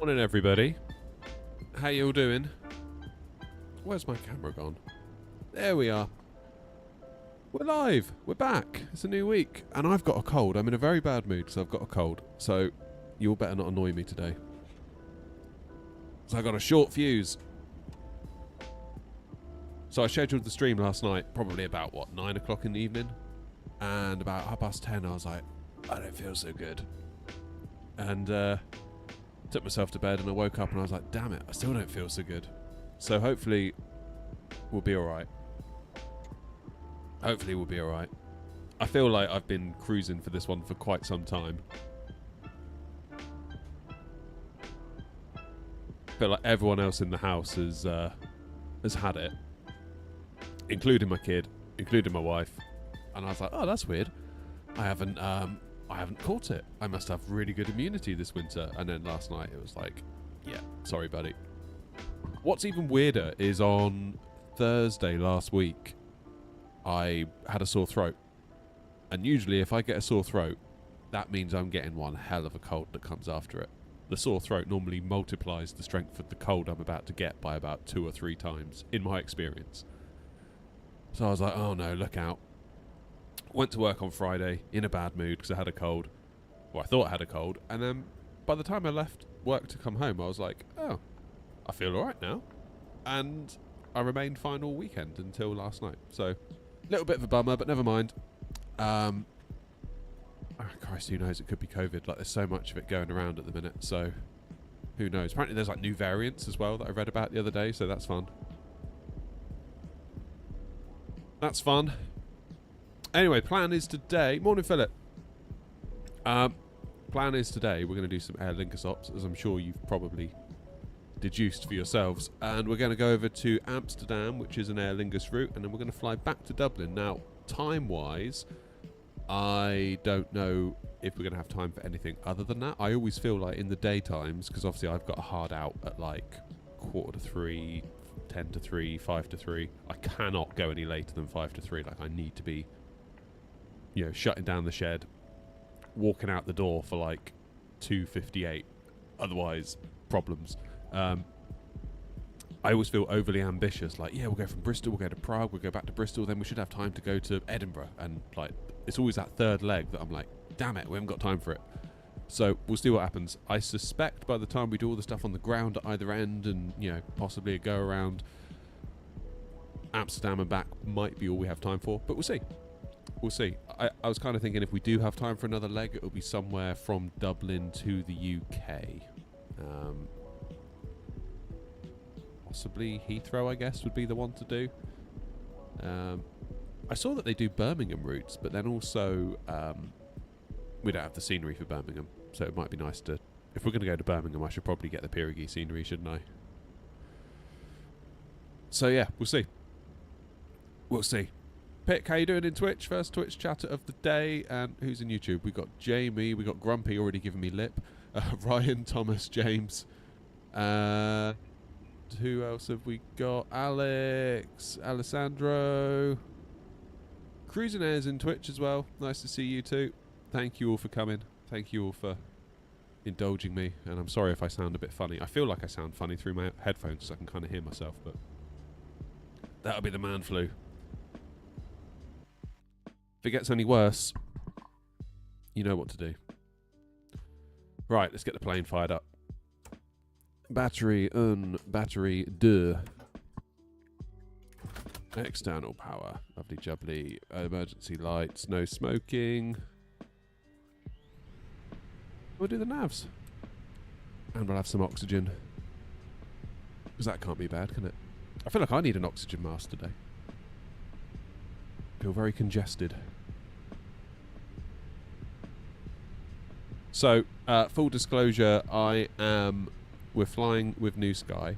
Morning, everybody. How you all doing? Where's my camera gone? There we are. We're live. We're back. It's a new week. And I've got a cold. I'm in a very bad mood because I've got a cold. So you all better not annoy me today. So I got a short fuse. So I scheduled the stream last night, probably about, 9 o'clock in the evening? And about 10:30 I was like, I don't feel so good. And took myself to bed and I woke up and I was like, damn it, I still don't feel so good. So hopefully we'll be alright. Hopefully we'll be alright. I feel like I've been cruising for this one for quite some time. I feel like everyone else in the house has had it. Including my kid, including my wife. And I was like, oh, that's weird. I haven't caught it. I must have really good immunity this winter. And then last night it was like, yeah, sorry, buddy. What's even weirder is on Thursday last week, I had a sore throat. And usually if I get a sore throat, that means I'm getting one hell of a cold that comes after it. The sore throat normally multiplies the strength of the cold I'm about to get by about 2 or 3 times, in my experience. So I was like, oh no, look out. Went to work on Friday in a bad mood because I had a cold. Well, I thought I had a cold. And then by the time I left work to come home, I was like, oh, I feel alright now. And I remained fine all weekend until last night. So, a little bit of a bummer, but never mind. Oh, Christ, who knows? It could be COVID. Like, there's so much of it going around at the minute. So, who knows? Apparently there's like new variants as well that I read about the other day. So that's fun. That's fun. Anyway, plan is today... Morning, Philip. Plan is today we're going to do some Aer Lingus ops, as I'm sure you've probably deduced for yourselves. And we're going to go over to Amsterdam, which is an Aer Lingus route, and then we're going to fly back to Dublin. Now, time-wise, I don't know if we're going to have time for anything other than that. I always feel like in the daytimes, because obviously I've got a hard out at like 2:45, 10 to 3, 5 to 3. I cannot go any later than 5 to 3. Like, I need to be, shutting down the shed, walking out the door for like 2:58. Otherwise, problems. I always feel overly ambitious. Like, yeah, we'll go from Bristol, we'll go to Prague, we'll go back to Bristol, then we should have time to go to Edinburgh. And like, it's always that third leg that I'm like, damn it, we haven't got time for it. So we'll see what happens. I suspect by the time we do all the stuff on the ground at either end and, possibly a go around Amsterdam and back might be all we have time for, but we'll see. We'll see. I was kind of thinking if we do have time for another leg, it'll be somewhere from Dublin to the UK. Possibly Heathrow, I guess, would be the one to do. I saw that they do Birmingham routes, but then also we don't have the scenery for Birmingham, so it might be nice to... If we're going to go to Birmingham, I should probably get the Pirigee scenery, shouldn't I? So yeah, we'll see. We'll see. Pick, how you doing in Twitch? First Twitch chatter of the day. And who's in YouTube? We got Jamie. We got Grumpy already giving me lip. Ryan, Thomas, James. Who else have we got? Alex, Alessandro. Cruising Airs in Twitch as well. Nice to see you too. Thank you all for coming. Thank you all for indulging me. And I'm sorry if I sound a bit funny. I feel like I sound funny through my headphones so I can kind of hear myself. But that'll be the man flu. If it gets any worse, you know what to do. Right, let's get the plane fired up. Battery, battery, duh. External power. Lovely jubbly. Emergency lights. No smoking. We'll do the navs. And we'll have some oxygen. Because that can't be bad, can it? I feel like I need an oxygen mask today. Feel very congested. So, full disclosure, we're flying with New Sky.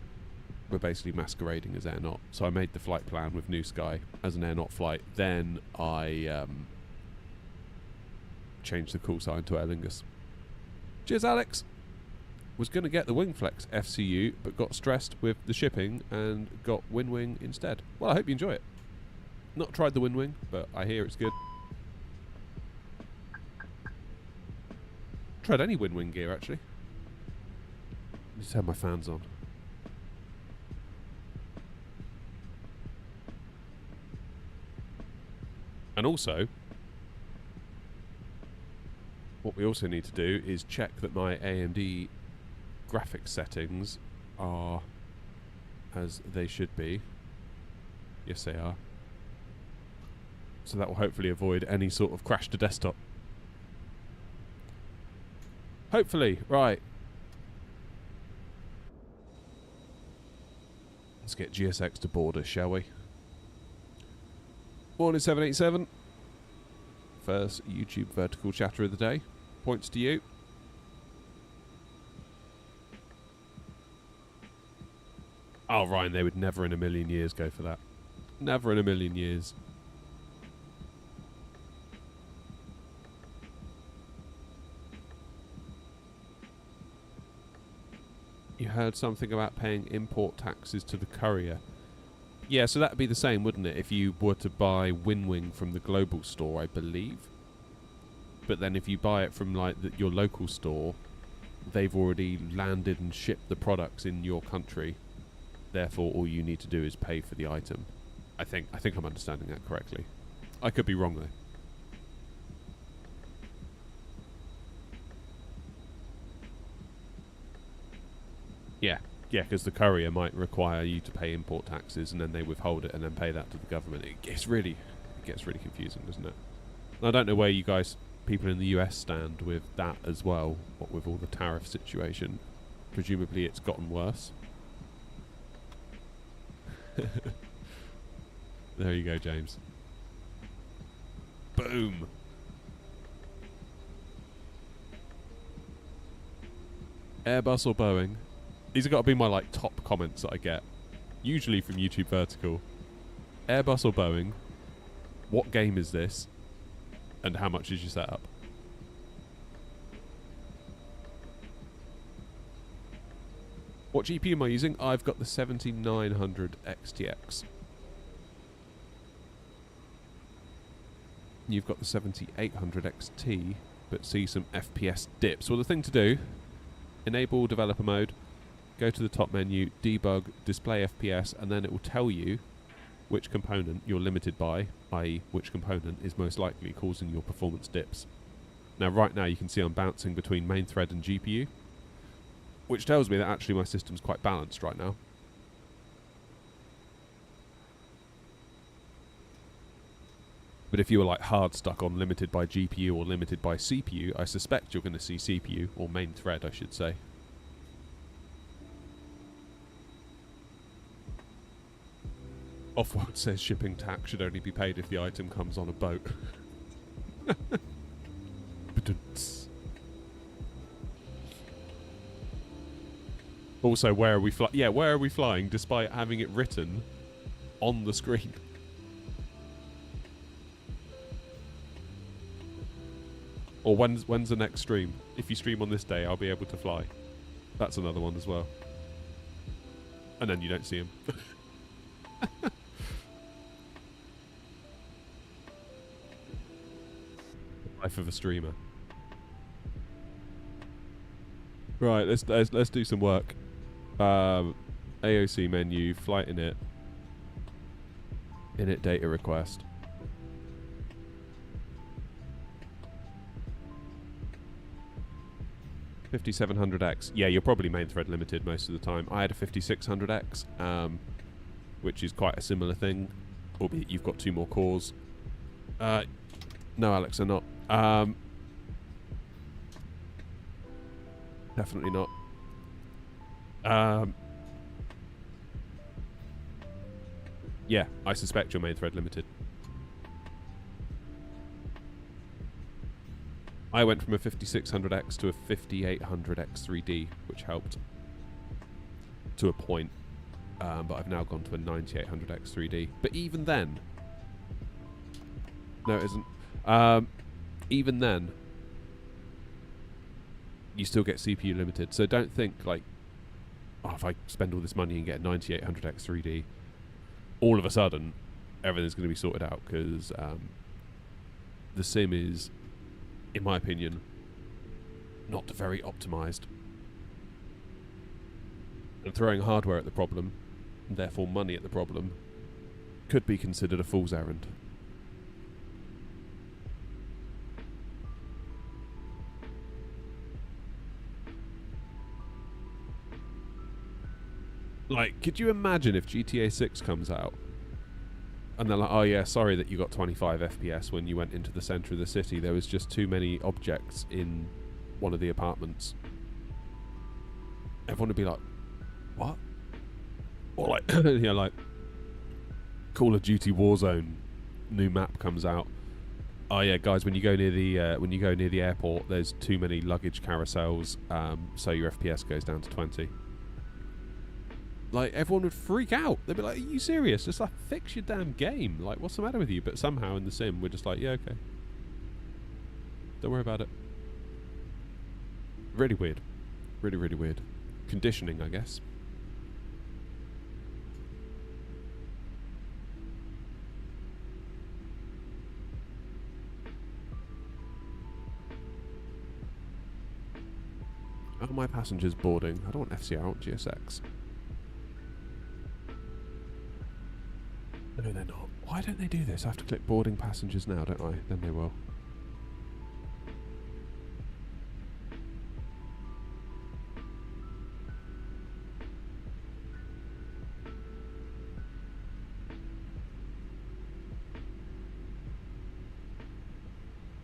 We're basically masquerading as Air Not. So I made the flight plan with New Sky as an Air Not flight. Then I changed the call sign to Aer Lingus. Cheers, Alex. Was going to get the Wingflex FCU, but got stressed with the shipping and got Winwing instead. Well, I hope you enjoy it. Not tried the Winwing, but I hear it's good. Tried any Winwing gear, actually. Let me turn my fans on. And also, what we also need to do is check that my AMD graphics settings are as they should be. Yes, they are. So that will hopefully avoid any sort of crash to desktop. Hopefully, right. Let's get GSX to board us, shall we? Morning 787. First YouTube vertical chatter of the day. Points to you. Oh, Ryan, they would never in a million years go for that. Never in a million years. You heard something about paying import taxes to the courier. Yeah, so that would be the same, wouldn't it, if you were to buy WinWing from the global store, I believe. But then if you buy it from like your local store, they've already landed and shipped the products in your country. Therefore, all you need to do is pay for the item. I think I'm understanding that correctly. I could be wrong though. Yeah, because the courier might require you to pay import taxes, and then they withhold it and then pay that to the government. It gets really confusing, doesn't it? And I don't know where you guys, people in the US, stand with that as well. What with all the tariff situation? Presumably, it's gotten worse. There you go, James. Boom. Airbus or Boeing? These have got to be my like top comments that I get, usually from YouTube Vertical. Airbus or Boeing? What game is this? And how much is your setup? What GPU am I using? I've got the 7900 XTX. You've got the 7800 XT, but see some FPS dips. Well, the thing to do, enable developer mode, go to the top menu, debug, display FPS, and then it will tell you which component you're limited by, i.e. which component is most likely causing your performance dips. Now, right now you can see I'm bouncing between main thread and GPU, which tells me that actually my system's quite balanced right now. But if you were like hard stuck on limited by GPU or limited by CPU, I suspect you're going to see CPU, or main thread I should say. Offworld says shipping tax should only be paid if the item comes on a boat. Also, where are we flying? Yeah, where are we flying despite having it written on the screen? Or when's the next stream? If you stream on this day, I'll be able to fly. That's another one as well. And then you don't see him. Life of a streamer. Right, let's do some work. AOC menu, flight init data request. $5700X. Yeah, you're probably main thread limited most of the time. I had a 5600X, which is quite a similar thing, albeit you've got 2 more cores. No, Alex, I'm not. Definitely not. Yeah, I suspect you're main thread limited. I went from a 5600X to a 5800X3D, which helped to a point, but I've now gone to a 9800X3D. But even then, no, it isn't. Even then, you still get CPU limited. So don't think like, oh, if I spend all this money and get a 9800X3D, all of a sudden everything's going to be sorted out, because the sim is, in my opinion, not very optimized. And throwing hardware at the problem, and therefore money at the problem, could be considered a fool's errand. Like, could you imagine if GTA 6 comes out and they're like, oh yeah, sorry that you got 25 FPS when you went into the centre of the city. There was just too many objects in one of the apartments. Everyone would be like, what? Or like, you know, like Call of Duty Warzone new map comes out. Oh yeah, guys, when you go near the airport, there's too many luggage carousels, so your FPS goes down to 20. Like, everyone would freak out. They'd be like, are you serious? Just like, fix your damn game. Like, what's the matter with you? But somehow in the sim, we're just like, yeah, okay. Don't worry about it. Really weird. Really, really weird. Conditioning, I guess. Are my passengers boarding? I don't want FCR, I want GSX. No, they're not. Why don't they do this? I have to click boarding passengers now, don't I? Then they will.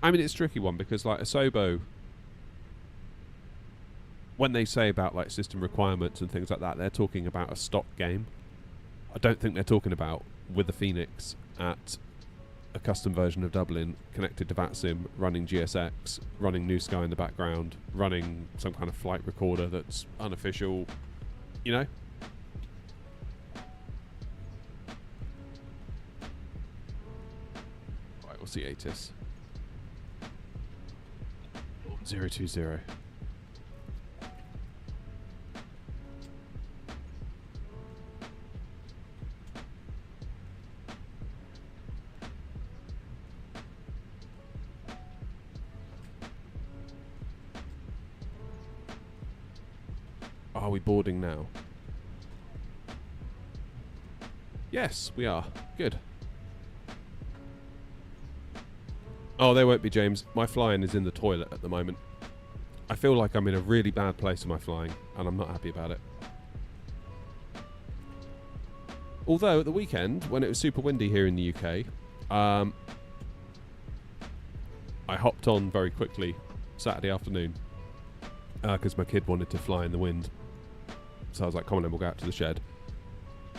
I mean, it's a tricky one because, like, Asobo, when they say about, like, system requirements and things like that, they're talking about a stock game. I don't think they're talking about with the Phoenix at a custom version of Dublin connected to VATSIM, running GSX, running New Sky in the background, running some kind of flight recorder that's unofficial, you know? Right, what's the ATIS? 020. Are we boarding now? Yes, we are. Good. Oh, they won't be, James. My flying is in the toilet at the moment. I feel like I'm in a really bad place with my flying, and I'm not happy about it. Although, at the weekend, when it was super windy here in the UK, I hopped on very quickly Saturday afternoon because my kid wanted to fly in the wind. So I was like, come on then, we'll go out to the shed.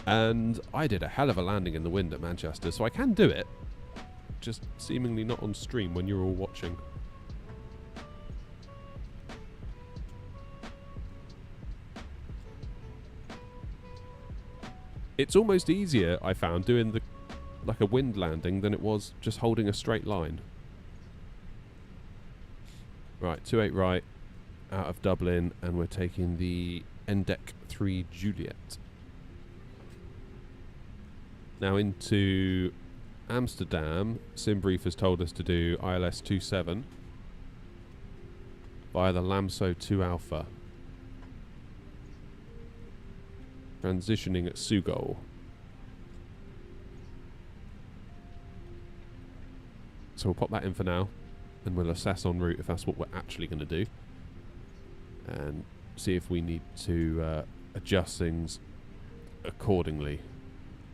And I did a hell of a landing in the wind at Manchester, so I can do it. Just seemingly not on stream when you're all watching. It's almost easier, I found, doing the like a wind landing than it was just holding a straight line. Right, 28 right, out of Dublin, and we're taking the NDEC 3 Juliet. Now into Amsterdam, SimBrief has told us to do ILS 27 via the Lamso 2 Alpha. Transitioning at Sugol. So we'll pop that in for now, and we'll assess en route if that's what we're actually going to do, and see if we need to adjust things accordingly.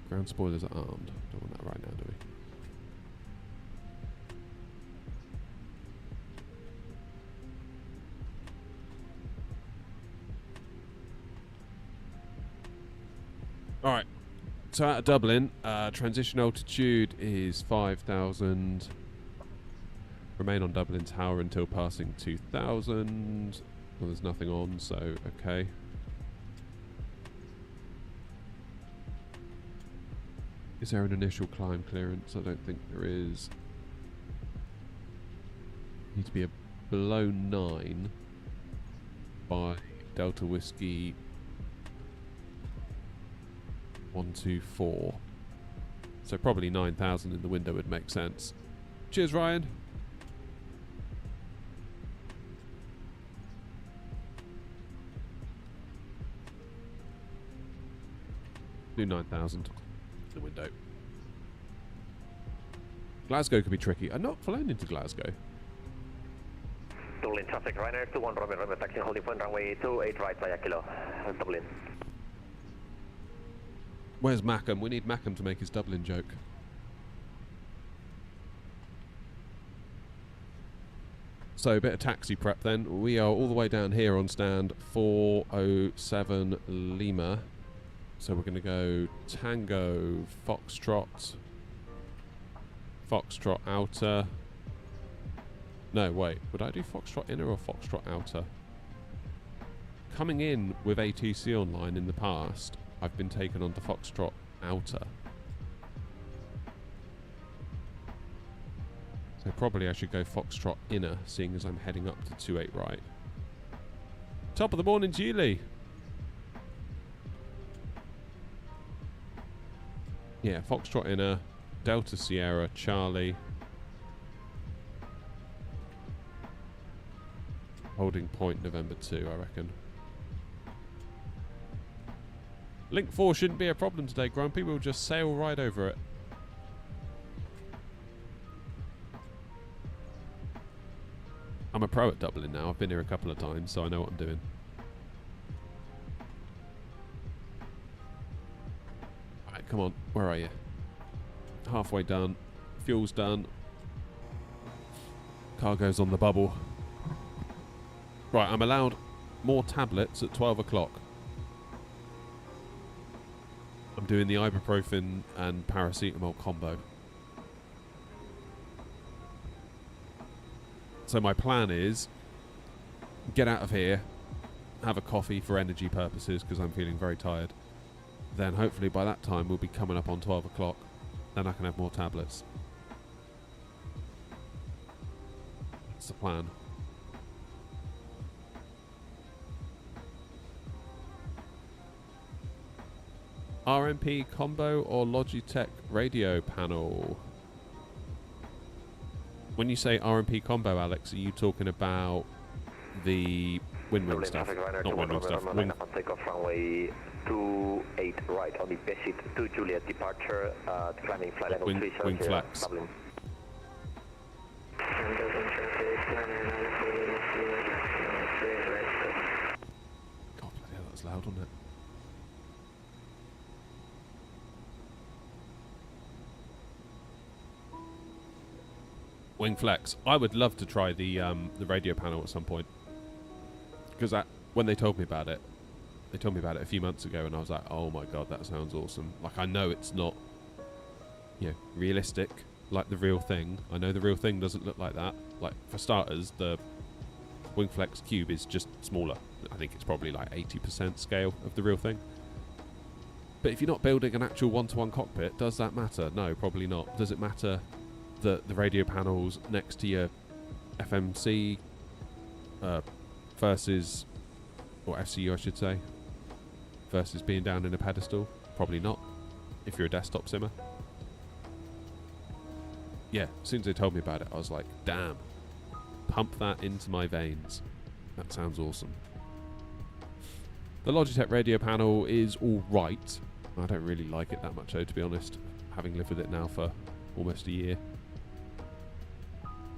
Ground spoilers are armed. Don't want that right now, do we? Alright, so out of Dublin, transition altitude is 5,000. Remain on Dublin Tower until passing 2,000. Well, there's nothing on, so okay. Is there an initial climb clearance? I don't think there is. Need to be below 9 by Delta Whiskey 124. So probably 9,000 in the window would make sense. Cheers, Ryan. Do 9,000. The window. Glasgow could be tricky. I've not flown into Glasgow. Dublin traffic, Ryanair 21, Romeo, taxi holding point runway 28 right via Kilo, Dublin. Where's Mackham? We need Mackham to make his Dublin joke. So a bit of taxi prep then. We are all the way down here on stand 407 Lima. So we're going to go Tango, Foxtrot, Foxtrot Outer. No, wait. Would I do Foxtrot Inner or Foxtrot Outer? Coming in with ATC online in the past, I've been taken onto Foxtrot Outer. So probably I should go Foxtrot Inner, seeing as I'm heading up to 28 right. Top of the morning, Julie. Yeah, Foxtrot Inner, Delta Sierra, Charlie. Holding point November 2, I reckon. Link 4 shouldn't be a problem today, Grumpy. We'll just sail right over it. I'm a pro at Dublin now. I've been here a couple of times, so I know what I'm doing. Alright, come on. Where are you? Halfway done. Fuel's done. Cargo's on the bubble. Right, I'm allowed more tablets at 12 o'clock. I'm doing the ibuprofen and paracetamol combo. So my plan is get out of here, have a coffee for energy purposes because I'm feeling very tired. Then hopefully by that time we'll be coming up on 12 o'clock. Then I can have more tablets. That's the plan. RMP combo or Logitech radio panel? When you say RMP combo, Alex, are you talking about the windmill stuff? Not windmill stuff. Takeoff runway 28 right on the Besit to Juliet departure, climbing flight level 3 wing flex. Dublin. God, bloody hell, that's loud, wasn't it? Wing flex. I would love to try the radio panel at some point, because when they told me about it a few months ago, and I was like, oh my god, that sounds awesome. Like, I know it's not, realistic like the real thing. I know the real thing doesn't look like that. Like, for starters, the wing flex cube is just smaller. I think it's probably like 80% scale of the real thing. But if you're not building an actual one-to-one cockpit, does that matter? No, probably not. Does it matter that the radio panels next to your FMC versus, or FCU I should say, versus being down in a pedestal? Probably not, if you're a desktop simmer. Yeah, as soon as they told me about it, I was like, damn, pump that into my veins. That sounds awesome. The Logitech radio panel is alright. I don't really like it that much though, to be honest, having lived with it now for almost a year.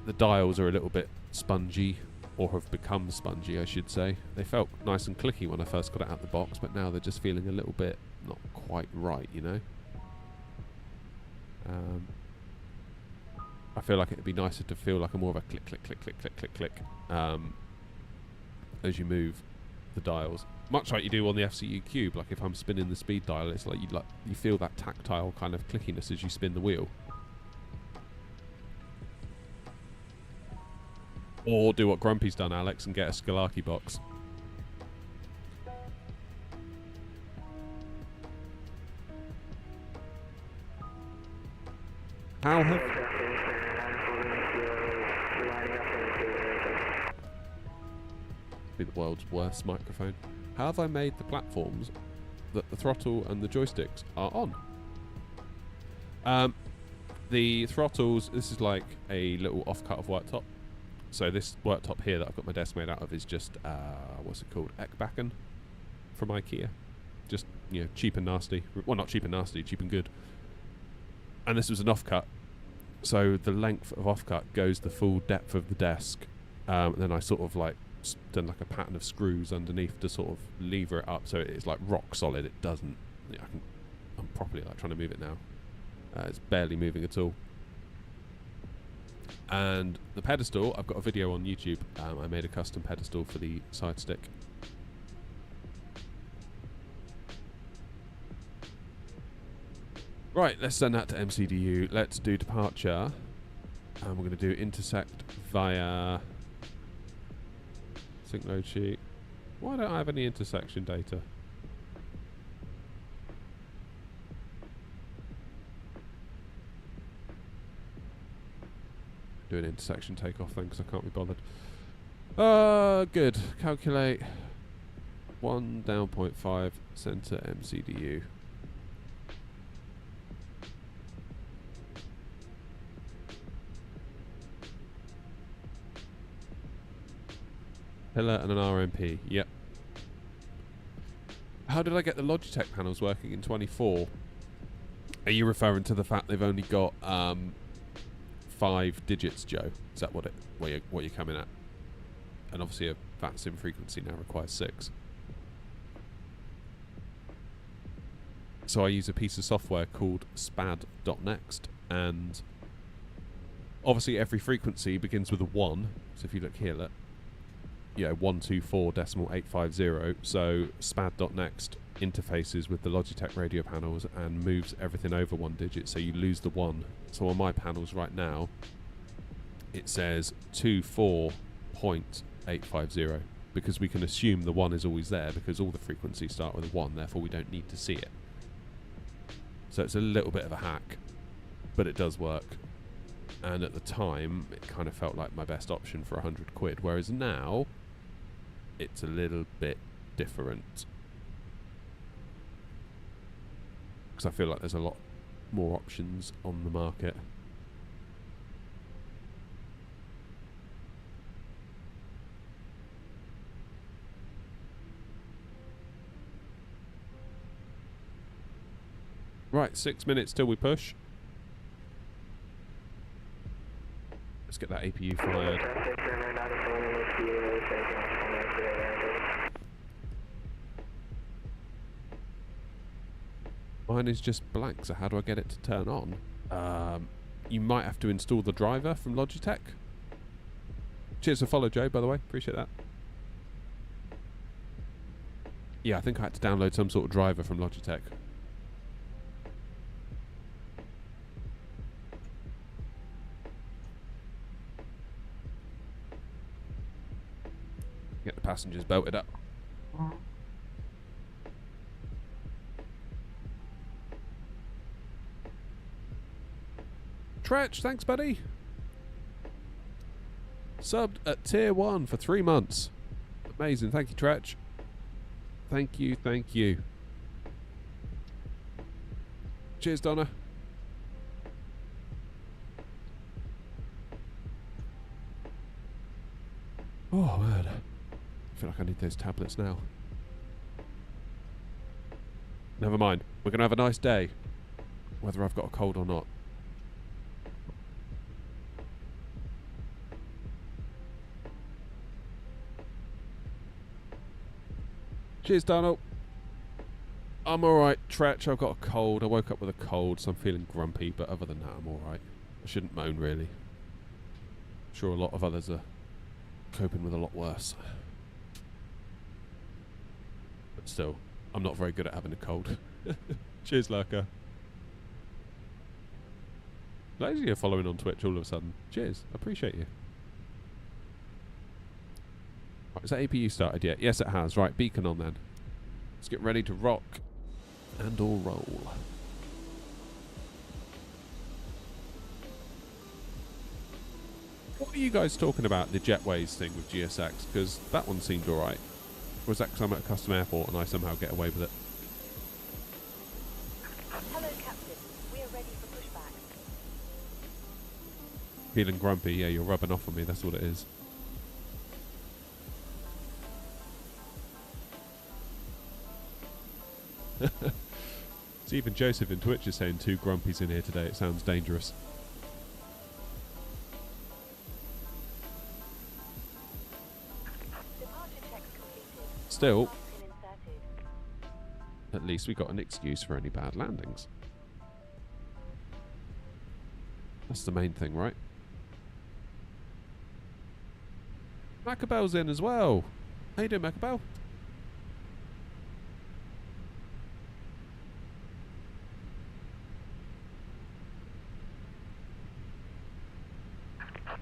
The dials are a little bit spongy, or have become spongy, I should say. They felt nice and clicky when I first got it out the box, but now they're just feeling a little bit not quite right, you know? I feel like it'd be nicer to feel like a more of a click, click, click, click, click, click, click, as you move the dials. Much like you do on the FCU Cube. Like, if I'm spinning the speed dial, it's like you feel that tactile kind of clickiness as you spin the wheel. Or do what Grumpy's done, Alex, and get a Scalarchy box. How have... Be the world's worst microphone. How have I made the platforms that the throttle and the joysticks are on? The throttles, this is like a little offcut of worktop. So this worktop here that I've got my desk made out of is just, what's it called? Ekbakken from IKEA. Just cheap and nasty. Well, not cheap and nasty, cheap and good. And this was an off-cut. So the length of off-cut goes the full depth of the desk. And then I sort of like done like a pattern of screws underneath to sort of lever it up so it's like rock solid. It doesn't. I'm properly like trying to move it now. It's barely moving at all. And the pedestal, I've got a video on YouTube. I made a custom pedestal for the side stick. Right, let's send that to MCDU. Let's do departure. And we're going to do intersect via sync load sheet. Why don't I have any intersection data? Do an intersection takeoff then because I can't be bothered. Good. Calculate 1 down 0.5 center MCDU. Pillar and an RMP. Yep. How did I get the Logitech panels working in 24? Are you referring to the fact they've only got 5 digits, Joe? Is that what you're coming at? And obviously a VATSIM frequency now requires 6. So I use a piece of software called spad.next, and obviously every frequency begins with a 1. So if you look here, look. 124.850. So spad.next interfaces with the Logitech radio panels and moves everything over 1 digit, so you lose the 1. So on my panels right now, it says 24.850 because we can assume the 1 is always there because all the frequencies start with a 1, therefore we don't need to see it. So it's a little bit of a hack, but it does work. And at the time, it kind of felt like my best option for 100 quid, whereas now, it's a little bit different. Because I feel like there's a lot more options on the market. Right, 6 minutes till we push. Let's get that APU fired. Mine is just blank, so how do I get it to turn on? You might have to install the driver from Logitech. Cheers for follow, Joe, by the way. Appreciate that. Yeah, I think I had to download some sort of driver from Logitech. Get the passengers belted up. Tretch, thanks, buddy. Subbed at tier 1 for 3 months. Amazing. Thank you, Tretch. Thank you, thank you. Cheers, Donna. Oh, man. I feel like I need those tablets now. Never mind. We're going to have a nice day, whether I've got a cold or not. Cheers, Donald. I'm alright, Tretch. I've got a cold. I woke up with a cold, so I'm feeling grumpy, but other than that, I'm alright. I shouldn't moan, really. I'm sure a lot of others are coping with a lot worse. But still, I'm not very good at having a cold. Cheers, Lurker. Loads of you are following on Twitch all of a sudden. Cheers. I appreciate you. Right, has that APU started yet? Yes, it has. Right, beacon on then. Let's get ready to rock and or roll. What are you guys talking about, the Jetways thing with GSX? Because that one seemed alright. Or was that because I'm at a custom airport and I somehow get away with it? Hello, Captain. We are ready for pushback. Feeling grumpy? Yeah, you're rubbing off on me. That's what it is. See, even Joseph in Twitch is saying 2 grumpies in here today. It sounds dangerous. Departure checks completed. Still, Last pin inserted. at least we got an excuse for any bad landings. That's the main thing, right? Macabell's in as well. How you doing, Macabell?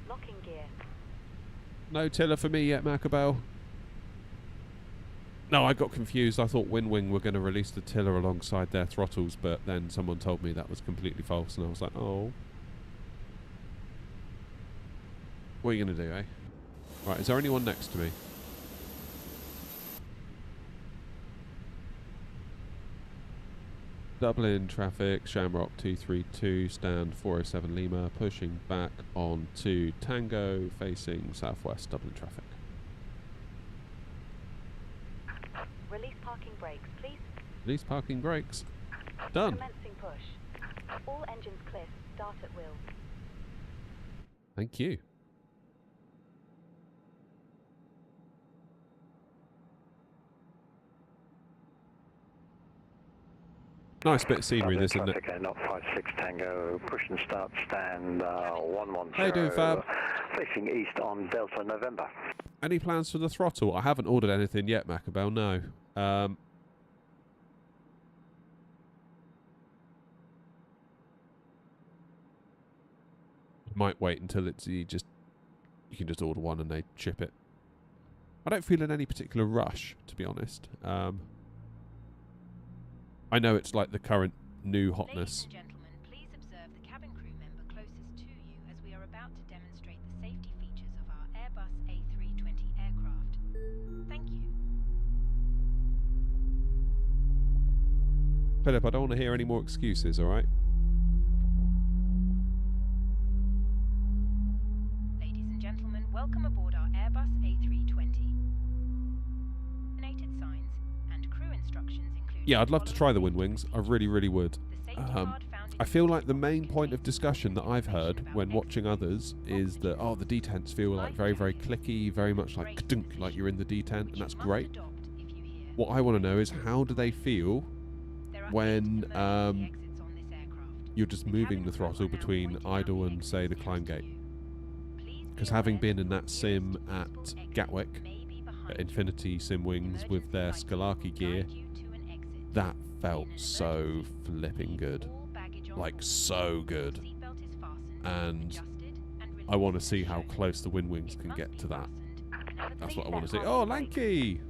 Locking gear. No tiller for me yet, Macabell. No, I got confused. I thought Winwing were going to release the tiller alongside their throttles, but then someone told me that was completely false, and I was like, oh. What are you going to do, eh? Right, is there anyone next to me? Dublin traffic, Shamrock 232, stand 407 Lima, pushing back on to Tango, facing southwest Dublin traffic. Release parking brakes, please. Release parking brakes. Done. Commencing push. All engines clear. Start at will. Thank you. Nice bit of scenery, this, isn't it? Traffic, not 56 Tango, push and start, stand 110. How you doing, Fab? Facing east on Delta November. Any plans for the throttle? I haven't ordered anything yet, Macabell, no. Might wait until it's you can just order one and they ship it. I don't feel in any particular rush, to be honest. I know it's like the current new hotness. Ladies and gentlemen, please observe the cabin crew member closest to you as we are about to demonstrate the safety features of our Airbus A320 aircraft. Thank you. Philip, I don't want to hear any more excuses, alright? Ladies and gentlemen, welcome aboard our Airbus A320. Donated signs and crew instructions include. Yeah, I'd love to try the Winwings. I really, really would. I feel like the main point of discussion that I've heard when watching others is that, oh, the detents feel like very, very clicky, very much like ka-dunk, like you're in the detent, and that's great. What I want to know is how do they feel when you're just moving the throttle between idle and, say, the climb gate? Because having been in that sim at Gatwick, at Infinity Sim Wings with their Skalaki gear, that felt so flipping good. Like, so good. And I want to see how close the Winwings can get to that. That's what I want to see. Oh, Lanky!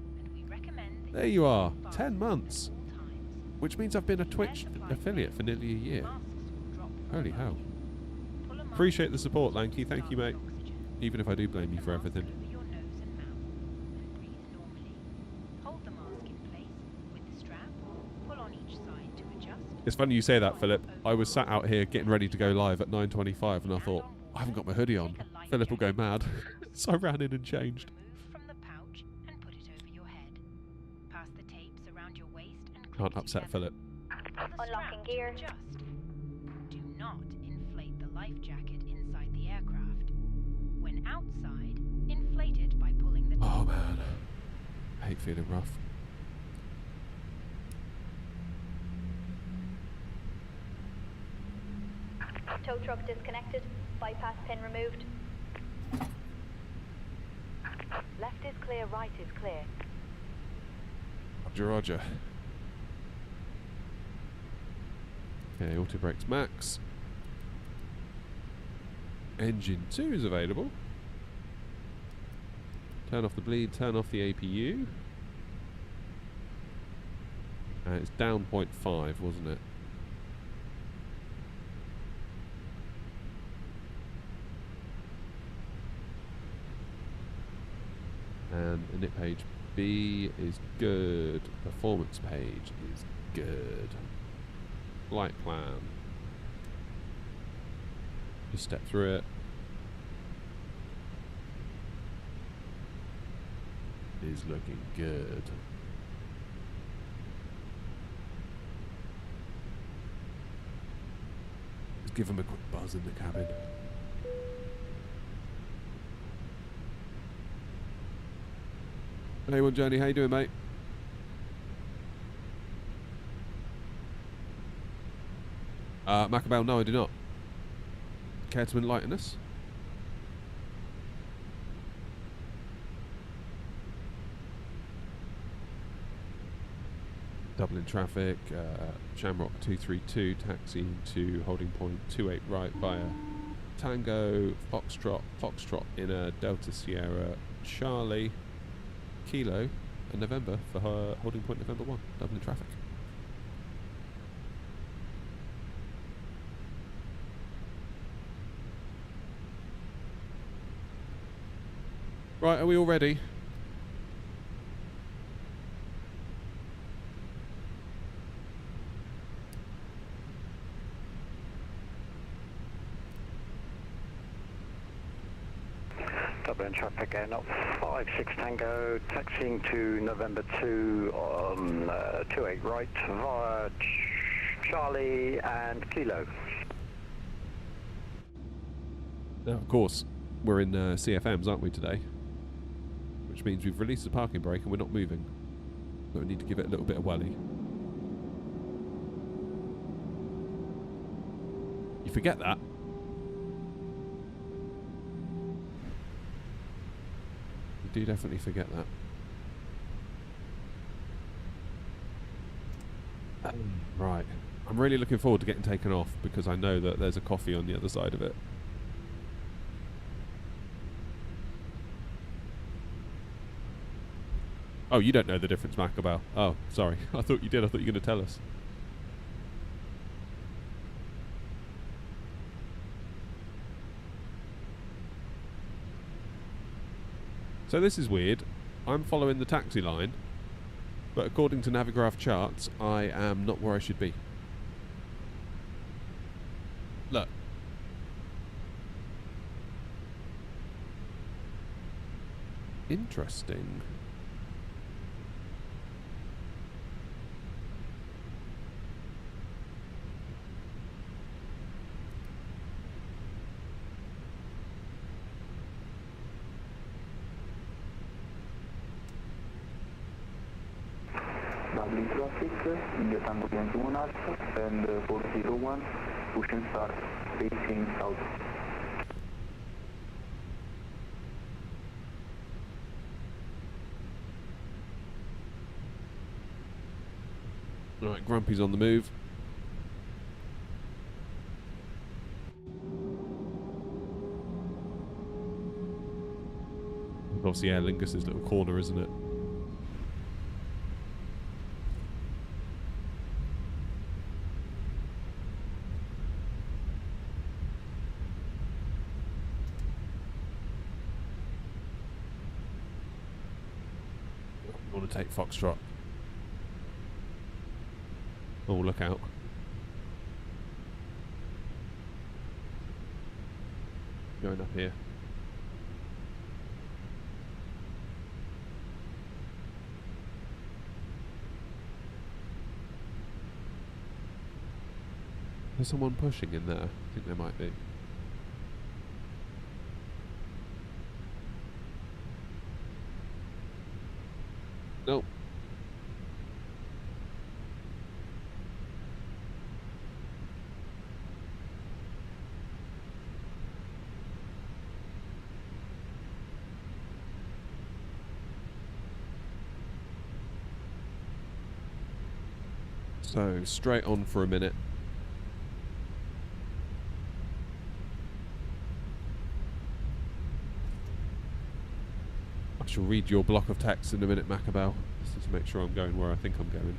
There you are. 10 months. Which means I've been a Twitch affiliate for nearly a year. Holy hell. Appreciate the support, Lanky. Thank you, mate. Even if I do blame you for everything. It's funny you say that, Philip. I was sat out here getting ready to go live at 9:25 and I thought, I haven't got my hoodie on. Philip will go mad. So I ran in and changed. Can't upset Philip. Unlocking gear. Do not inflate the life jacket inside the aircraft. When outside, inflate it by pulling the Oh man. I hate feeling rough. Tow truck disconnected. Bypass pin removed. Left is clear, right is clear. Roger, roger. Okay, auto brakes max. Engine 2 is available. Turn off the bleed, turn off the APU. It's down 0.5, wasn't it? And init page B is good. Performance page is good. Flight plan. Just step through it. Is looking good. Let's give him a quick buzz in the cabin. Hey, one Johnny, how you doing, mate? Macabell, no, I do not. Care to enlighten us? Dublin traffic, Shamrock 232, taxiing to holding point 28 right via Tango, Foxtrot in a Delta Sierra, Charlie, Kilo, and November for her holding point November 1, Dublin traffic. Right, are we all ready? Dublin traffic and up 56 Tango, taxiing to November 2 on 28 right via Charlie and Kilo. Now, of course, we're in CFMs, aren't we, today? Which means we've released the parking brake and we're not moving. But we need to give it a little bit of welly. You forget that. You do definitely forget that. Right. I'm really looking forward to getting taken off because I know that there's a coffee on the other side of it. Oh, you don't know the difference, Macabell. Oh, sorry. I thought you did. I thought you were going to tell us. So this is weird. I'm following the taxi line, but according to Navigraph Charts, I am not where I should be. Look. Interesting. Dublin traffic, India Tango Yankee 1 Alpha and 401, push and start, facing south. Right, Grumpy's on the move. Obviously, yeah, Lingus' little corner, isn't it? I want to take Foxtrot. Oh, look out. Going up here. There's someone pushing in there. I think there might be. Nope. So, straight on for a minute. I shall read your block of text in a minute, Macabell, just to make sure I'm going where I think I'm going.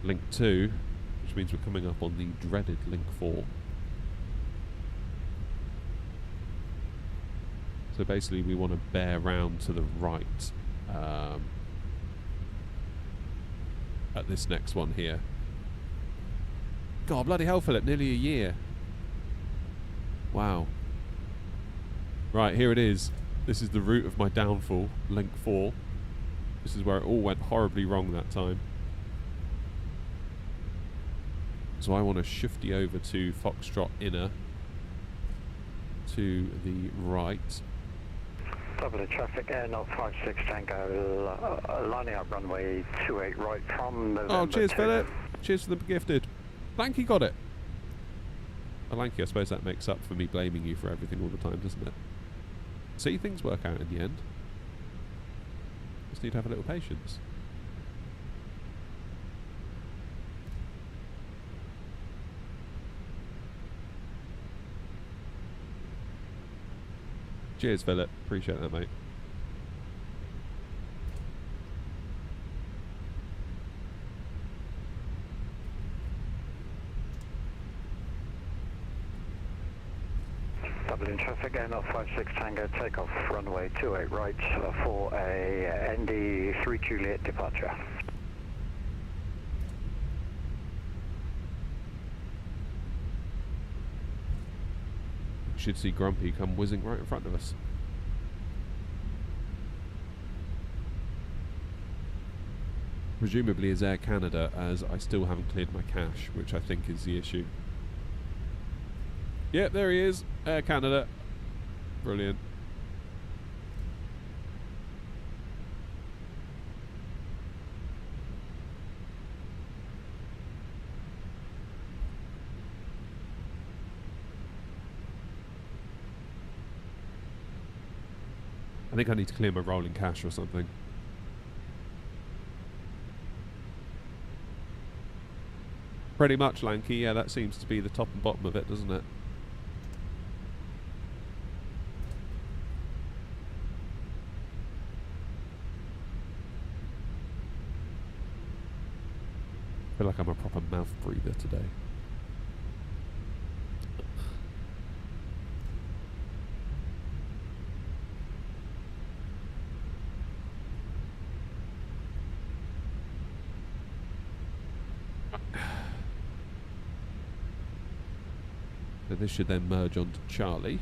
Link 2, which means we're coming up on the dreaded Link 4. So basically we want to bear round to the right at this next one here. God, bloody hell, Philip, nearly a year. Wow. Right, here it is. This is the route of my downfall, Link 4. This is where it all went horribly wrong that time. So I want to shifty over to Foxtrot Inner to the right. Dublin traffic, Air 056 Tango, lining up runway 28 right from November. Oh, cheers, 2. Philip. Cheers for the gifted. Lanky got it. Lanky, I suppose that makes up for me blaming you for everything all the time, doesn't it? See, things work out in the end. Just need to have a little patience. Cheers, Philip. Appreciate that, mate. Dublin traffic, Air 056 Tango, takeoff runway 28 right for a ND 3 Juliet departure. Should see Grumpy come whizzing right in front of us. Presumably is Air Canada, as I still haven't cleared my cache, which I think is the issue. Yep, there he is. Air Canada. Brilliant. I think I need to clear my rolling cache or something. Pretty much, Lanky. Yeah, that seems to be the top and bottom of it, doesn't it? I feel like I'm a proper mouth breather today. So this should then merge onto Charlie.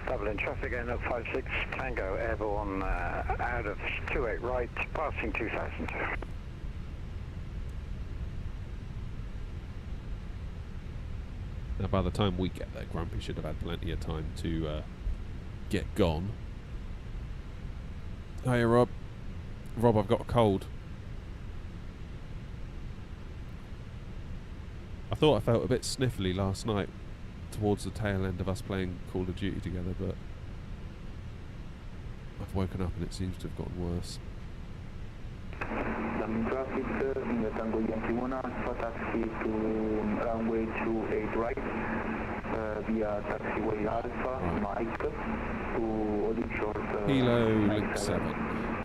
Dublin traffic, Air 056 Tango, airborne out of 28 right, passing 2000. Now by the time we get there, Grumpy should have had plenty of time to get gone. Hiya, Rob. Rob, I've got a cold. I thought I felt a bit sniffly last night towards the tail end of us playing Call of Duty together, but I've woken up and it seems to have gotten worse. Dublin traffic, in Tango Yankee 1 Alpha, taxi to runway 28 right, via taxiway Alpha, Mike, to Olive Short. Kilo Link 7.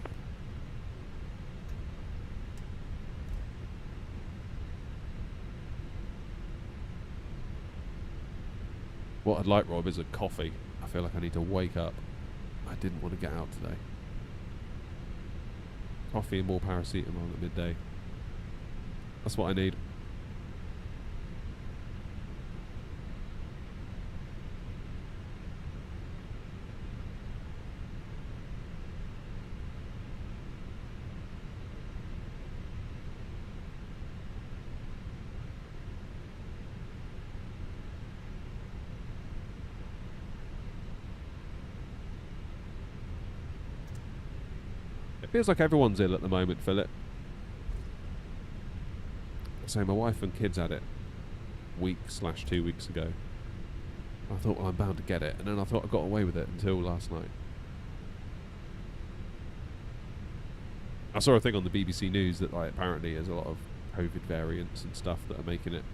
What I'd like, Rob, is a coffee. I feel like I need to wake up. I didn't want to get out today. Coffee and more paracetamol at midday. That's what I need. Feels like everyone's ill at the moment, Philip. So my wife and kids had it week/2 weeks ago. I thought, well, I'm bound to get it, and then I thought I got away with it until last night. I saw a thing on the BBC News that like apparently there's a lot of COVID variants and stuff that are making it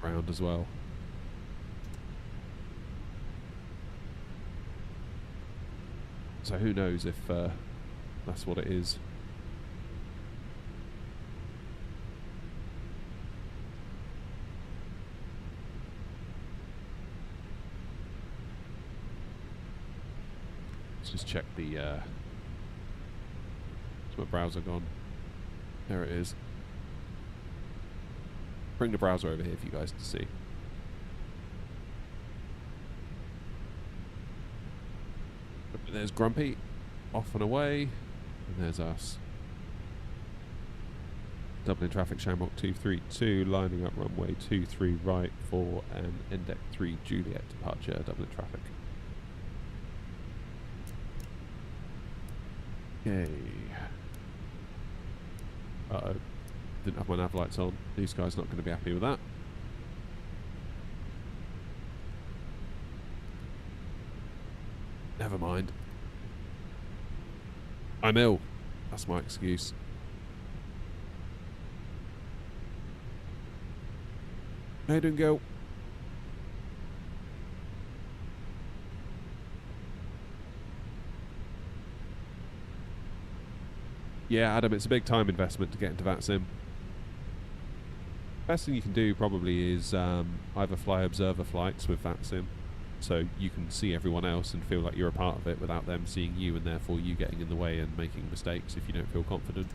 around as well. So who knows if that's what it is. Let's just check the... Is my browser gone? There it is. Bring the browser over here for you guys to see. There's Grumpy, off and away, and there's us. Dublin traffic, Shamrock 232, lining up runway 23 right for an Index 3 Juliet departure, Dublin traffic. Okay. Uh-oh. Didn't have my nav lights on. These guys not going to be happy with that. Never mind. I'm ill. That's my excuse. How you doing, girl? Yeah, Adam, it's a big time investment to get into that sim. Best thing you can do probably is either fly observer flights with that sim, so you can see everyone else and feel like you're a part of it without them seeing you, and therefore you getting in the way and making mistakes if you don't feel confident.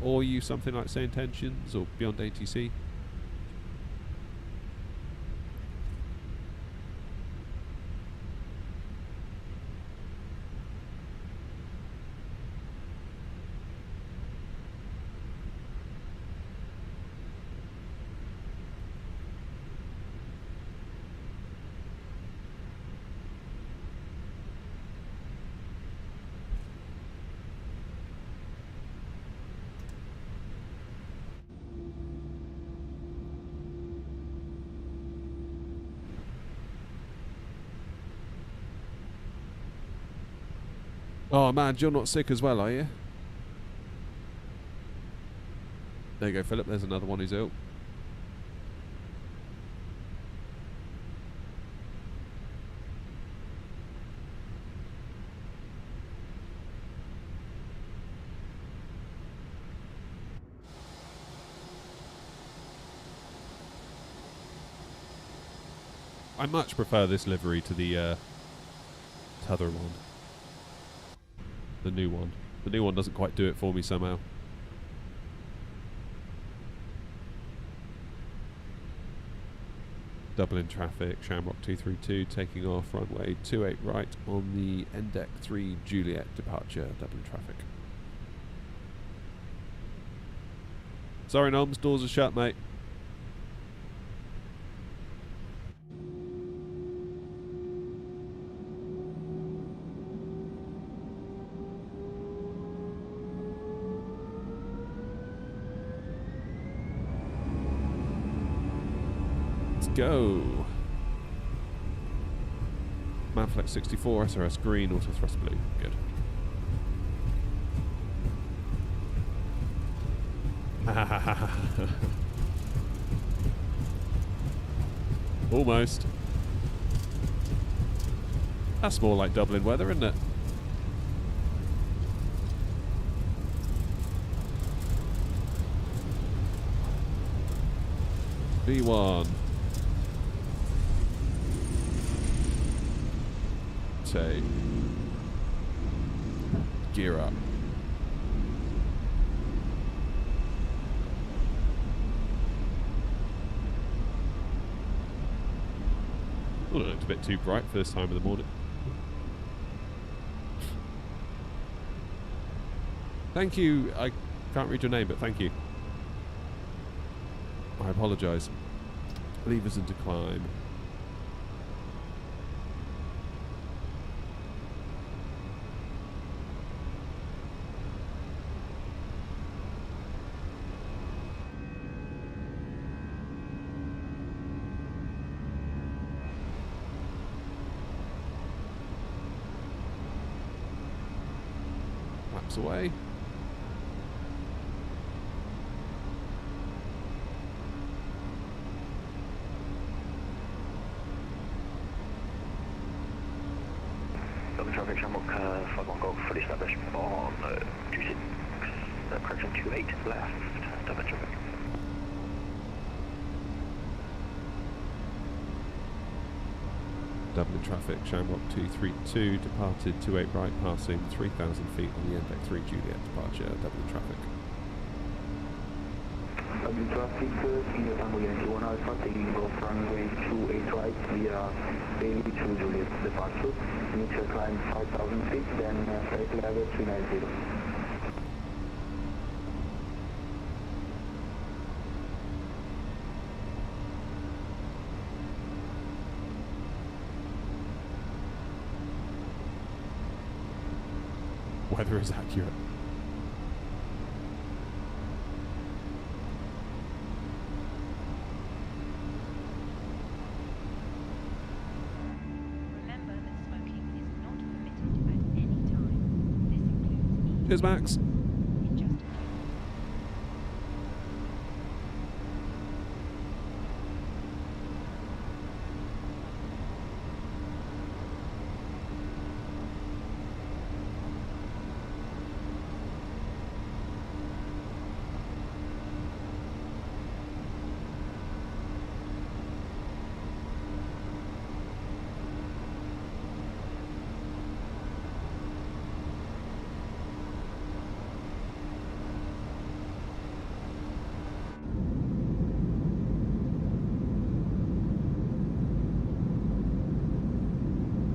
Or use something like Say Intentions or Beyond ATC. Oh man, you're not sick as well, are you? There you go, Philip. There's another one who's ill. I much prefer this livery to the other one. The new one. The new one doesn't quite do it for me somehow. Dublin traffic, Shamrock 232, taking off runway 28 right on the Index 3 Juliet departure, Dublin traffic. Sorry, Noms, doors are shut, mate. Go. Manflex 64, SRS green, auto thrust blue. Good. Almost. That's more like Dublin weather, isn't it? B1. Say, gear up. Oh, it looked a bit too bright for this time of the morning. Thank you. I can't read your name, but thank you. I apologise. Levers into climb. Away. Dublin traffic, Shamrock 51 Golf, fully established on 26, correction 28 left, Dublin traffic. Dublin traffic, Shamrock 232, departed 28 right, passing 3,000 feet on the Index 3 Juliet departure, Dublin traffic. Dublin traffic, India Tango Yankee 1 Alpha, taking off runway 28 right via Bailey to Juliet departure. Initial climb 5,000 feet, then flight level 390. weather is accurate. Remember that smoking is not permitted at any time. This includes Cheers, Max. in just a few.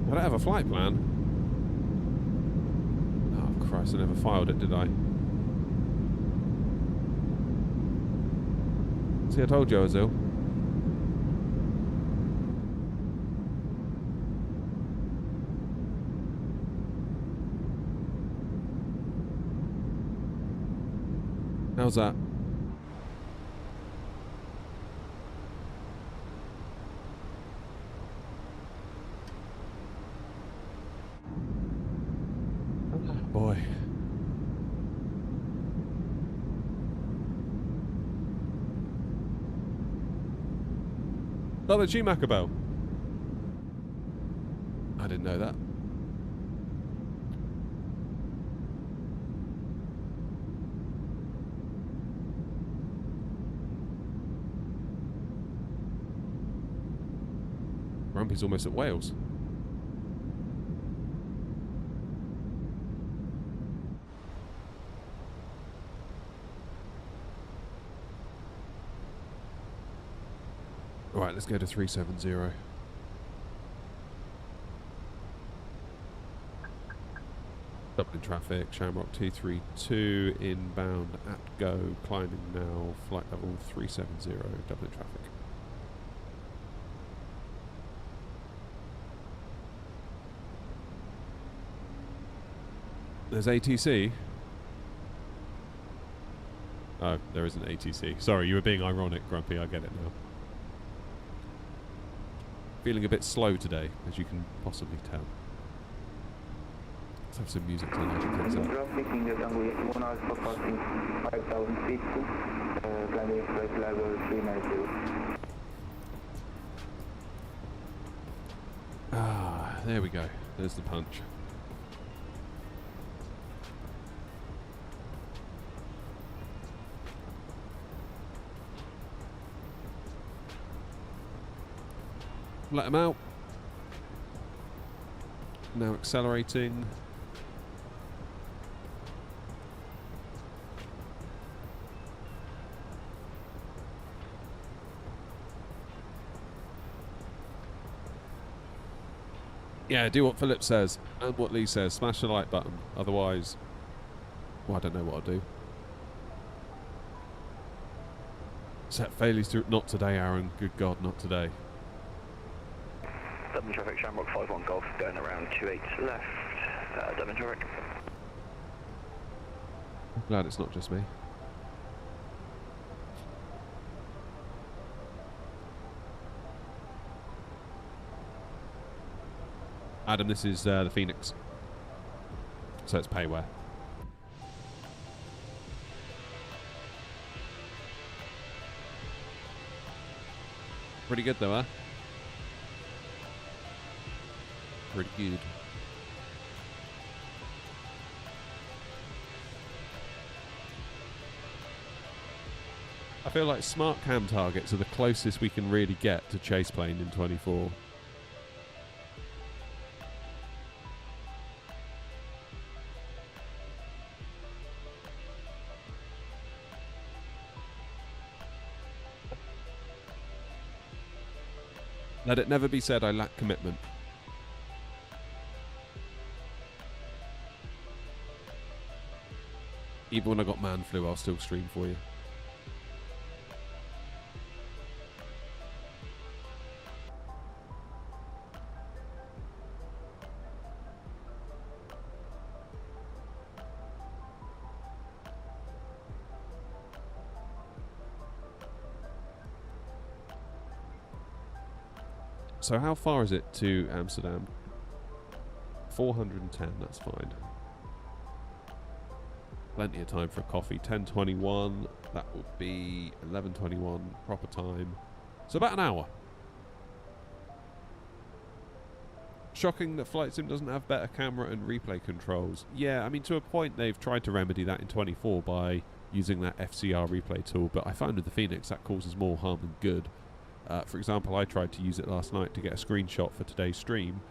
I don't have a flight plan. Oh, Christ, I never filed it, did I? See, I told you I was ill. How's that? Boy. Oh, the Schumacher bell. I didn't know that. Grumpy's almost at Wales. Right, let's go to 370. Dublin traffic, Shamrock 232, inbound at go, climbing now, flight level 370, Dublin traffic. There's ATC. Oh, there isn't ATC. Sorry, you were being ironic, Grumpy, I get it now. Feeling a bit slow today, as you can possibly tell. Let's have some music to lighten things up. Traffic in the Tango 1 Alpha passing 5,000 feet, climbing flight level 390. Ah, there we go. There's the punch. Let them out. Now accelerating. Yeah, do what Philip says and what Lee says. Smash the like button. Otherwise, well, I don't know what I'll do. Set failures through. Not today, Aaron. Good God, not today. Dublin traffic, Shamrock 51 Golf, going around 28 left, Dublin traffic. I'm glad it's not just me. Adam, this is the Phoenix. So it's payware. Pretty good though, huh? Pretty good. I feel like smart cam targets are the closest we can really get to chase plane in 24. Let it never be said I lack commitment. Even when I got man flu, I'll still stream for you. So how far is it to Amsterdam? 410, that's fine. Plenty of time for a coffee. 10:21, that would be 11:21 proper time. So about an hour. Shocking that Flight Sim doesn't have better camera and replay controls. Yeah, I mean, to a point they've tried to remedy that in 24 by using that FCR replay tool, but I find with the Phoenix that causes more harm than good. For example, I tried to use it last night to get a screenshot for today's stream,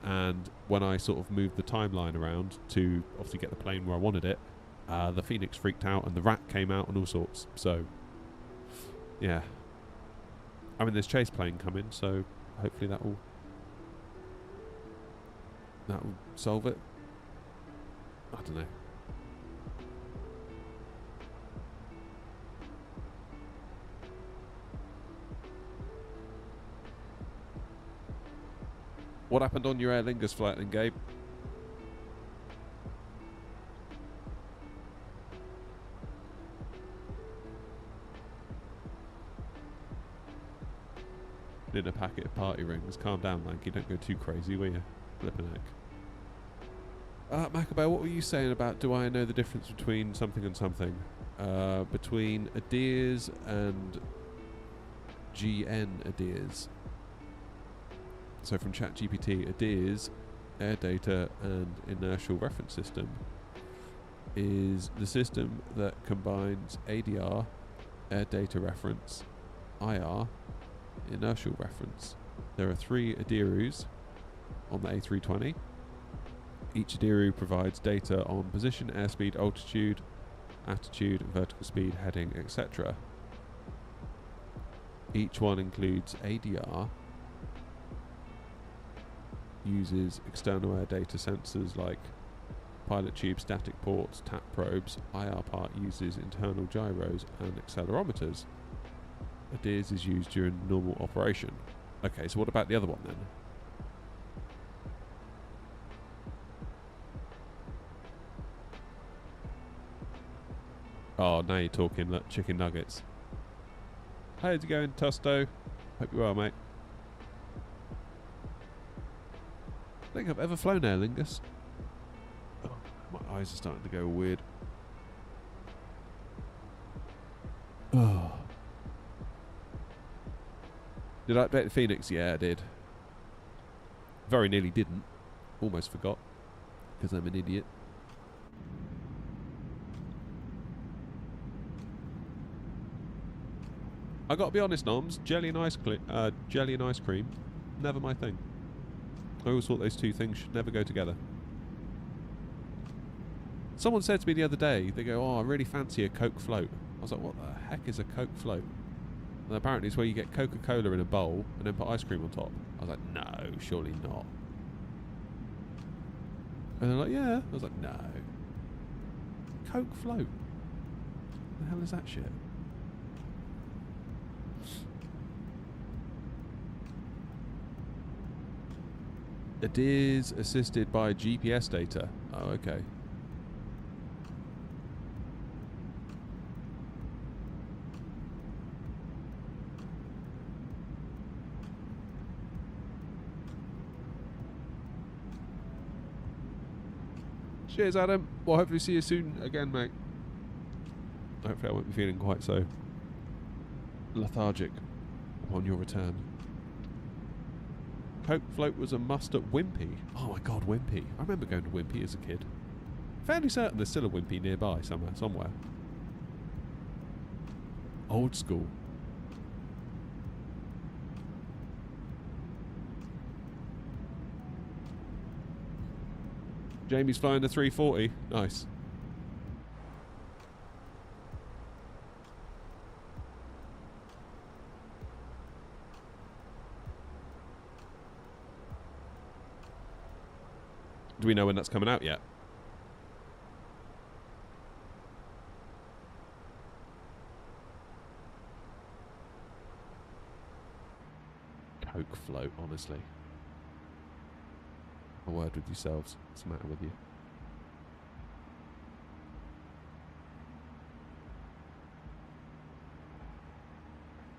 and when I sort of moved the timeline around to obviously get the plane where I wanted it, the Phoenix freaked out and the rat came out and all sorts. So, yeah. I mean, there's chase plane coming, so hopefully that will solve it. I don't know. What happened on your Aer Lingus flight then, Gabe? In a packet of party rings. Calm down, Lanky. Don't go too crazy, will you? Flippin' heck. Macabell, what were you saying about do I know the difference between something and something? Between Adirs and GN Adirs. So from ChatGPT, Adirs, Air Data and Inertial Reference System, is the system that combines ADR, Air Data Reference, IR, Inertial Reference. There are 3 Adirus on the A320. Each Adiru provides data on position, airspeed, altitude, attitude, vertical speed, heading, etc. Each one includes ADR, uses external air data sensors like pilot tube, static ports, tap probes. IR part uses internal gyros and accelerometers. Adirs is used during normal operation. Okay, so what about the other one then? Oh, now you're talking like chicken nuggets. How's it going, Tusto? Hope you're well, mate. I don't think I've ever flown Aer Lingus. Oh, my eyes are starting to go weird. Oh. Did I update the Phoenix? Yeah, I did. Very nearly didn't. Almost forgot. Because I'm an idiot. I gotta be honest, Noms. Jelly and ice cream, never my thing. I always thought those two things should never go together. Someone said to me the other day, they go, "Oh, I really fancy a Coke float." I was like, "What the heck is a Coke float?" And apparently it's where you get Coca-Cola in a bowl and then put ice cream on top. I was like, "No, surely not." And they're like, "Yeah." I was like, "No. Coke float? What the hell is that shit?" It is assisted by GPS data. Oh, okay. Cheers, Adam. Well, hopefully see you soon again, mate. Hopefully I won't be feeling quite so lethargic upon your return. Coke float was a must at Wimpy. Oh my god, Wimpy. I remember going to Wimpy as a kid. Fairly certain there's still a Wimpy nearby somewhere. Old school. Jamie's flying the 340. Nice. Do we know when that's coming out yet? Coke float, honestly. A word with yourselves. What's the matter with you?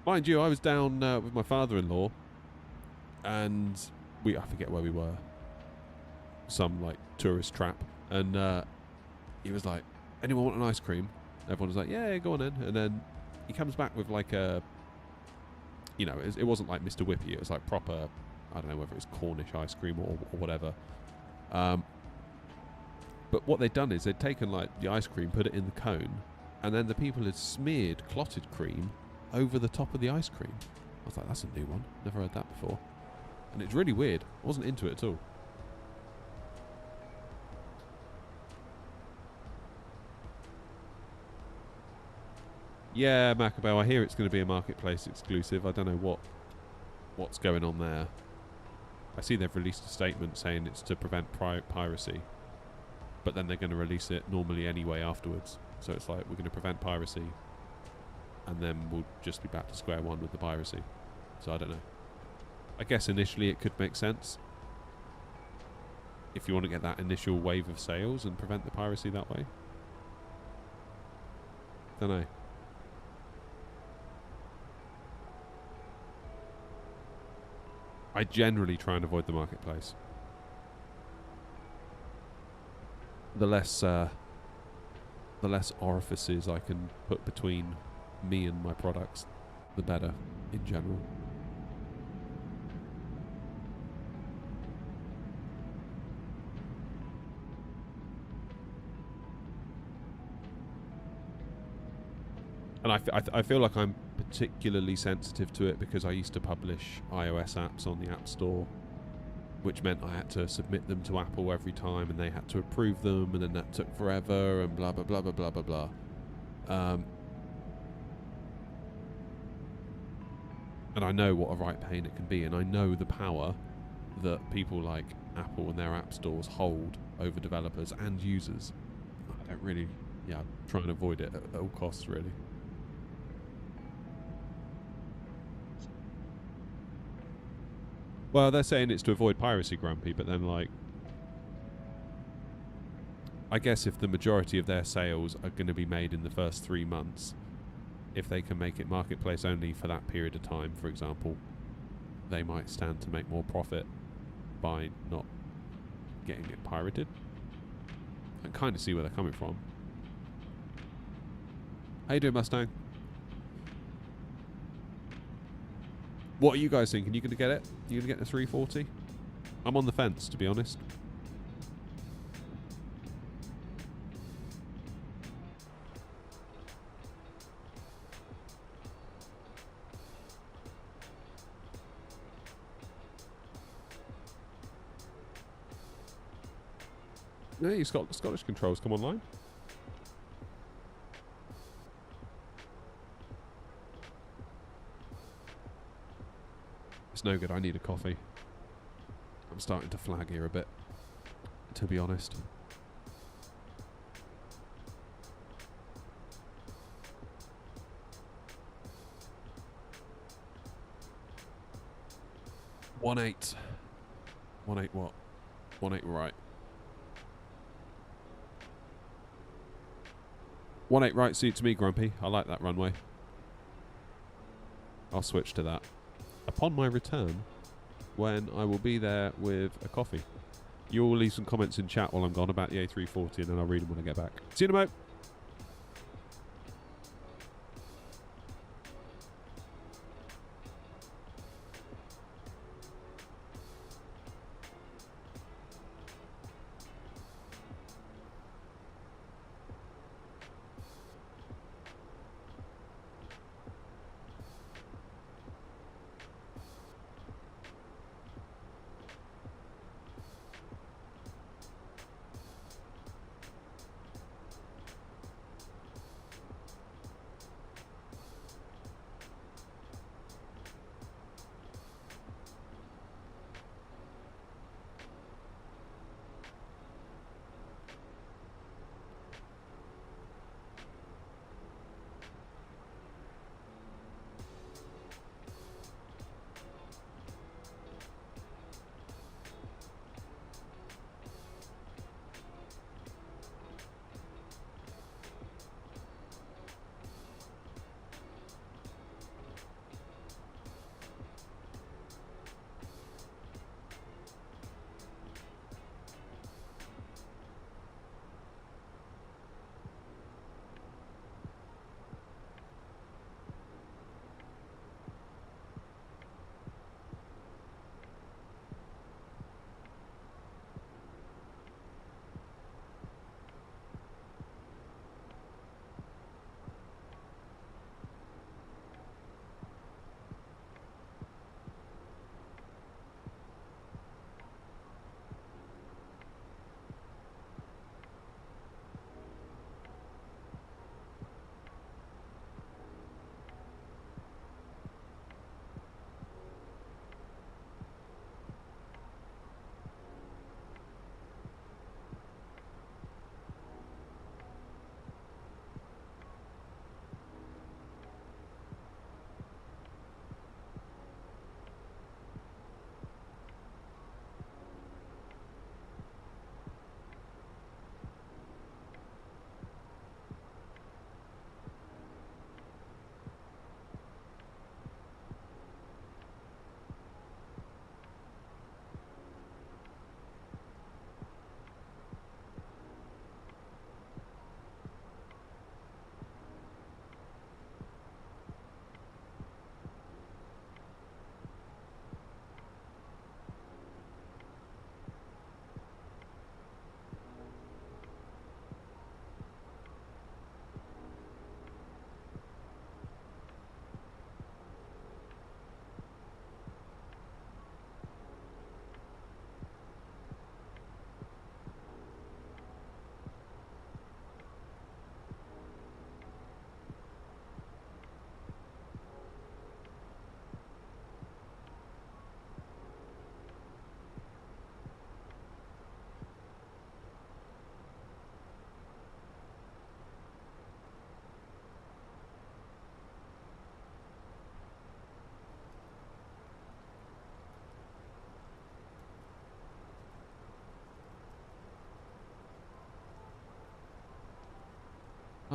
Mind you, I was down with my father-in-law and I forget where we were, some like tourist trap, and he was like, anyone want an ice cream? Everyone was like, yeah, go on in. And then he comes back with like a, you know, it wasn't like Mr. Whippy, it was like proper, I don't know whether it's Cornish ice cream or whatever. But what they'd done is they'd taken like the ice cream, put it in the cone, and then the people had smeared clotted cream over the top of the ice cream. I was like, that's a new one. Never heard that before. And it's really weird. I wasn't into it at all. Yeah, Macabell, I hear it's going to be a marketplace exclusive. I don't know what's going on there. I see they've released a statement saying it's to prevent piracy. But then they're going to release it normally anyway afterwards. So it's like, we're going to prevent piracy, and then we'll just be back to square one with the piracy. So I don't know. I guess initially it could make sense if you want to get that initial wave of sales and prevent the piracy that way. Don't know. I generally try and avoid the marketplace. The less orifices I can put between me and my products, the better in general. And I feel like I'm particularly sensitive to it because I used to publish iOS apps on the App Store, which meant I had to submit them to Apple every time, and they had to approve them, and then that took forever, and blah blah blah blah blah blah blah. And I know what a right pain it can be, and I know the power that people like Apple and their app stores hold over developers and users. I don't really, try and avoid it at all costs, really. Well, they're saying it's to avoid piracy, Grumpy, but then, like, I guess if the majority of their sales are going to be made in the first 3 months, if they can make it marketplace only for that period of time, for example, they might stand to make more profit by not getting it pirated. I can kind of see where they're coming from. How you doing, Mustang? What are you guys thinking? You going to get it? You going to get the 340? I'm on the fence, to be honest. No, you've got Scottish controls come online. It's no good, I need a coffee. I'm starting to flag here a bit, to be honest. One eight what? 1-8 right. 1-8 right suits me, Grumpy. I like that runway. I'll switch to that upon my return, when I will be there with a coffee. You all leave some comments in chat while I'm gone about the A340, and then I'll read them when I get back. See you in a moment.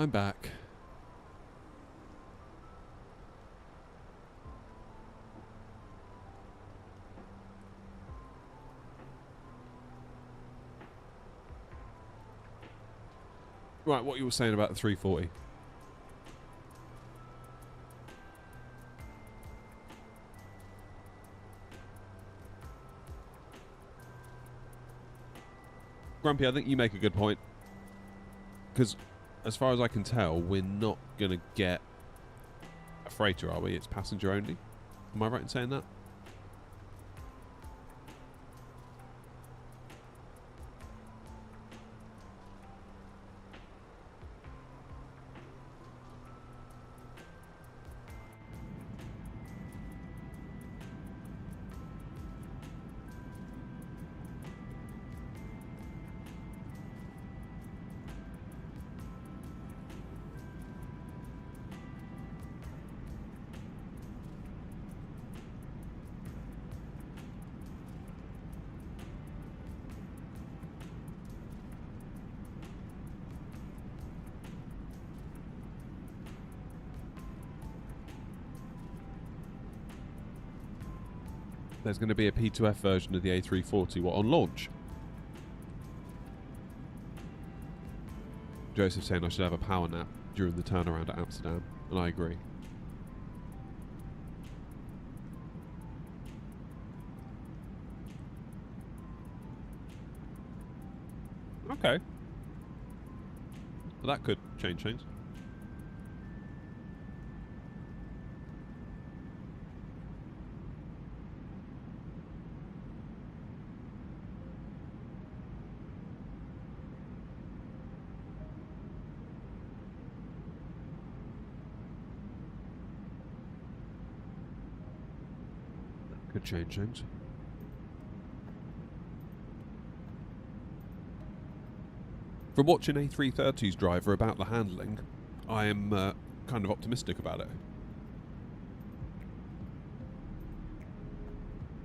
I'm back. Right, what you were saying about the 340. Grumpy, I think you make a good point. Because, as far as I can tell, we're not going to get a freighter, are we? It's passenger only. Am I right in saying that? There's going to be a P2F version of the A340, what, on launch? Joseph saying I should have a power nap during the turnaround at Amsterdam, and I agree. Okay. Well, that could change things. Could change things. From watching A330's driver about the handling, I am kind of optimistic about it.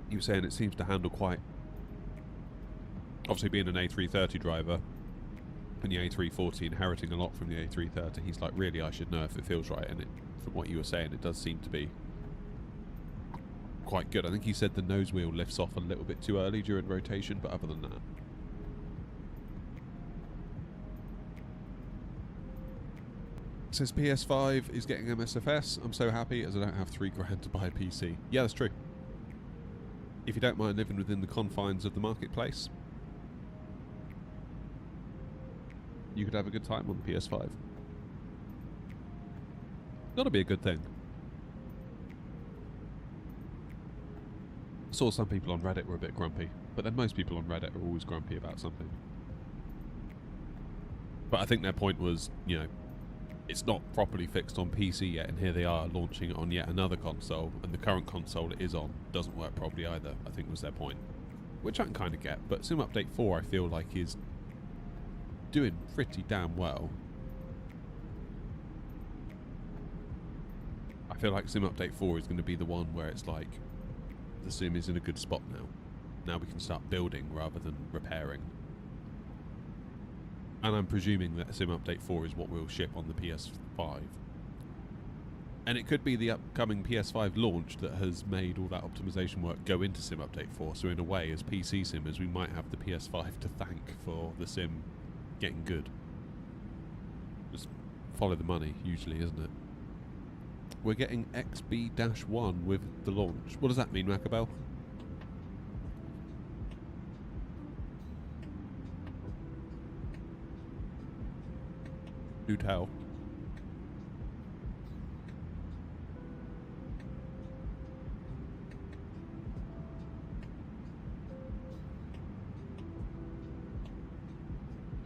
You were saying it seems to handle quite... Obviously being an A330 driver, and the A340 inheriting a lot from the A330, he's like, really, I should know if it feels right, and from what you were saying, it does seem to be quite good. I think he said the nose wheel lifts off a little bit too early during rotation, but other than that. It says PS5 is getting MSFS. I'm so happy as I don't have £3 to buy a PC. Yeah, that's true. If you don't mind living within the confines of the marketplace, you could have a good time on the PS5. Gotta be a good thing. I saw some people on Reddit were a bit grumpy, but then most people on Reddit are always grumpy about something. But I think their point was, you know, it's not properly fixed on PC yet, and here they are launching it on yet another console, and the current console it is on doesn't work properly either, I think was their point. Which I can kind of get, but Sim Update 4 I feel like is doing pretty damn well. I feel like Sim Update 4 is going to be the one where it's like, the sim is in a good spot now. Now we can start building rather than repairing. And I'm presuming that Sim Update 4 is what will ship on the PS5. And it could be the upcoming PS5 launch that has made all that optimization work go into Sim Update 4. So in a way, as PC simmers, we might have the PS5 to thank for the sim getting good. Just follow the money, usually, isn't it? We're getting XB-1 with the launch. What does that mean, Macabell? Do tell.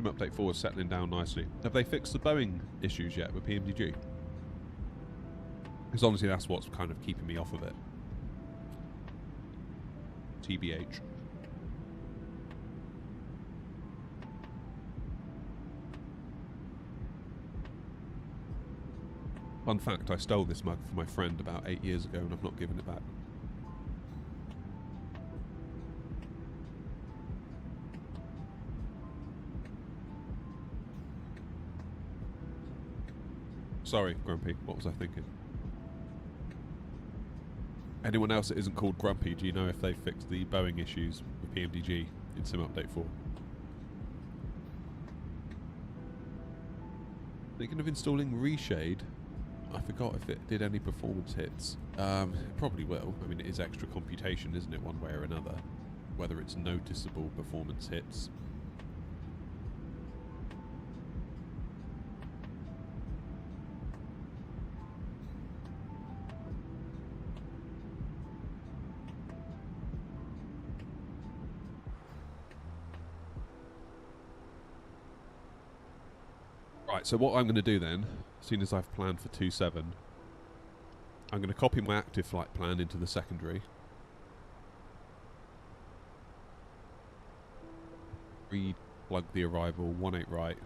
Update 4 is settling down nicely. Have they fixed the Boeing issues yet with PMDG? Because honestly, that's what's kind of keeping me off of it. TBH. Fun fact, I stole this mug from my friend about 8 years ago and I've not given it back. Sorry, Grumpy. What was I thinking? Anyone else that isn't called Grumpy, do you know if they fixed the Boeing issues with PMDG in Sim Update 4? Thinking of installing Reshade. I forgot if it did any performance hits. It probably will. I mean, it is extra computation, isn't it, one way or another? Whether it's noticeable performance hits. Right, so what I'm going to do then, as soon as I've planned for 2.7, I'm going to copy my active flight plan into the secondary. Re-plug the arrival, 18 right.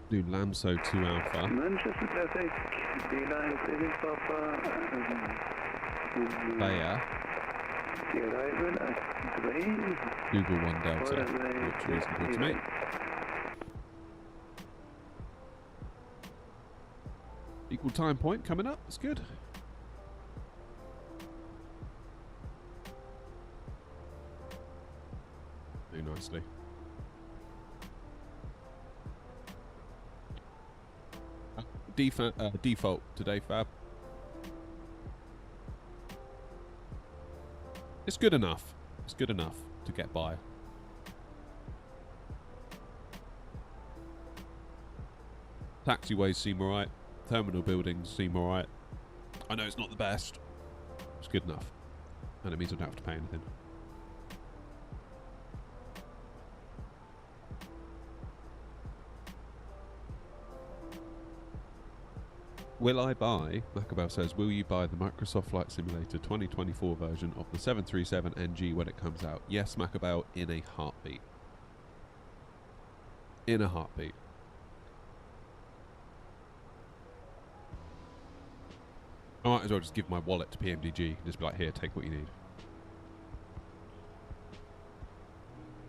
Do Lamso 2 Alpha. Manchester traffic, D-line 7 Papa, Bayer. the arrival at Dublin. Google 1 Delta, which is reasonable to me. Equal time point coming up, that's good. Do nicely. Default today, Fab. It's good enough. It's good enough to get by. Taxiways seem alright. Terminal buildings seem alright. I know it's not the best. It's good enough. And it means I don't have to pay anything. Will I buy, Macabell says, will you buy the Microsoft Flight Simulator 2024 version of the 737NG when it comes out? Yes, Macabell, in a heartbeat. In a heartbeat. I might as well just give my wallet to PMDG and just be like, here, take what you need.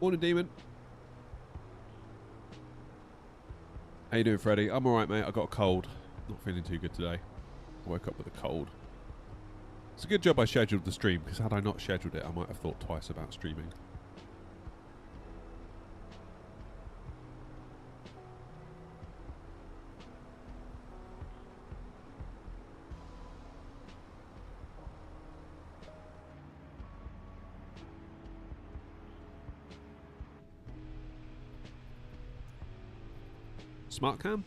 Morning, Demon. How you doing, Freddie? I'm alright, mate. I got a cold. Not feeling too good today. I woke up with a cold. It's a good job I scheduled the stream, because had I not scheduled it, I might have thought twice about streaming. Smart cam?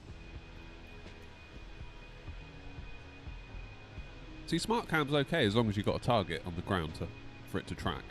See, smart cam's okay as long as you've got a target on the ground for it to track.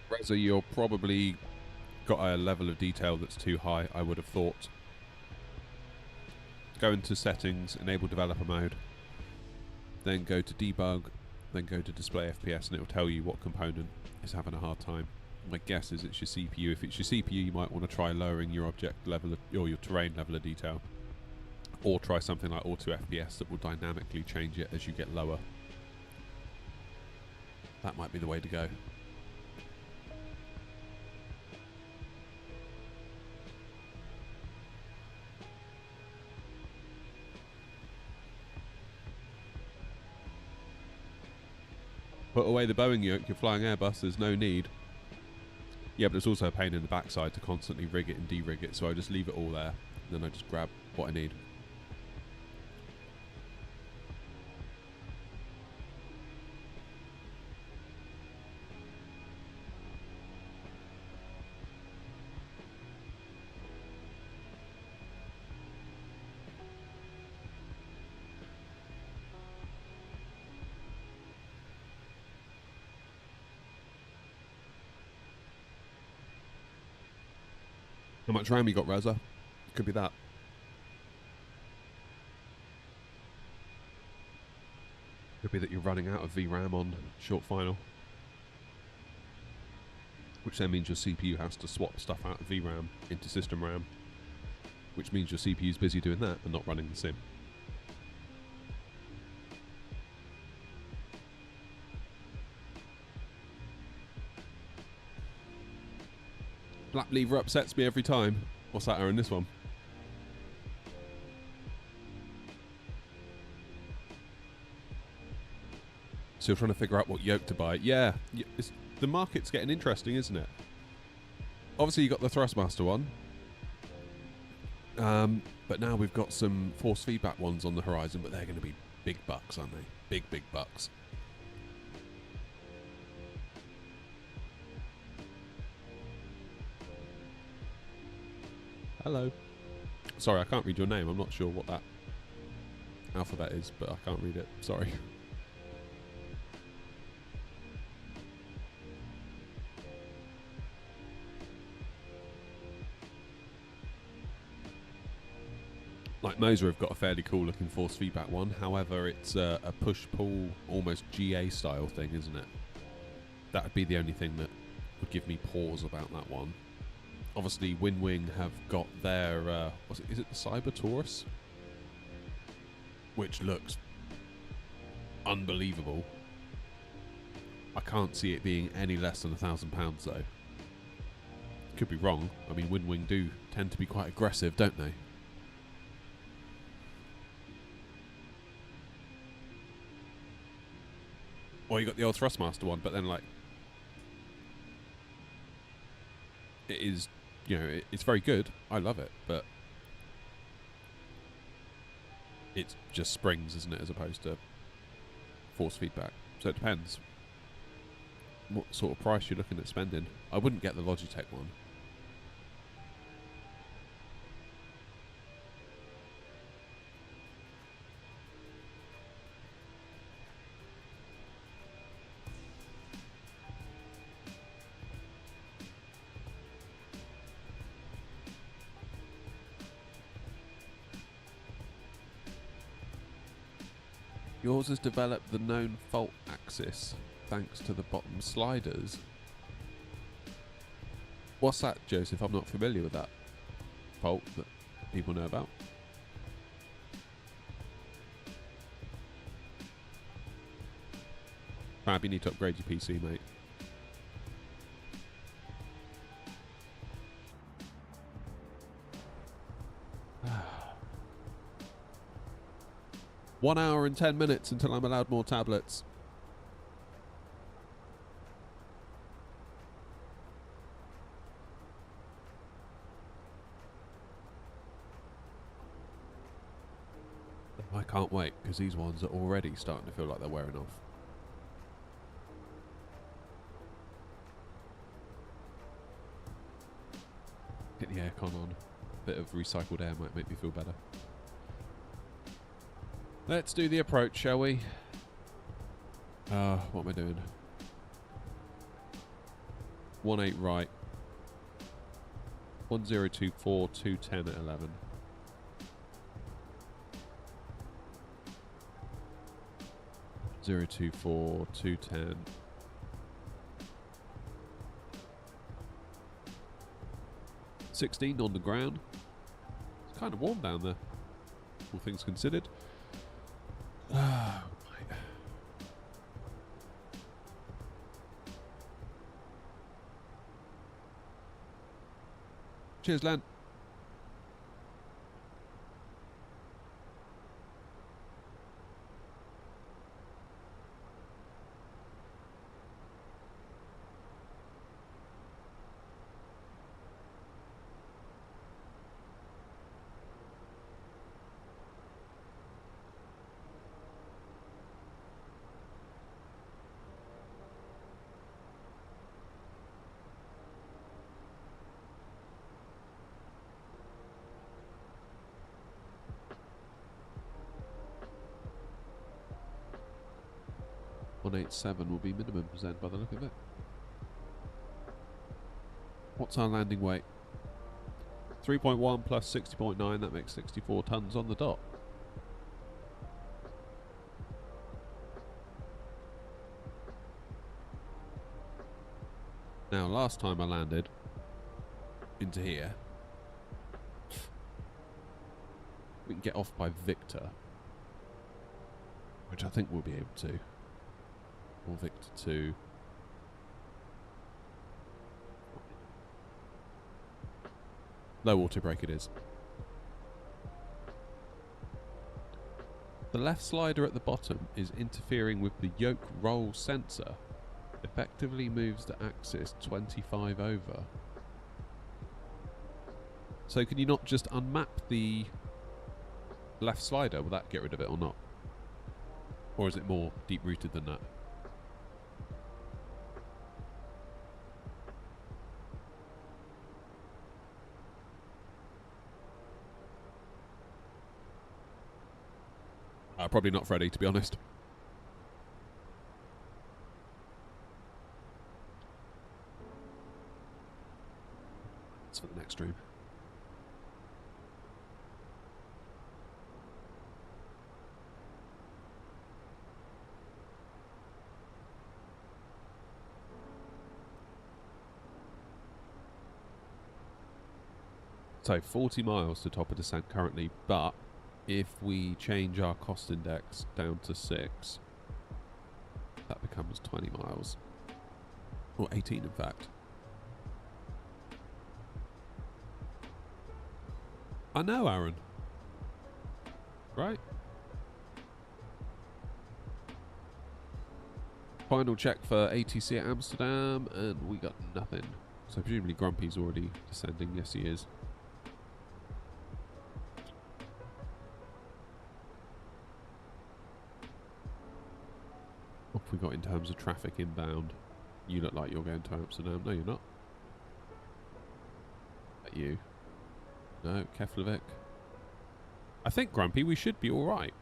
Reza, you're probably got a level of detail that's too high, I would have thought. Go into settings, enable developer mode, then go to debug, then go to display FPS, and it will tell you what component is having a hard time. My guess is it's your CPU. If it's your CPU, you might want to try lowering your object level or your terrain level of detail, or try something like auto FPS that will dynamically change it as you get lower. That might be the way to go. Put away the Boeing yoke, you're flying Airbus, there's no need. Yeah, but it's also a pain in the backside to constantly rig it and de-rig it, so I just leave it all there, and then I just grab what I need. How much RAM you got, Reza? Could be that. Could be that you're running out of VRAM on short final. Which then means your CPU has to swap stuff out of VRAM into system RAM. Which means your CPU's busy doing that and not running the sim. Black lever upsets me every time. What's that, Aaron? This one? So you're trying to figure out what yoke to buy. Yeah, the market's getting interesting, isn't it? Obviously, you got the Thrustmaster one. But now we've got some force feedback ones on the horizon, but they're going to be big bucks, aren't they? Big, big bucks. Hello. Sorry, I can't read your name. I'm not sure what that alphabet is, but I can't read it. Sorry. Like Moser have got a fairly cool looking force feedback one. However, it's a push-pull, almost GA style thing, isn't it? That would be the only thing that would give me pause about that one. Obviously, Winwing have got their, is it the Cyber Taurus? Which looks unbelievable. I can't see it being any less than £1,000 though. Could be wrong. I mean, Winwing do tend to be quite aggressive, don't they? Or you got the old Thrustmaster one, but then like, it is, you know, it's very good. I love it, but it's just springs, isn't it, as opposed to force feedback. So it depends what sort of price you're looking at spending. I wouldn't get the Logitech one. Yours has developed the known fault axis thanks to the bottom sliders. What's that, Joseph? I'm not familiar with that fault that people know about. Fab, you need to upgrade your PC, mate. One hour and 10 minutes until I'm allowed more tablets. I can't wait, because these ones are already starting to feel like they're wearing off. Get the aircon on. A bit of recycled air might make me feel better. Let's do the approach, shall we? What am I doing? 18 right. 1024, 210 at 11. Zero 24, 210. $16 on the ground. It's kind of warm down there, all things considered. Cheers, Len. 187 will be minimum then by the look of it. What's our landing weight? 3.1 plus 60.9, that makes 64 tons on the dot. Now, last time I landed into here, we can get off by Victor, which I think we'll be able to. Or Victor 2. Low water brake it is. The left slider at the bottom is interfering with the yoke roll sensor. Effectively moves the axis 25 over. So can you not just unmap the left slider? Will that get rid of it or not? Or is it more deep-rooted than that? Probably not Freddy, to be honest. That's for the next stream. So 40 miles to top of descent currently, but if we change our cost index down to 6, that becomes 20 miles. Or 18 in fact. I know, Aaron. Right? Final check for ATC at Amsterdam, and we got nothing. So presumably Grumpy's already descending. Yes, he is. What have we got in terms of traffic inbound? You look like you're going to Amsterdam. No, you're not. That you? No, Keflavik. I think, Grumpy, we should be alright.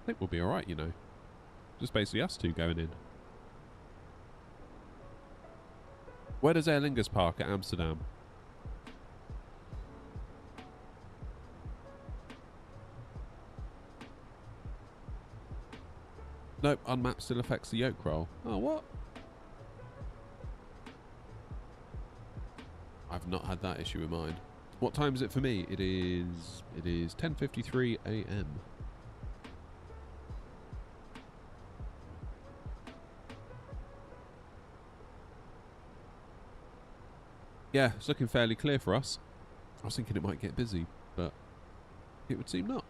I think we'll be alright, you know. Just basically us two going in. Where does Aer Lingus park at Amsterdam? Nope, unmap still affects the yoke roll. Oh, what? I've not had that issue in mind. What time is it for me? It is 10:53 a.m. Yeah, it's looking fairly clear for us. I was thinking it might get busy, but it would seem not.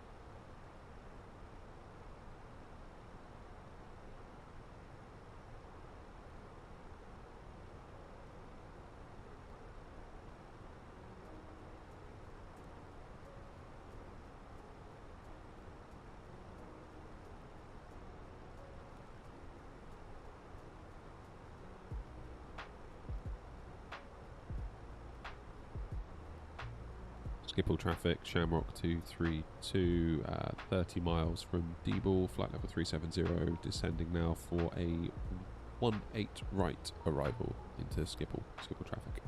Schiphol traffic, Shamrock 232, 30 miles from Diebel, flight level 370, descending now for a 18 right arrival into Schiphol traffic.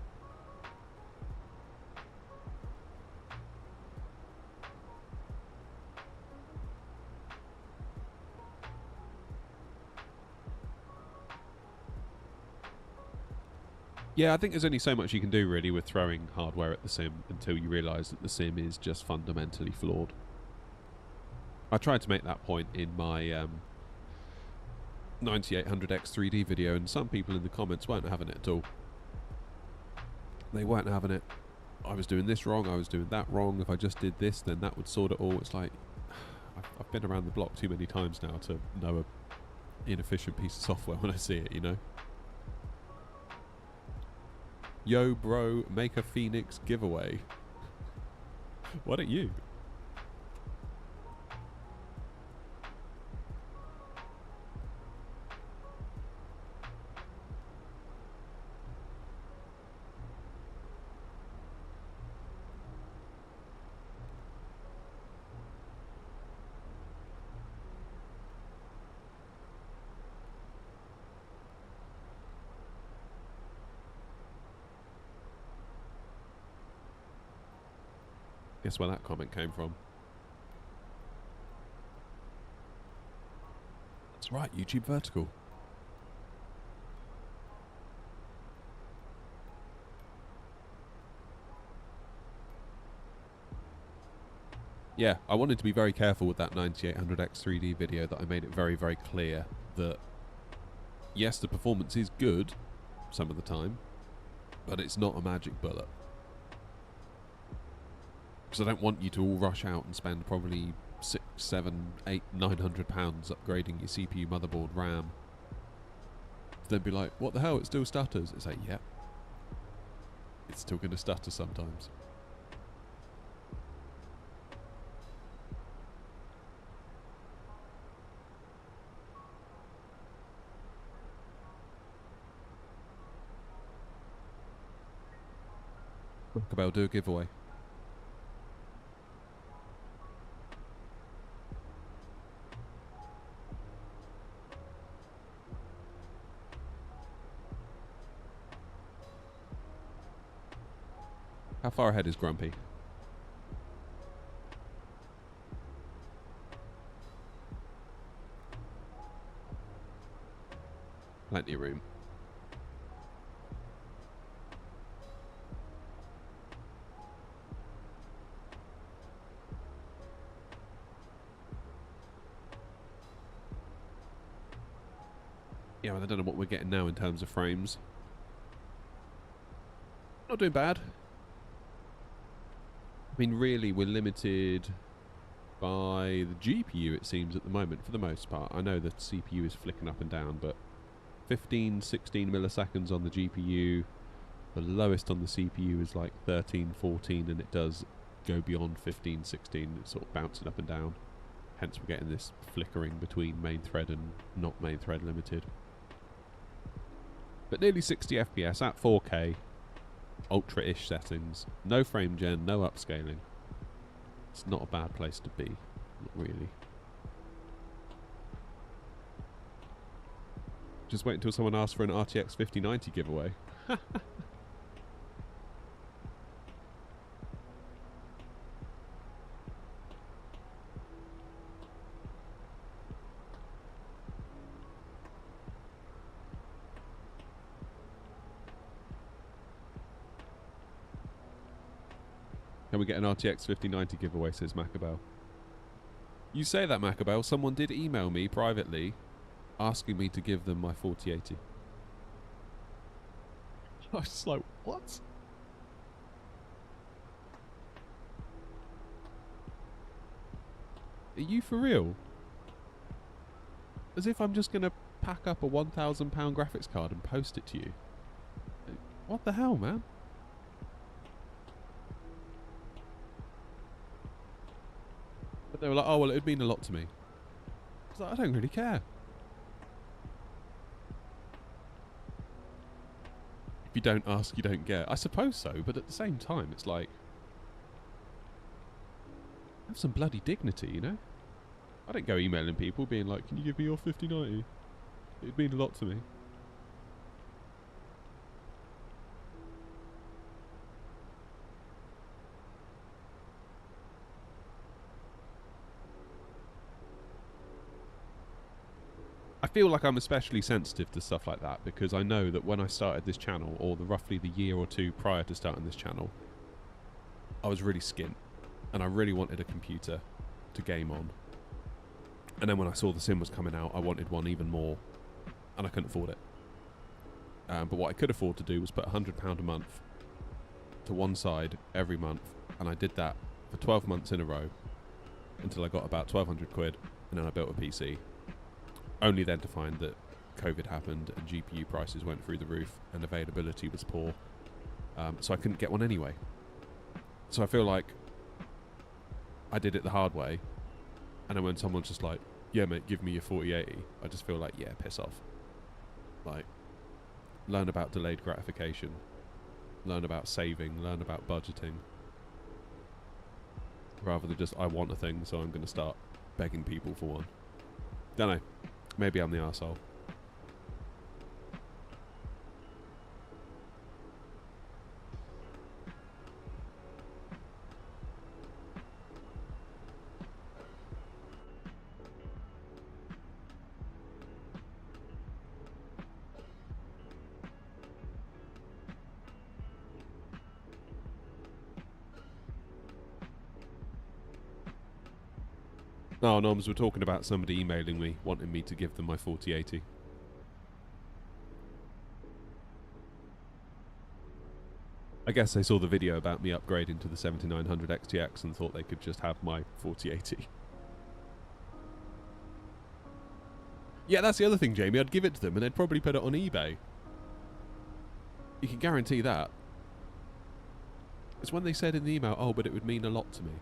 Yeah, I think there's only so much you can do really with throwing hardware at the sim until you realise that the sim is just fundamentally flawed. I tried to make that point in my 9800X 3D video, and some people in the comments weren't having it at all. They weren't having it. I was doing this wrong, I was doing that wrong. If I just did this, then that would sort it all. It's like, I've been around the block too many times now to know an inefficient piece of software when I see it, you know? Yo, bro, make a Phoenix giveaway. Why don't you? Guess where that comment came from. That's right, YouTube Vertical. Yeah, I wanted to be very careful with that 9800X 3D video, that I made it very, very clear that yes, the performance is good some of the time, but it's not a magic bullet. Because I don't want you to all rush out and spend probably 6, 7, 8, 900 pounds upgrading your CPU, motherboard, RAM. Then be like, what the hell, it still stutters. It's like, yeah, it's still going to stutter sometimes. Cabell, do a giveaway. How far ahead is Grumpy? Plenty of room. Yeah, well, I don't know what we're getting now in terms of frames. Not doing bad. I mean, really, we're limited by the GPU, it seems, at the moment, for the most part. I know the CPU is flicking up and down, but 15, 16 milliseconds on the GPU. The lowest on the CPU is like 13, 14, and it does go beyond 15, 16. It's sort of bouncing up and down. Hence, we're getting this flickering between main thread and not main thread limited. But nearly 60 FPS at 4K. Ultra-ish settings. No frame gen, no upscaling. It's not a bad place to be. Not really. Just wait until someone asks for an RTX 5090 giveaway. Can we get an RTX 5090 giveaway, says Macabell. You say that, Macabell. Someone did email me privately asking me to give them my 4080. I was just like, what? Are you for real? As if I'm just going to pack up a £1,000 graphics card and post it to you. What the hell, man? But they were like, oh, well, it would mean a lot to me. I was like, I don't really care. If you don't ask, you don't get. I suppose so, but at the same time, it's like, have some bloody dignity, you know? I don't go emailing people being like, can you give me your 5090? It'd mean a lot to me. I feel like I'm especially sensitive to stuff like that because I know that when I started this channel, or roughly the year or two prior to starting this channel, I was really skint and I really wanted a computer to game on. And then when I saw the Sim was coming out, I wanted one even more, and I couldn't afford it. But what I could afford to do was put £100 a month to one side every month, and I did that for 12 months in a row until I got about 1,200 quid, and then I built a PC. Only then to find that COVID happened and GPU prices went through the roof and availability was poor, so I couldn't get one anyway. So I feel like I did it the hard way, and then when someone's just like, yeah mate, give me your 4080, I just feel like, yeah, piss off. Like, learn about delayed gratification, learn about saving, learn about budgeting, rather than just, I want a thing, so I'm going to start begging people for one. Don't know. Maybe I'm the arsehole. No, Noms, we're talking about somebody emailing me, wanting me to give them my 4080. I guess they saw the video about me upgrading to the 7900 XTX and thought they could just have my 4080. Yeah, that's the other thing, Jamie. I'd give it to them and they'd probably put it on eBay. You can guarantee that. It's when they said in the email, oh, but it would mean a lot to me.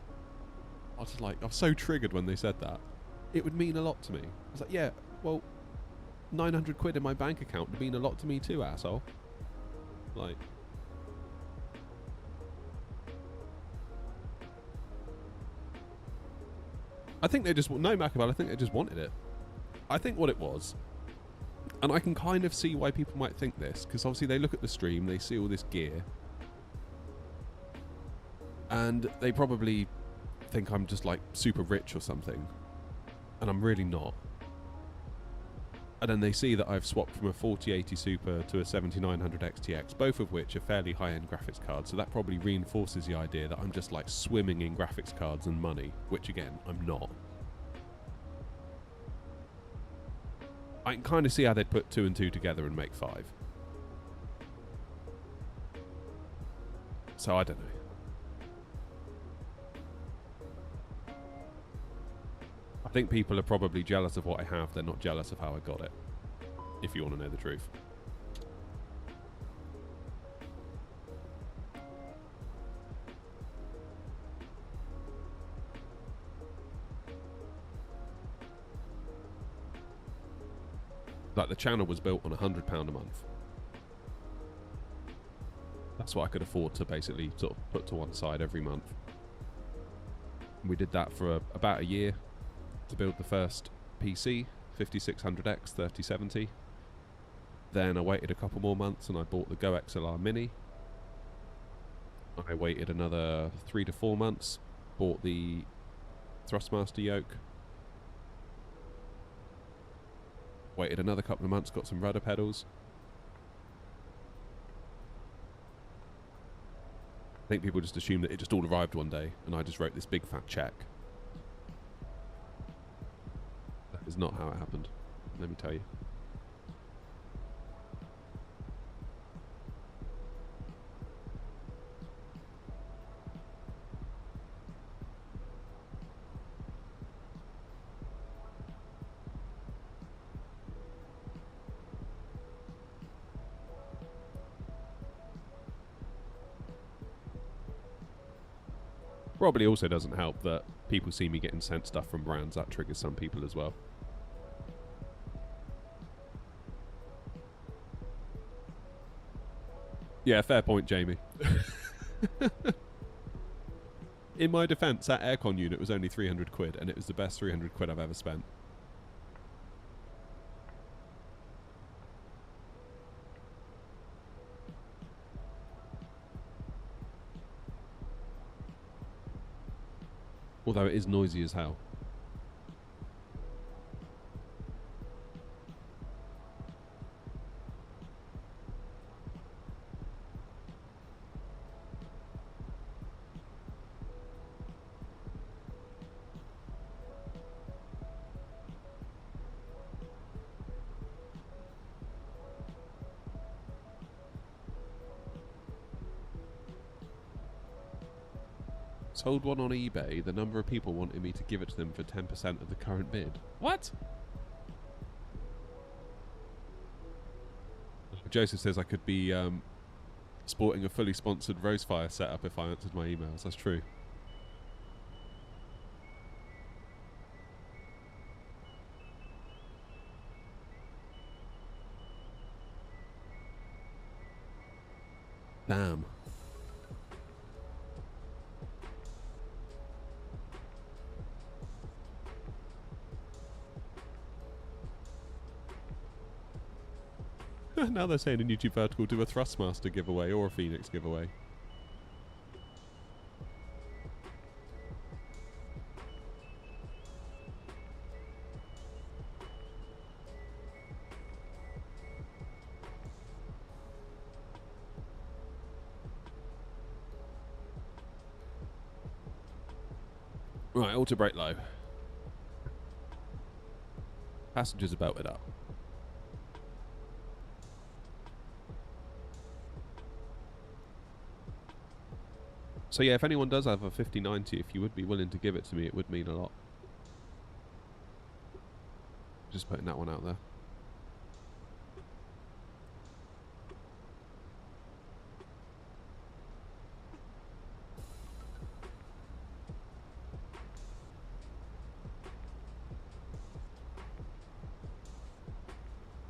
I was like, I was so triggered when they said that. It would mean a lot to me. I was like, yeah, well, 900 quid in my bank account would mean a lot to me too, asshole. Like... I think they just... No, Macabal, I think they just wanted it. I think what it was... And I can kind of see why people might think this, because obviously they look at the stream, they see all this gear, and they probably think I'm just like super rich or something, and I'm really not. And then they see that I've swapped from a 4080 Super to a 7900 XTX, both of which are fairly high-end graphics cards, so that probably reinforces the idea that I'm just like swimming in graphics cards and money, which again, I'm not. I can kind of see how they'd put 2 and 2 together and make 5. So I don't know. I think people are probably jealous of what I have. They're not jealous of how I got it, if you want to know the truth. Like, the channel was built on £100 a month. That's what I could afford to basically sort of put to one side every month. We did that for about a year to build the first PC, 5600X 3070. Then I waited a couple more months and I bought the Go XLR Mini. I waited another 3 to 4 months, bought the Thrustmaster yoke. Waited another couple of months, got some rudder pedals. I think people just assume that it just all arrived one day and I just wrote this big fat check. That is not how it happened, let me tell you. Probably also doesn't help that people see me getting sent stuff from brands. That triggers some people as well. Yeah, fair point, Jamie. In my defence, that aircon unit was only 300 quid, and it was the best 300 quid I've ever spent. Although it is noisy as hell. Sold one on eBay, the number of people wanted me to give it to them for 10% of the current bid. What? Joseph says I could be sporting a fully sponsored Rosefire setup if I answered my emails. That's true. Damn. Now they're saying in YouTube Vertical, do a Thrustmaster giveaway or a Phoenix giveaway. Right, auto brake low. Passengers are belted up. So yeah, if anyone does have a 5090, if you would be willing to give it to me, it would mean a lot. Just putting that one out there.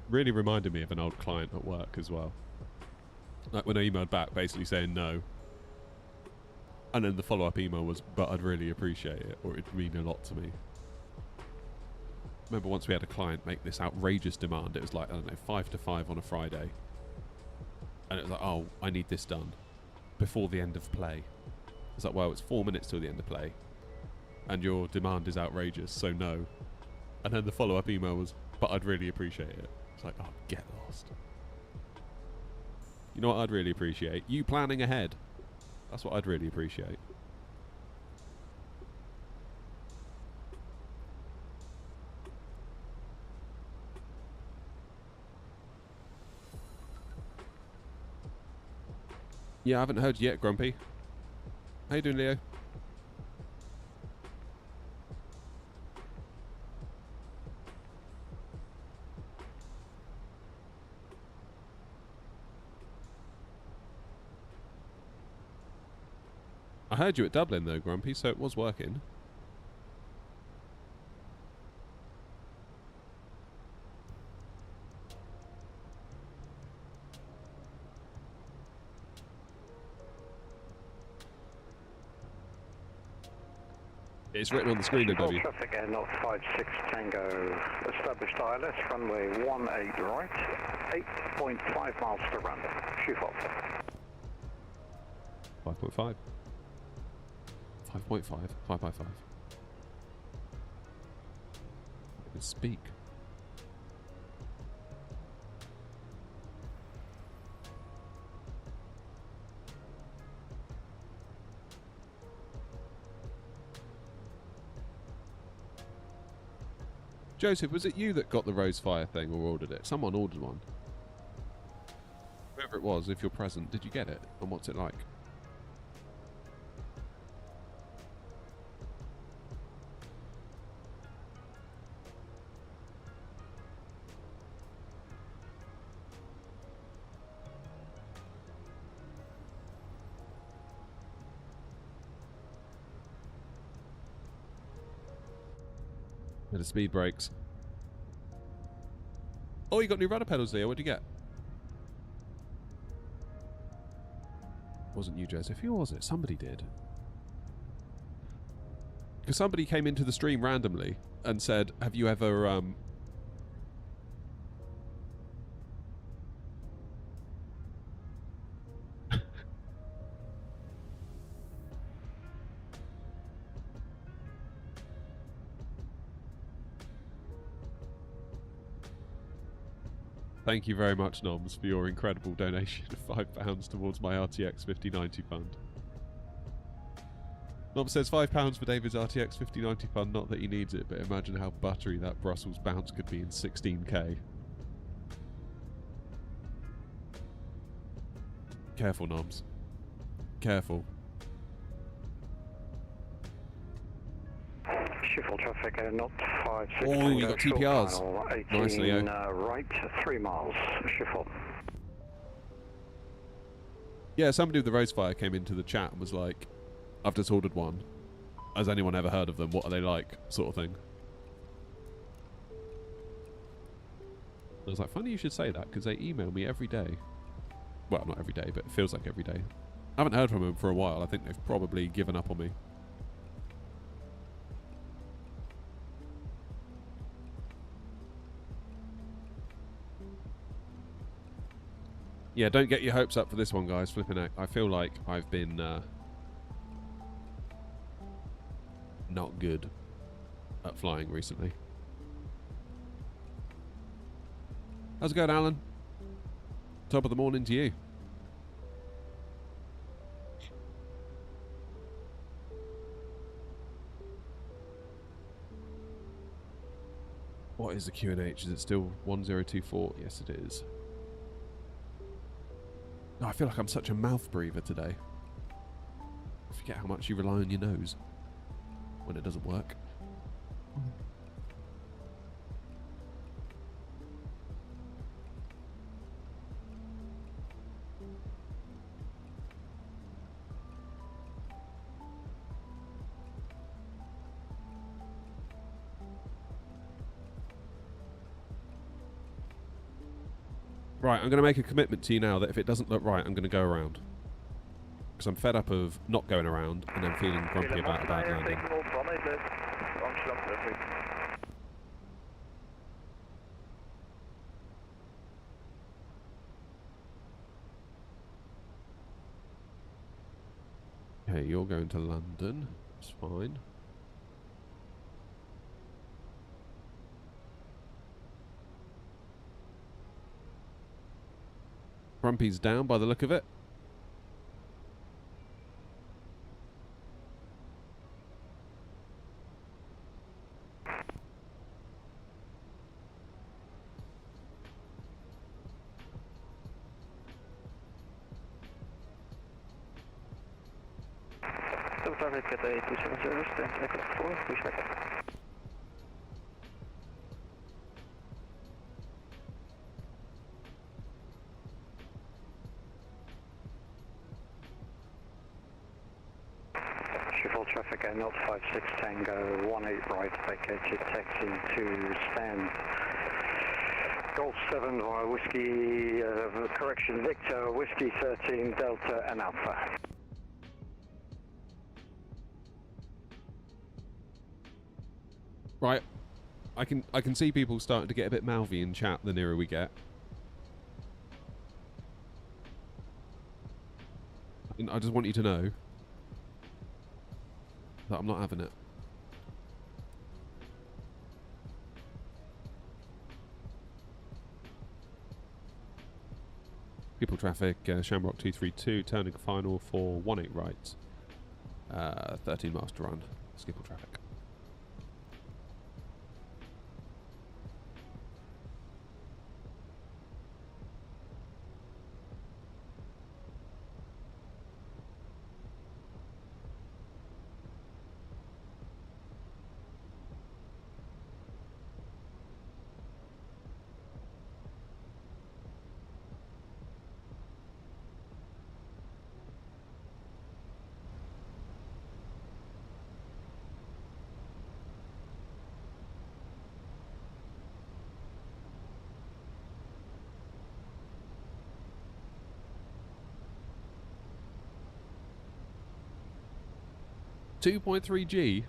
Really reminded me of an old client at work as well. Like when I emailed back basically saying no. And then the follow-up email was, but I'd really appreciate it, or it'd mean a lot to me. Remember once we had a client make this outrageous demand, it was like, I don't know, 5 to 5 on a Friday. And it was like, oh, I need this done before the end of play. It's like, well, it's 4 minutes till the end of play. And your demand is outrageous, so no. And then the follow-up email was, but I'd really appreciate it. It's like, oh, get lost. You know what I'd really appreciate? You planning ahead. That's what I'd really appreciate. Yeah, I haven't heard yet, Grumpy. How you doing, Leo? I heard you at Dublin though, Grumpy, so it was working. It's written on the screen, W. Traffic Air North 56 Tango, established ILS, runway 18 right, 8.5 miles to random. Shoot off. 5.5. 5.5. 5 by 5. I can speak. Joseph, was it you that got the Rosefire thing or ordered it? Someone ordered one. Whoever it was, if you're present, did you get it? And what's it like? Bit of speed brakes. Oh, you got new rudder pedals there. What'd you get? Wasn't you, Joseph? Who was it? Somebody did. Because somebody came into the stream randomly and said, have you ever... Thank you very much, Noms, for your incredible donation of £5 towards my RTX 5090 fund. Noms says £5 for David's RTX 5090 fund, not that he needs it, but imagine how buttery that Brussels bounce could be in 16K. Careful, Noms. Careful. Full traffic not 56. Oh, you got TPRs. Nice, Leo. Right, 3 miles. Shuffle. Yeah, somebody with the Rosefire came into the chat and was like, I've just ordered one. Has anyone ever heard of them? What are they like? Sort of thing. I was like, funny you should say that, because they email me every day. Well, not every day, but it feels like every day. I haven't heard from them for a while. I think they've probably given up on me. Yeah, don't get your hopes up for this one, guys. Flipping out. I feel like I've been not good at flying recently. How's it going, Alan? Top of the morning to you. What is the QNH? Is it still 1024? Yes, it is. Oh, I feel like I'm such a mouth breather today. I forget how much you rely on your nose when it doesn't work. Right, I'm going to make a commitment to you now that if it doesn't look right, I'm going to go around. Because I'm fed up of not going around and then feeling grumpy about a bad landing. Okay, you're going to London. It's fine. Grumpy's down by the look of it. Traffic at a 270, stand aircraft 4, pushback. Full traffic at 056 Tango 18 right, vacated taxi to stand. Golf 7 via Whiskey, correction, Victor, Whiskey 13, Delta and Alpha. Right, I can see people starting to get a bit mouthy in chat the nearer we get. And I just want you to know that I'm not having it. People traffic, Shamrock 232, turning final for 18 right. 13 miles to run. Skipple traffic. $2.3G.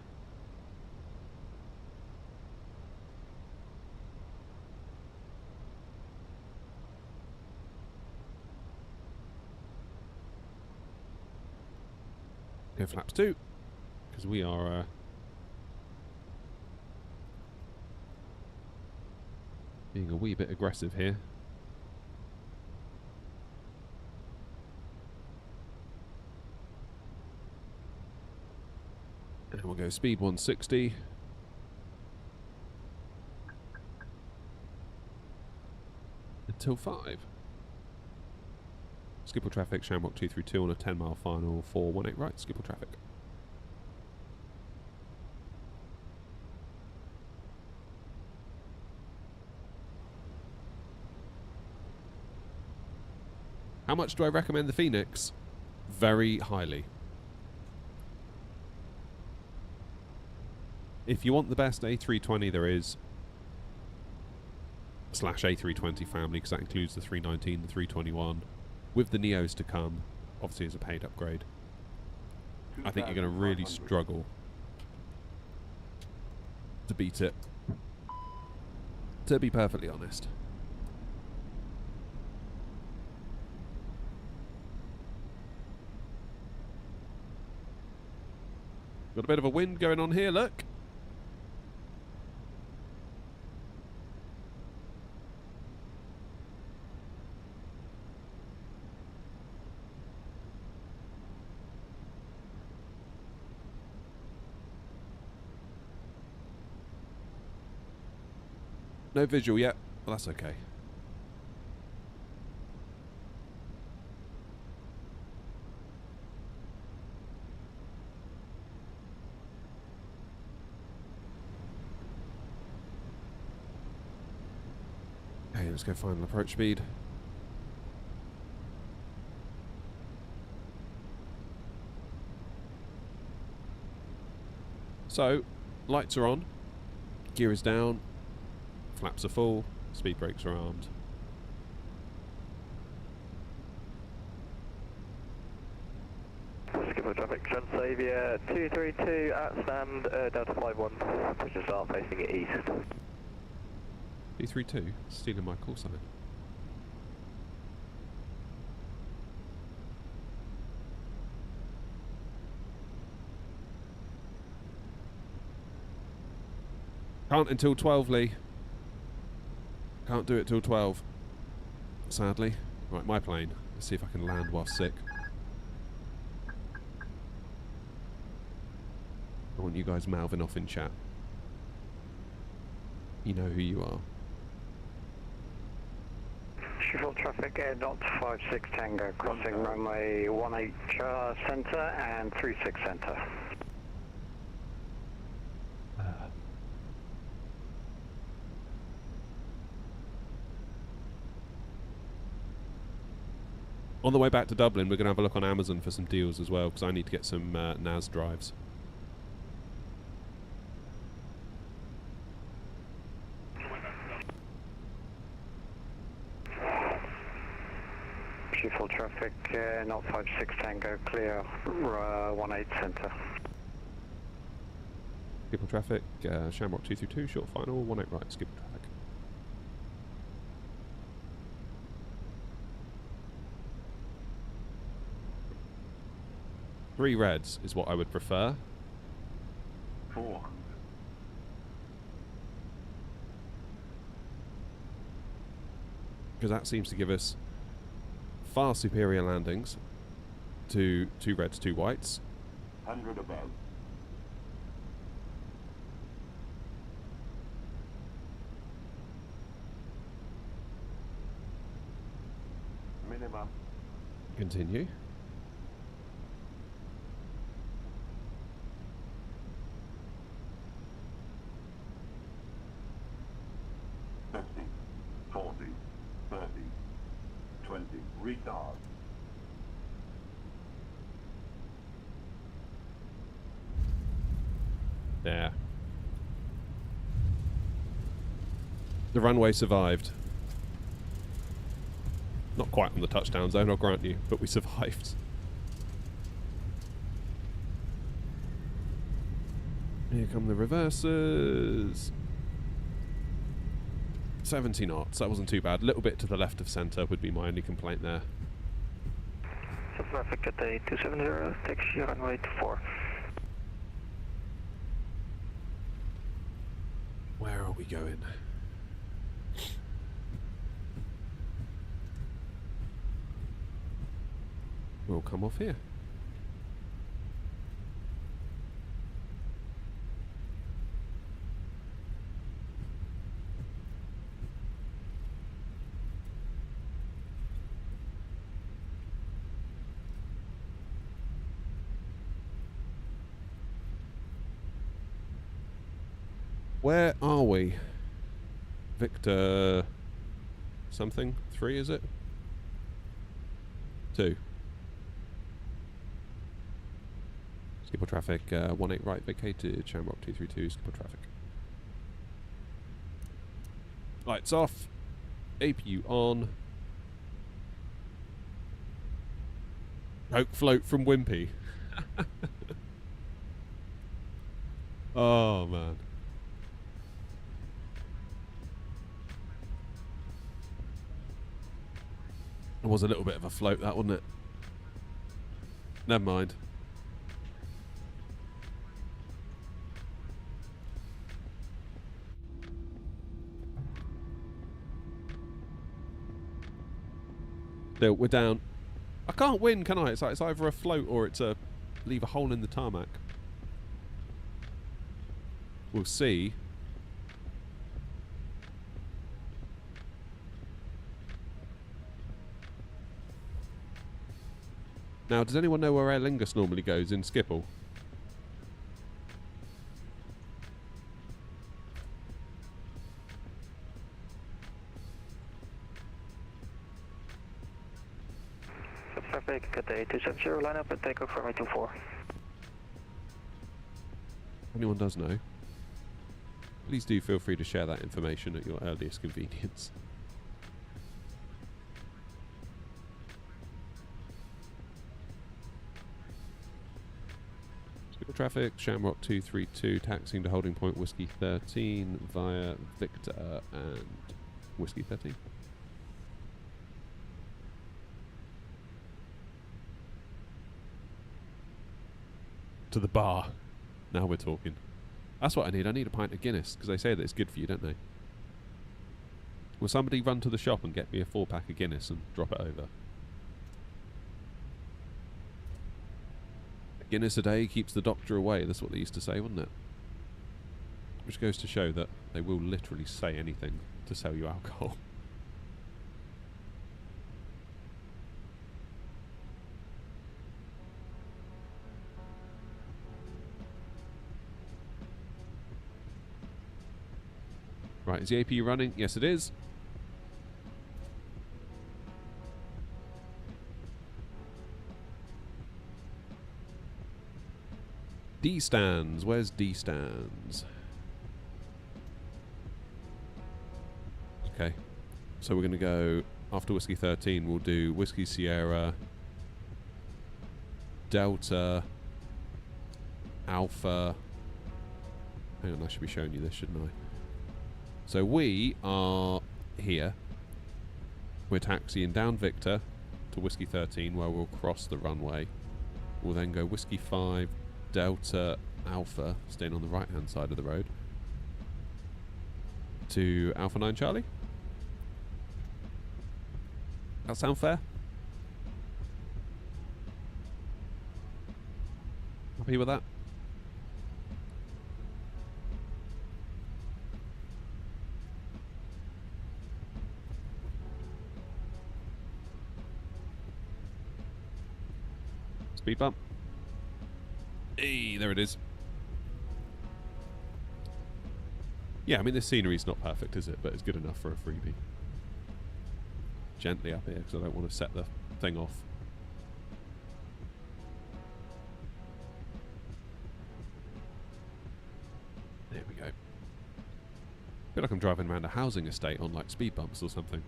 Go flaps 2, because we are being a wee bit aggressive here. And we'll go speed 160. Until 5. Skipple traffic, Shamrock 232 on a 10-mile final for 18 right, Skipple traffic. How much do I recommend the Phoenix? Very highly. If you want the best A320 there is, / A320 family, because that includes the 319, the 321, with the Neos to come, obviously as a paid upgrade, I think you're going to really struggle to beat it, to be perfectly honest. Got a bit of a wind going on here, look. No visual yet. Well, that's okay. Okay, let's go final approach speed. So, lights are on, gear is down, flaps are full, speed brakes are armed. Skipper traffic, Transavia 232 at stand, Delta 51, push to start facing east. 232, stealing my call sign. Can't until 12, Lee. Can't do it till 12. Sadly. Right, my plane. Let's see if I can land while sick. I want you guys mouthing off in chat. You know who you are. Sheffield traffic, air dot 56 Tango, crossing runway 18 centre and 36 centre. On the way back to Dublin, we're going to have a look on Amazon for some deals as well, because I need to get some NAS drives. Sheffield traffic, not 56 Tango, clear 18 centre. People traffic, Shamrock 232, short final, 18 right, skip traffic. Three reds is what I would prefer. 400. Because that seems to give us far superior landings to 2 reds, 2 whites. 100 above. Minimum. Continue. Retard. There. The runway survived. Not quite on the touchdown zone, I'll grant you, but we survived. Here come the reverses. 70 knots, that wasn't too bad. A little bit to the left of centre would be my only complaint there. Traffic at a 270, taxi runway 24. Where are we going? We'll come off here. Where are we? Victor something? 3 is it? 2. Skipper traffic, 18 right vacated, Shamrock 232, skipper traffic. Lights off, APU on. Coke float from Wimpy. Oh man. It was a little bit of a float, that, wasn't it? Never mind. Still, we're down. I can't win, can I? It's like it's either a float or it's a leave a hole in the tarmac. We'll see. Now, does anyone know where Aer Lingus normally goes in Schiphol? Traffic, good day, 270, line up and take off from 824. Anyone does know, please do feel free to share that information at your earliest convenience. Traffic, Shamrock 232, taxiing to holding point Whiskey 13 via Victor and Whiskey 13. To the bar. Now we're talking. That's what I need. I need a pint of Guinness, because they say that it's good for you, don't they? Will somebody run to the shop and get me a 4-pack of Guinness and drop it over? A Guinness a day keeps the doctor away. That's what they used to say, wasn't it? Which goes to show that they will literally say anything to sell you alcohol. Right, is the APU running? Yes, it is. D stands. Where's D stands? Okay. So we're going to go, after Whiskey 13, we'll do Whiskey Sierra, Delta, Alpha. Hang on, I should be showing you this, shouldn't I? So we are here. We're taxiing down Victor to Whiskey 13, where we'll cross the runway. We'll then go Whiskey 5, Delta, Alpha, staying on the right-hand side of the road, to Alpha 9 Charlie. That sound fair? Happy with that? Speed bump. Hey, there it is. Yeah, I mean, this scenery's not perfect, is it? But it's good enough for a freebie. Gently up here, because I don't want to set the thing off. There we go. I feel like I'm driving around a housing estate on, like, speed bumps or something.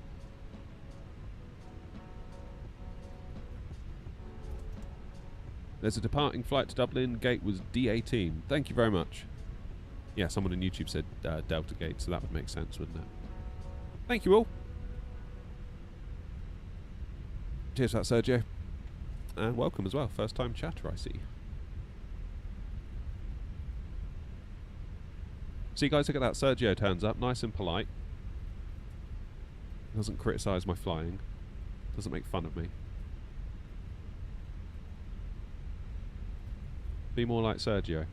There's a departing flight to Dublin. Gate was D18. Thank you very much. Yeah, someone on YouTube said Delta Gate, so that would make sense, wouldn't it? Thank you all. Cheers for that, Sergio. And welcome as well. First time chatter, I see. See, guys, look at that. Sergio turns up, nice and polite. Doesn't criticise my flying. Doesn't make fun of me. Be more like Sergio.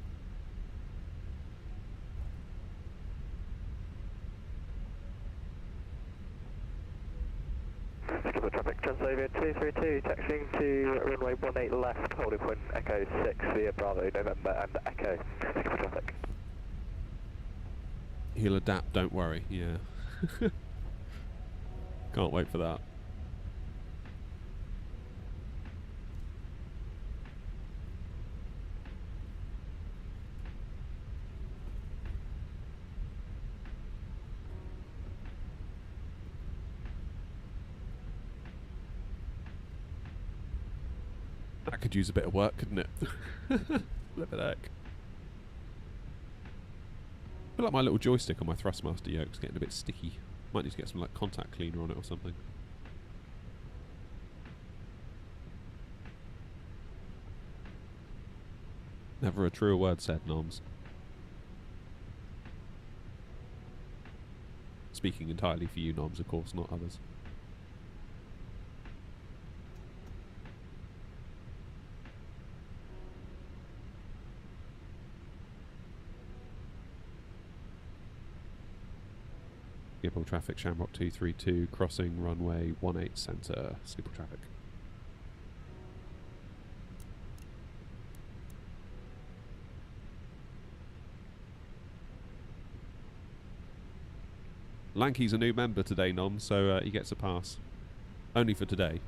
Skipper traffic, Translator 232, taxiing to runway 18 left, holding point Echo 6 via Bravo, November and Echo. Skipper traffic. He'll adapt, don't worry. Yeah. Can't wait for that. That could use a bit of work, couldn't it? Flip it heck. I feel like my little joystick on my Thrustmaster yoke's getting a bit sticky. Might need to get some like contact cleaner on it or something. Never a truer word said, Noms. Speaking entirely for you, Noms, of course, not others. Schiphol traffic, Shamrock 232, crossing runway 18 centre, Schiphol traffic. Lanky's a new member today, Nom, so he gets a pass. Only for today.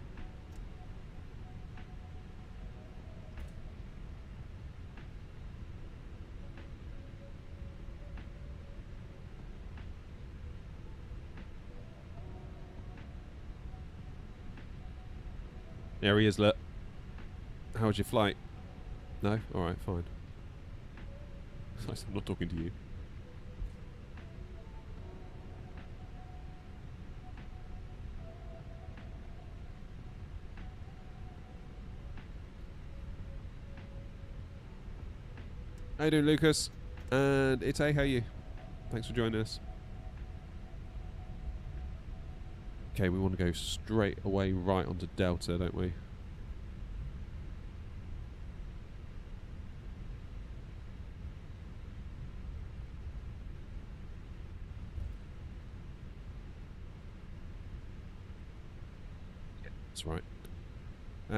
There he is, look. How was your flight? No? Alright, fine. I'm not talking to you. How you doing, Lucas? And it's A, how are you? Thanks for joining us. Okay, we want to go straight away right onto Delta, don't we? That's right.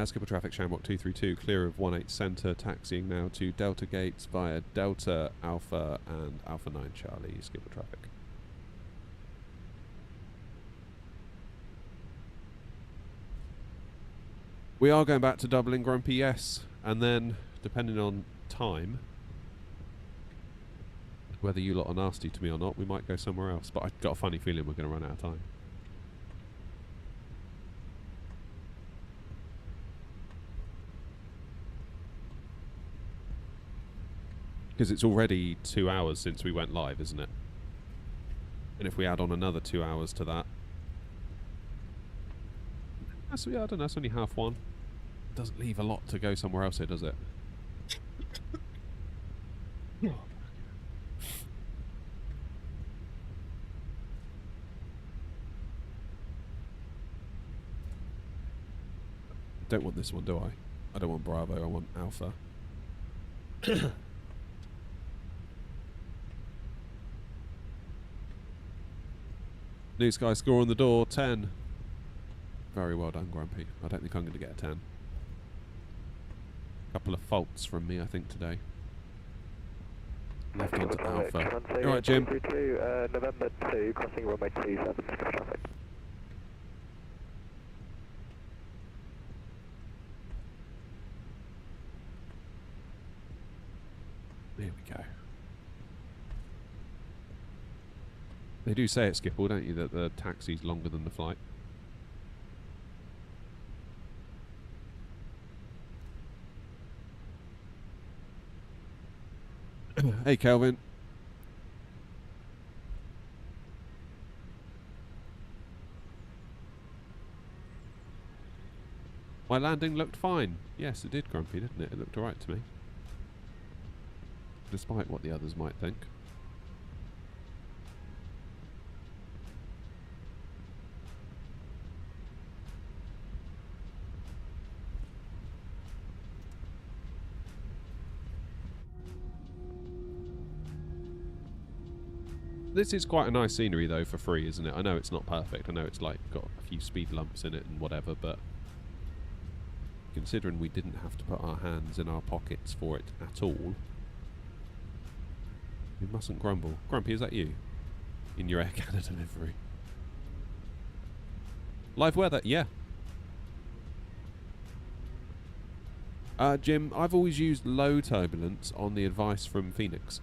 Skipper traffic, Shamrock 232, clear of 18 centre, taxiing now to Delta gates via Delta, Alpha and Alpha 9 Charlie, skipper traffic. We are going back to Dublin, Grumpy, yes, and then, depending on time, whether you lot are nasty to me or not, we might go somewhere else, but I've got a funny feeling we're going to run out of time. Because it's already 2 hours since we went live, isn't it? And if we add on another 2 hours to that... That's, yeah, I don't know, it's only half one. It doesn't leave a lot to go somewhere else here, does it? Don't want this one, do I? I don't want Bravo, I want Alpha. New Sky score on the door, 10. Very well done, Grumpy. I don't think I'm going to get a 10. Couple of faults from me, I think, today. Left onto Alpha. Alright, Jim. November 2, crossing runway 27, skipper traffic. There we go. They do say at Schiphol, don't you, that the taxi's longer than the flight? Hey, Kelvin. My landing looked fine. Yes, it did, Grumpy, didn't it? It looked alright to me. Despite what the others might think. This is quite a nice scenery though for free, isn't it? I know it's not perfect. I know it's like got a few speed lumps in it and whatever, but considering we didn't have to put our hands in our pockets for it at all, we mustn't grumble. Grumpy, is that you? In your Air Canada livery. Live weather, yeah. Jim, I've always used low turbulence on the advice from Phoenix.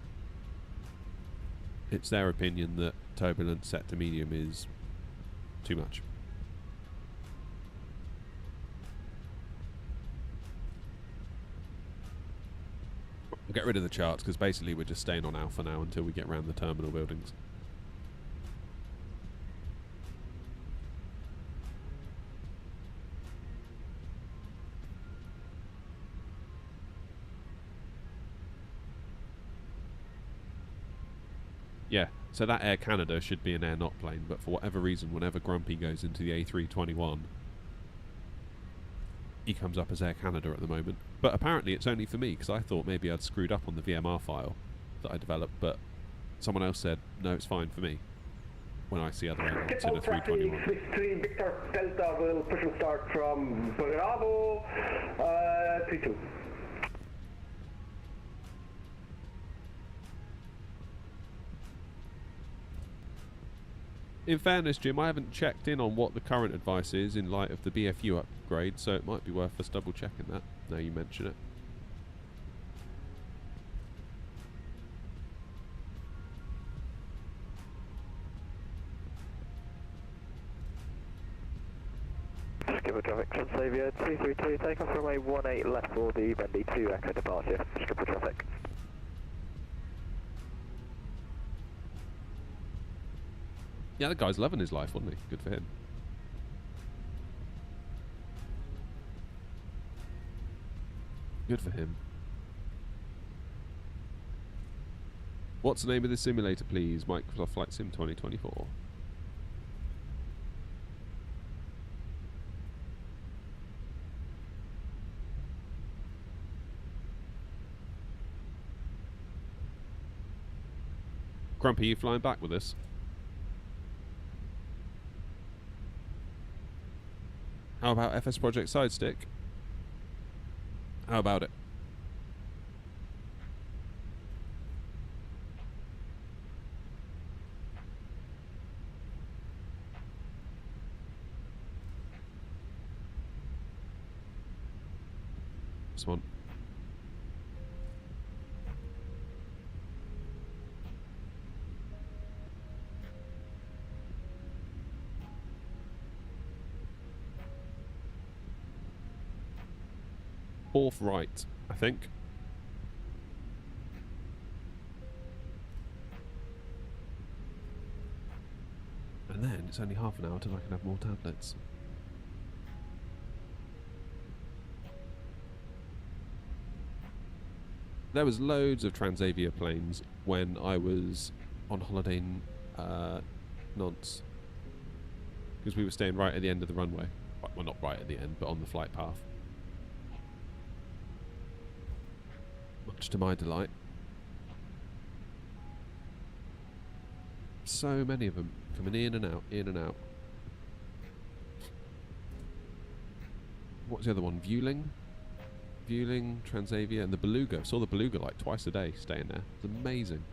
It's their opinion that turbulence set to medium is too much. We'll get rid of the charts because basically we're just staying on Alpha now until we get around the terminal buildings. Yeah, so that Air Canada should be an Air Not plane, but for whatever reason, whenever Grumpy goes into the A321, he comes up as Air Canada at the moment. But apparently it's only for me, because I thought maybe I'd screwed up on the VMR file that I developed, but someone else said, no, it's fine for me, when I see other airlines in a 321. Between Victor Delta will push and start from Bravo 32. In fairness, Jim, I haven't checked in on what the current advice is in light of the BFU upgrade, so it might be worth us double checking that, now you mention it. Skipper traffic, Transavia 232, take off runway 18 left for the Bendy 2 Echo departure. Skipper traffic. Yeah, the guy's loving his life, wasn't he? Good for him. Good for him. What's the name of this simulator, please? Microsoft Flight Sim 2024. Grumpy, you flying back with us? How about FS Project Sidestick? How about it? This one. Fourth right, I think. And then it's only half an hour till I can have more tablets. There was loads of Transavia planes when I was on holiday in Nantes. Because we were staying right at the end of the runway. Well, not right at the end, but on the flight path. Much to my delight. So many of them coming in and out, in and out. What's the other one? Vueling, Transavia, and the Beluga. Saw the Beluga like twice a day staying there. It's amazing.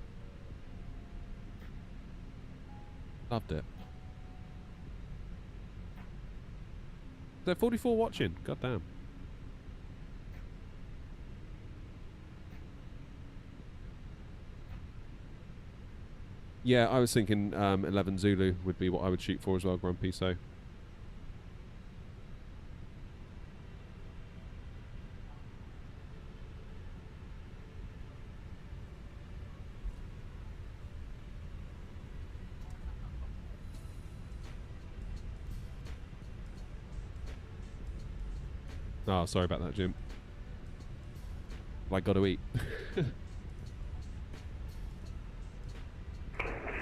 Loved it. They're 44 watching. God damn. Yeah, I was thinking 11 Zulu would be what I would shoot for as well, Grumpy, so... Oh, sorry about that, Jim. I got to eat.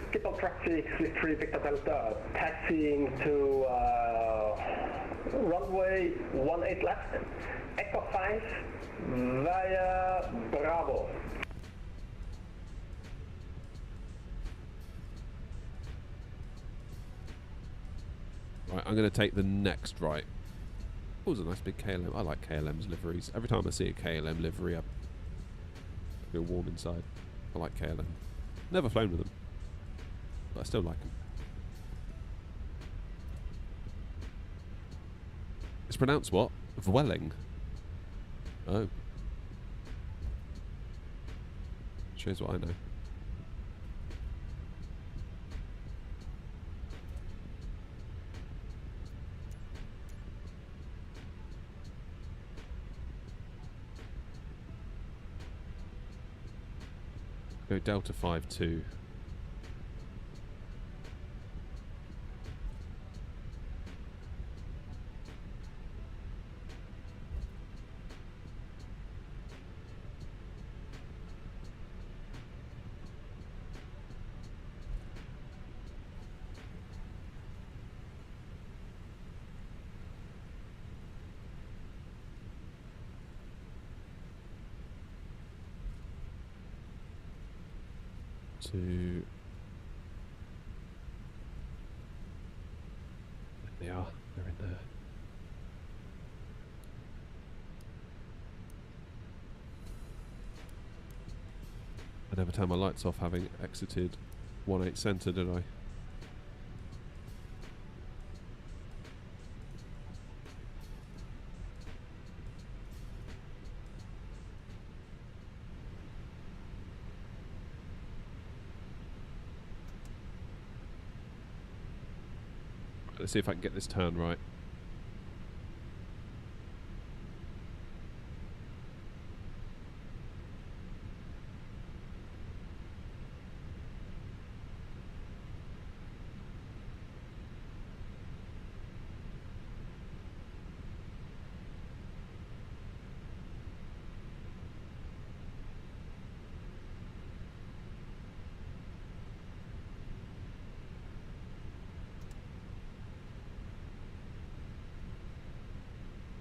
Skipper traffic 3 Victor Delta, taxiing to runway 18 left, Echo 5 via Bravo. Right, I'm going to take the next right. Oh, it was a nice big KLM. I like KLM's liveries. Every time I see a KLM livery, I feel warm inside. I like KLM. Never flown with them, but I still like them. It's pronounced what? Vueling. Oh. Shows what I know. Go Delta 5-2. There they are. They're in there. I never turned my lights off having exited 18 centre, did I? Let's see if I can get this turn right.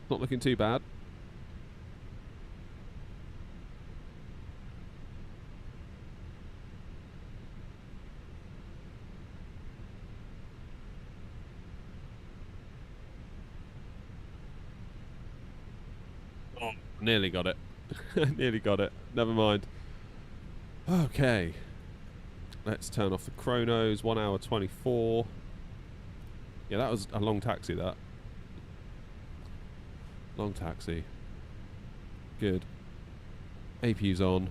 Not looking too bad. Oh, nearly got it. Nearly got it. Never mind. Okay. Let's turn off the chronos. 1 hour 24. Yeah, that was a long taxi, that. Long taxi. Good. APU's on.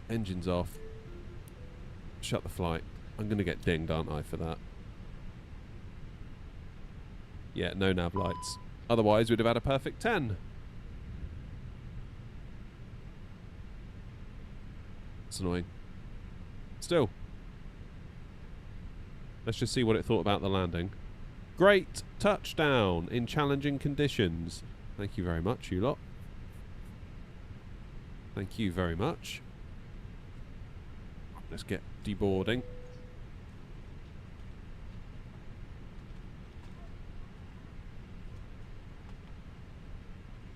Engine's off. Shut the flight. I'm going to get dinged, aren't I, for that? Yeah, no nav lights. Otherwise, we'd have had a perfect 10. It's annoying. Still. Let's just see what it thought about the landing. Great touchdown in challenging conditions. Thank you very much, you lot. Thank you very much. Let's get deboarding.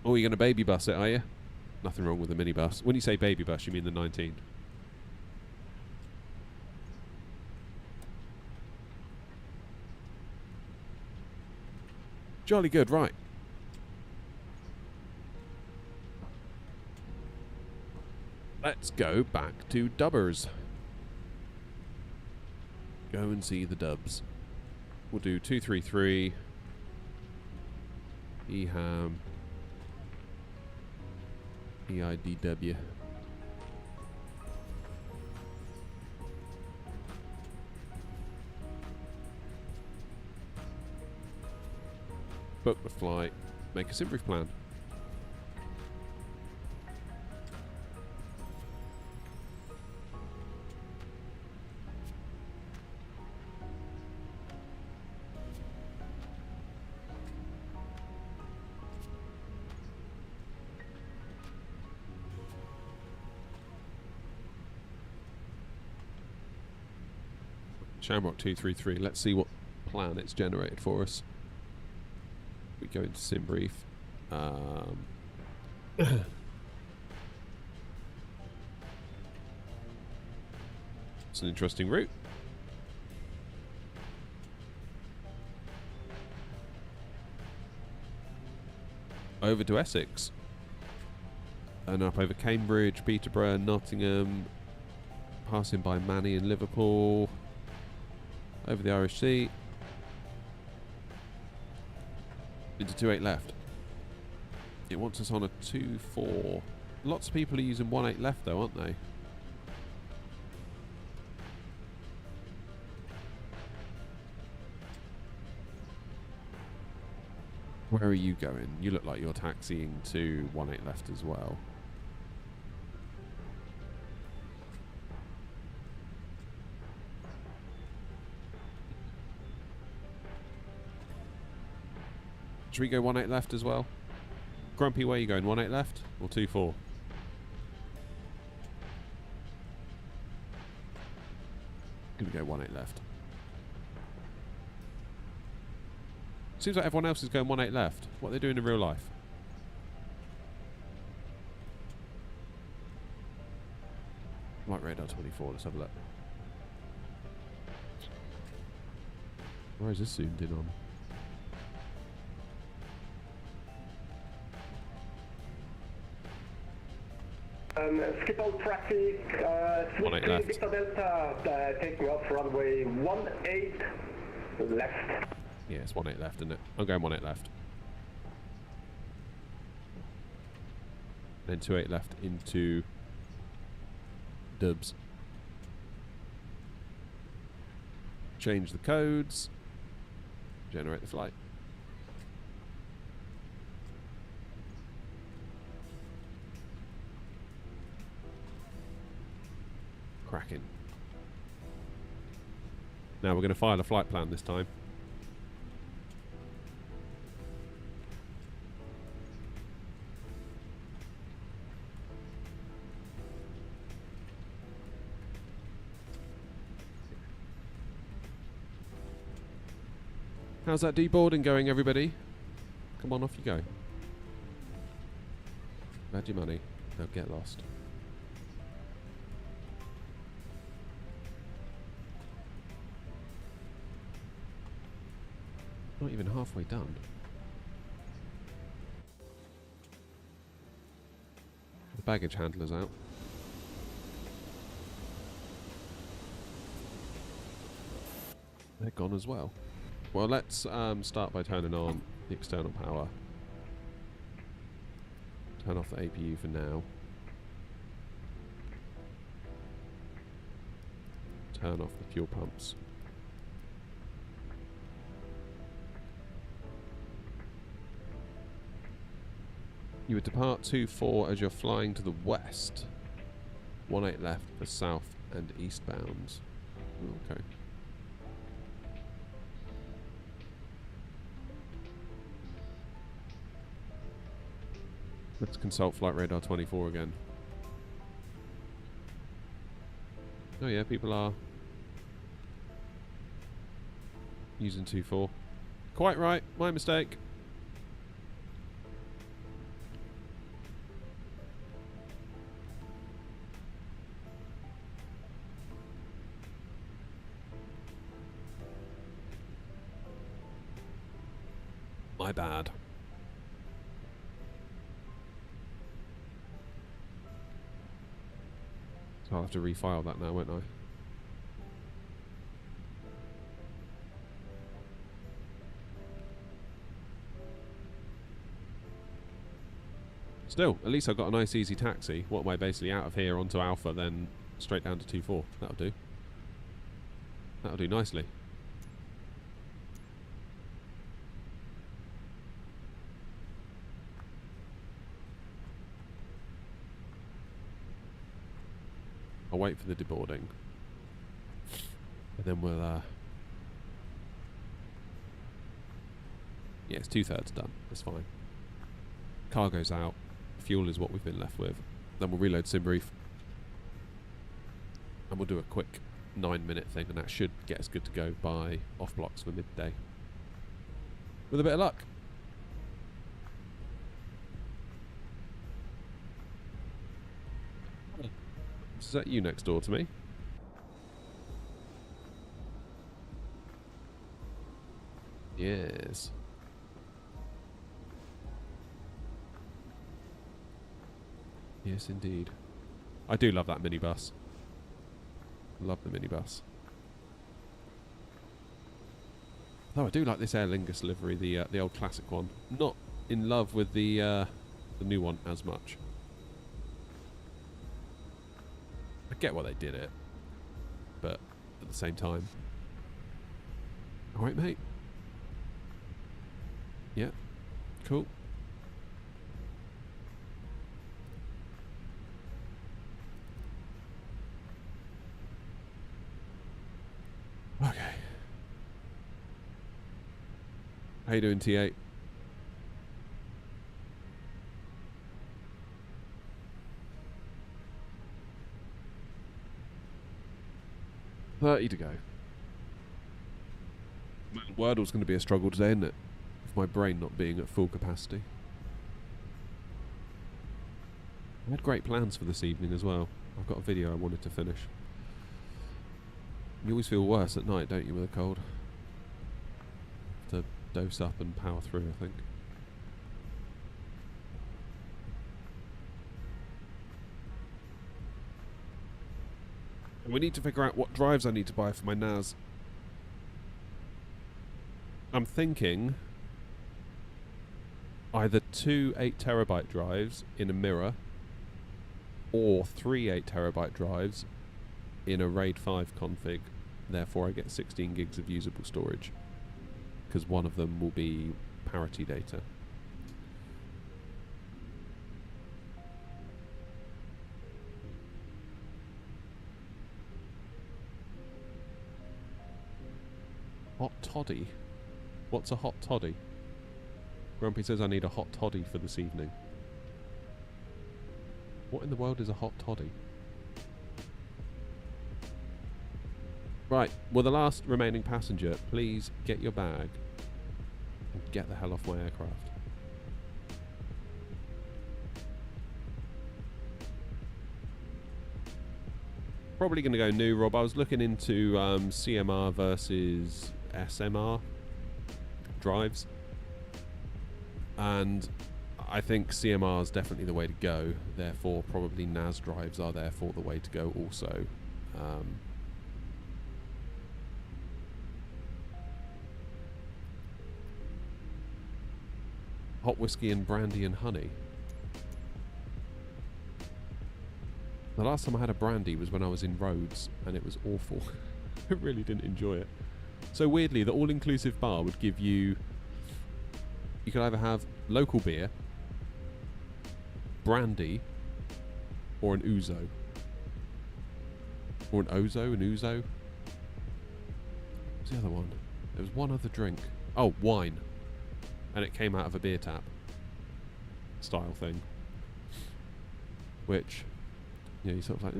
Oh, you're going to baby bus it, are you? Nothing wrong with the minibus. When you say baby bus, you mean the 19. Jolly good, right. Let's go back to Dubbers. Go and see the Dubs. We'll do 233. EHAM. EIDW. Book the flight, make a SimBrief plan. Shamrock 233, let's see what plan it's generated for us. We go into SimBrief. It's an interesting route. Over to Essex. And up over Cambridge, Peterborough, Nottingham. Passing by Manny in Liverpool. Over the Irish Sea. Into 2-8 left. It wants us on a 2-4. Lots of people are using 1-8 left though, aren't they? Where are you going? You look like you're taxiing to 1-8 left as well. Should we go 1-8 left as well? Grumpy, where are you going? 1-8 left or 2-4? Gonna go 1-8 left. Seems like everyone else is going 1-8 left. What are they doing in real life? Light radar 24, let's have a look. Where is this zoomed in on? Skip all traffic, switch 3 Victor Delta, taking off runway 18 left. Yeah, it's 1-8 left, isn't it? I'm going 1-8 left. Then 2-8 left into Dubs. Change the codes. Generate the flight. Cracking. Now we're going to file a flight plan this time. How's that deboarding going, everybody? Come on, off you go. Add your money. Now get lost. Not even halfway done. The baggage handler's out. They're gone as well. Well, let's start by turning on the external power. Turn off the APU for now. Turn off the fuel pumps. You would depart 24 as you're flying to the west. 18 left for south and eastbounds. Okay. Let's consult flight radar 24 again. Oh yeah, people are using 24. Quite right, my mistake. My bad. So I'll have to refile that now, won't I? Still, at least I've got a nice easy taxi. What am I basically out of here onto Alpha, then straight down to 2-4. That'll do. That'll do nicely. I'll wait for the deboarding. And then we'll, yeah, it's 2/3 done. That's fine. Cargo's out. Fuel is what we've been left with. Then we'll reload SimBrief. And we'll do a quick 9-minute thing, and that should get us good to go by off blocks for midday. With a bit of luck. Is that you next door to me? Yes. Yes, indeed. I do love that minibus. Love the minibus. Though I do like this Aer Lingus livery, the old classic one. Not in love with the new one as much. I get why they did it, but at the same time. Alright, mate. Yeah. Cool. Okay. How you doing, T8? $30 to go. Man, Wordle's going to be a struggle today, isn't it? With my brain not being at full capacity. I had great plans for this evening as well. I've got a video I wanted to finish. You always feel worse at night, don't you, with a cold? To dose up and power through, I think. And we need to figure out what drives I need to buy for my NAS. I'm thinking either 2 8TB drives in a mirror or 3 8TB drives in a RAID 5 config. Therefore I get 16 gigs of usable storage. because one of them will be parity data. Hot toddy? What's a hot toddy? Grumpy says I need a hot toddy for this evening. What in the world is a hot toddy? Right, well, the last remaining passenger, please get your bag and get the hell off my aircraft. Probably going to go new, Rob. I was looking into CMR versus SMR drives, and I think CMR is definitely the way to go. Therefore, probably NAS drives are therefore the way to go also. Hot whiskey and brandy and honey. The last time I had a brandy was when I was in Rhodes, and it was awful. I really didn't enjoy it. So weirdly, the all-inclusive bar would give you... You could either have local beer, brandy, or an ouzo. Or an ouzo, an ouzo. What's the other one? There was one other drink. Oh, wine. And it came out of a beer tap style thing. Which, you know, you sort of like,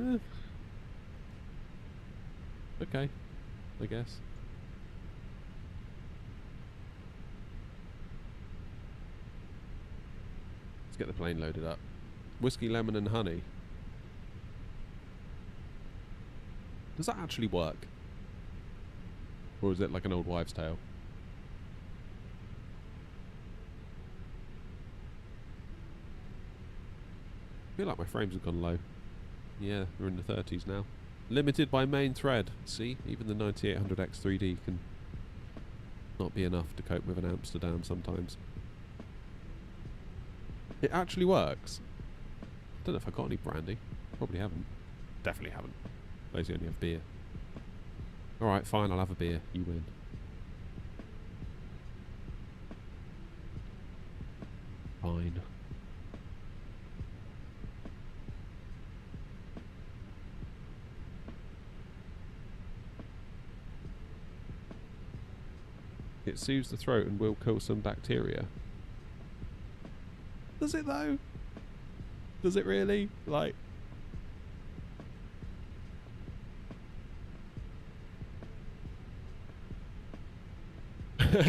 okay, I guess. Let's get the plane loaded up. Whiskey, lemon and honey. Does that actually work? Or is it like an old wives' tale? I feel like my frames have gone low. Yeah, we're in the 30s now. Limited by main thread. See, even the 9800X3D can not be enough to cope with an Amsterdam sometimes. It actually works. I don't know if I got any brandy. Probably haven't. Definitely haven't. Those only have beer. Alright, fine, I'll have a beer. You win. Fine. It soothes the throat and will kill some bacteria. Does it though? Does it really? Like...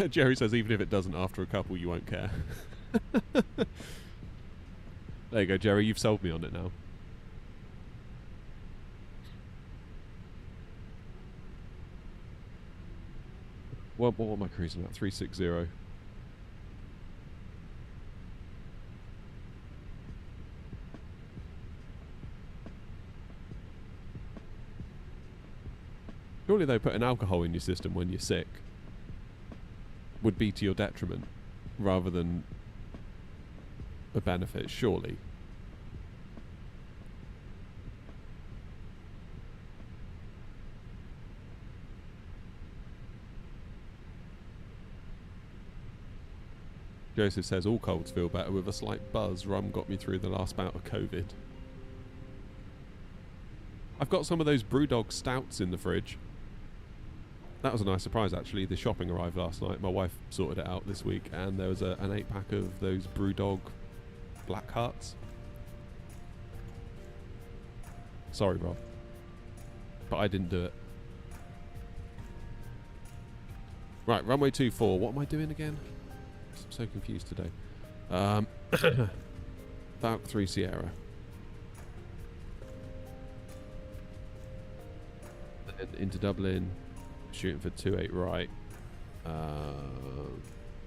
Jerry says even if it doesn't, after a couple you won't care. There you go, Jerry, you've sold me on it now. What am I cruising at? 360. Surely though, putting alcohol in your system when you're sick would be to your detriment rather than a benefit, surely. Joseph says all colds feel better with a slight buzz. Rum got me through the last bout of COVID. I've got some of those Brewdog stouts in the fridge. That was a nice surprise actually. The shopping arrived last night. My wife sorted it out this week and there was an 8-pack of those Brewdog Black Hearts. Sorry, Rob. But I didn't do it. Right, runway 24. What am I doing again? I'm so confused today. Falcon 3 Sierra. Then into Dublin. Shooting for 28 right.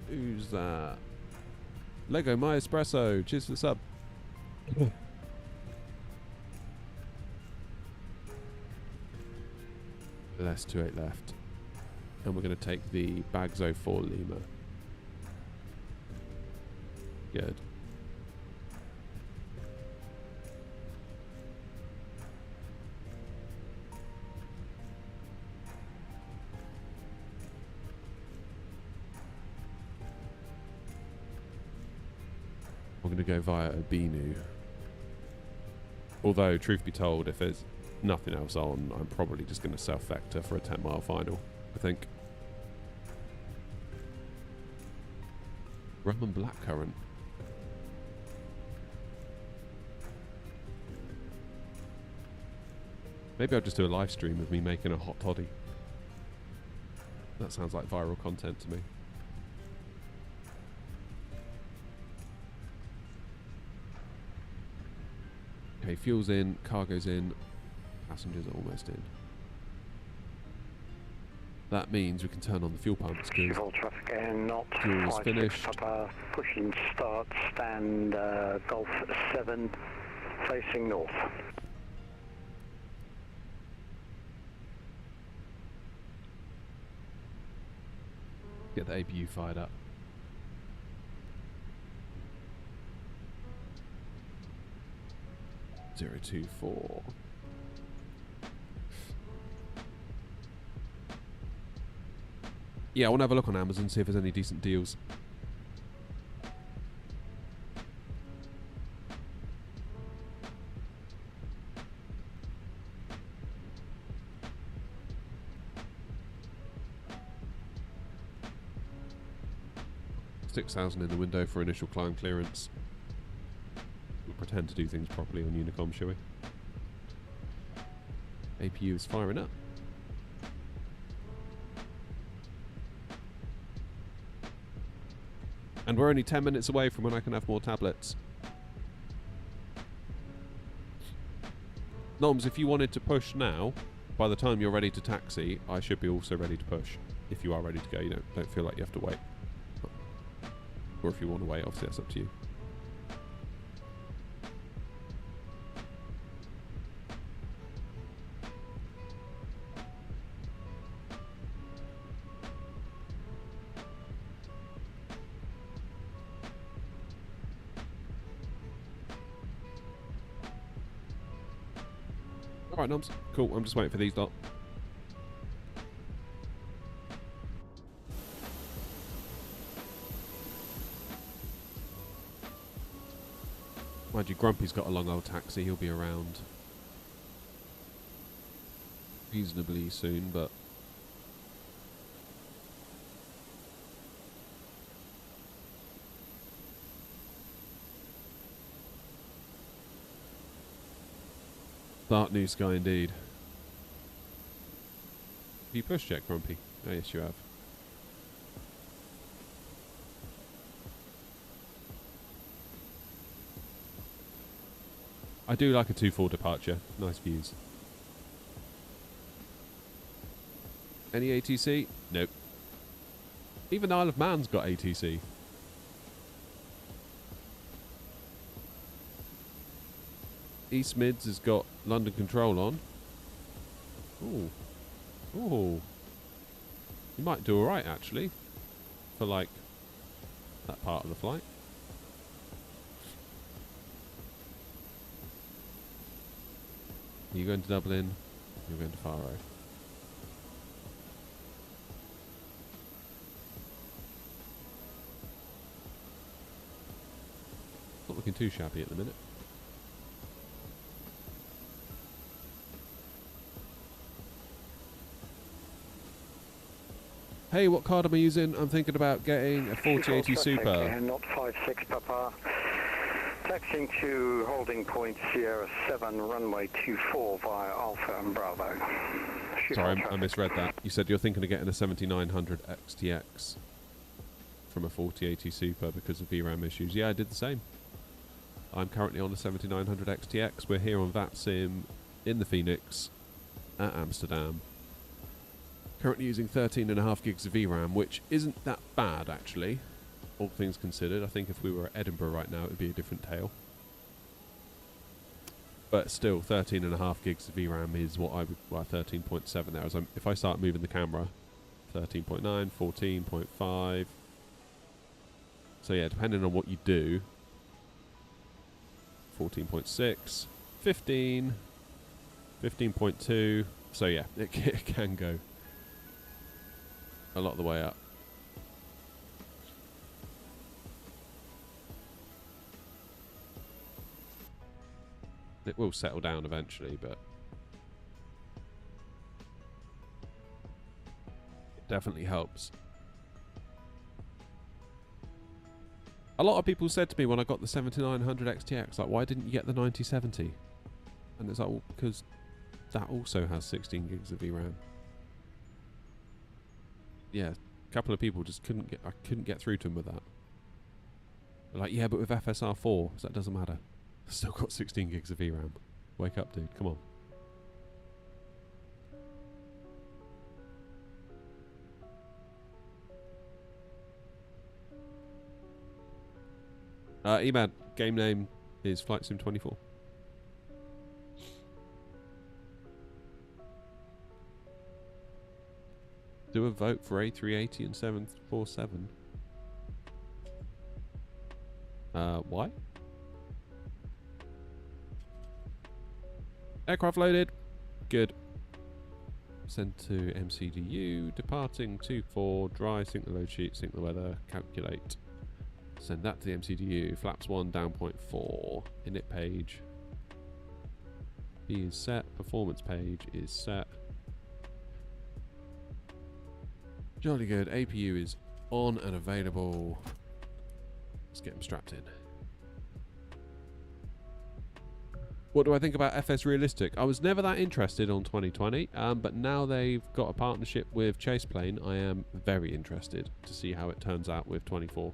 Who's that? Lego My Espresso. Cheers for the sub. Less 28 left. And we're going to take the Bagzo 4 Lima. Good. I'm going to go via Obinu. Although, truth be told, if there's nothing else on, I'm probably just going to self-vector for a 10-mile final, I think. Rum and blackcurrant. Maybe I'll just do a live stream of me making a hot toddy. That sounds like viral content to me. Okay, fuel's in, cargo's in, passengers are almost in. That means we can turn on the fuel pumps because Fuel traffic and not fuel's 56 finished. Papa, pushing start, stand Golf 7, facing north. Get the APU fired up. Zero 024. Yeah, I want to have a look on Amazon, see if there's any decent deals. $6,000 in the window for initial climb clearance. We'll pretend to do things properly on Unicom, shall we? APU is firing up. And we're only 10 minutes away from when I can have more tablets. Noms, if you wanted to push now, by the time you're ready to taxi, I should be also ready to push. If you are ready to go, you don't feel like you have to wait. Or if you want to wait, obviously that's up to you. Alright, Noms. Cool, I'm just waiting for these lot. Mind you, Grumpy's got a long old taxi. He'll be around reasonably soon, but dark new sky indeed. Have you pushed yet, Grumpy? Oh yes, you have. I do like a 2-4 departure. Nice views. Any ATC? Nope. Even Isle of Man's got ATC. East Mids has got London Control on. Ooh. Ooh. You might do alright, actually. For, like, that part of the flight. You're going to Dublin, you're going to Faro. Not looking too shabby at the minute. Hey, what card am I using? I'm thinking about getting a 4080 Super. And not 56 Papa. Taxiing to holding point Sierra 7, runway 24 via Alpha and Bravo. Sorry, I misread that. You said you're thinking of getting a 7900 XTX from a 4080 Super because of VRAM issues. Yeah, I did the same. I'm currently on a 7900 XTX. We're here on VATSIM in the Phoenix at Amsterdam. Currently using 13.5 gigs of VRAM, which isn't that bad actually. All things considered, I think if we were at Edinburgh right now, it would be a different tale. But still, 13.5 gigs of VRAM is what I would... Well, 13.7 there. As if I start moving the camera, 13.9, 14.5. So yeah, depending on what you do, 14.6, 15, 15.2. So yeah, it can go a lot of the way up. It will settle down eventually, but it definitely helps. A lot of people said to me when I got the 7900 XTX, like, why didn't you get the 9070? And it's like, well, because that also has 16 gigs of VRAM. Yeah, a couple of people just I couldn't get through to them with that. They're like, yeah, but with FSR4, so that doesn't matter. I've still got 16 gigs of VRAM. Wake up, dude. Come on. Eman, game name is Flight Sim 24. Do a vote for A380 and 747. Why? Aircraft loaded. Good. Send to MCDU. Departing 24. Dry. Sync the load sheet. Sync the weather. Calculate. Send that to the MCDU. Flaps 1 down 0.4. Init page. B is set. Performance page is set. Jolly good. APU is on and available. Let's get them strapped in. What do I think about FS Realistic? I was never that interested on 2020, but now they've got a partnership with Chaseplane. I am very interested to see how it turns out with 24.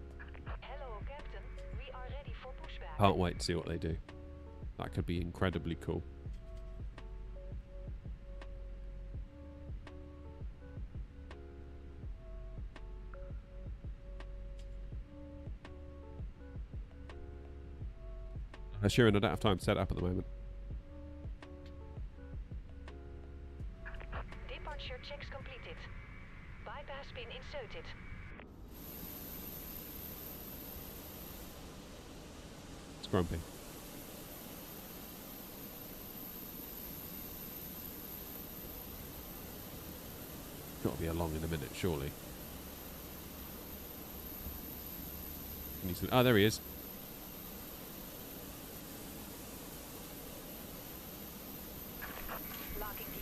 Hello, Captain. We are ready for pushback. Can't wait to see what they do. That could be incredibly cool. Sheeran, I don't have time to set it up at the moment. Departure checks completed. Bypass pin inserted. It's grumpy. Got to be along in a minute, surely. Oh, there he is.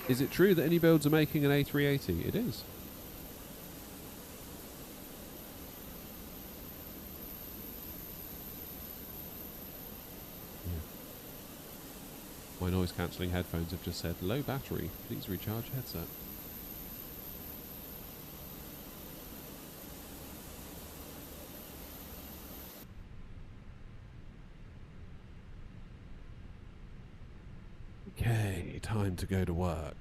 Is it true that any builds are making an A380? It is. Yeah. My noise cancelling headphones have just said low battery. Please recharge headset. Okay, time to go to work.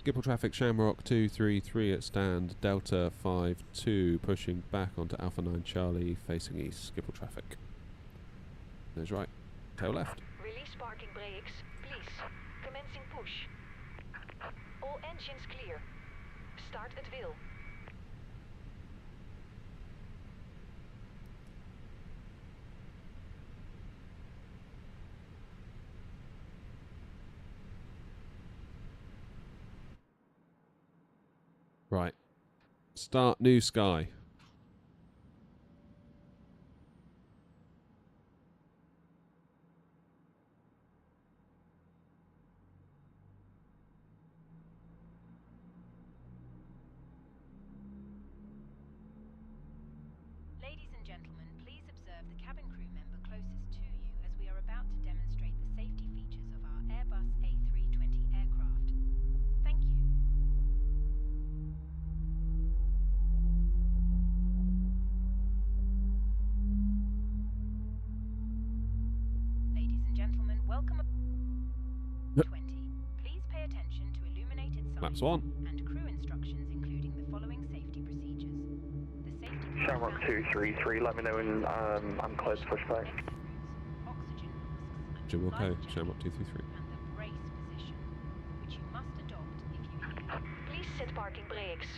Skipple traffic, Shamrock 233 at stand, Delta 52 pushing back onto Alpha 9 Charlie, facing east. Skipple traffic. Nose right, tail left. Release parking brakes, please. Commencing push. All engines clear. Start at will. Right. Start new sky. Ladies and gentlemen, please observe the cabin crew member closest to you as we are about to demonstrate the safety features of our Airbus A320 aircraft. Thank you. Ladies and gentlemen, welcome aboard 20. Please pay attention to illuminated signs Maps 1. and crew instructions, including the following safety procedures. The safety Shamrock 233, let me know when I'm close to pushback. oxygen masks, Jim Wilco, life Shamrock jackets, 233. and the brace position, which you must adopt if you need. Please set parking brakes.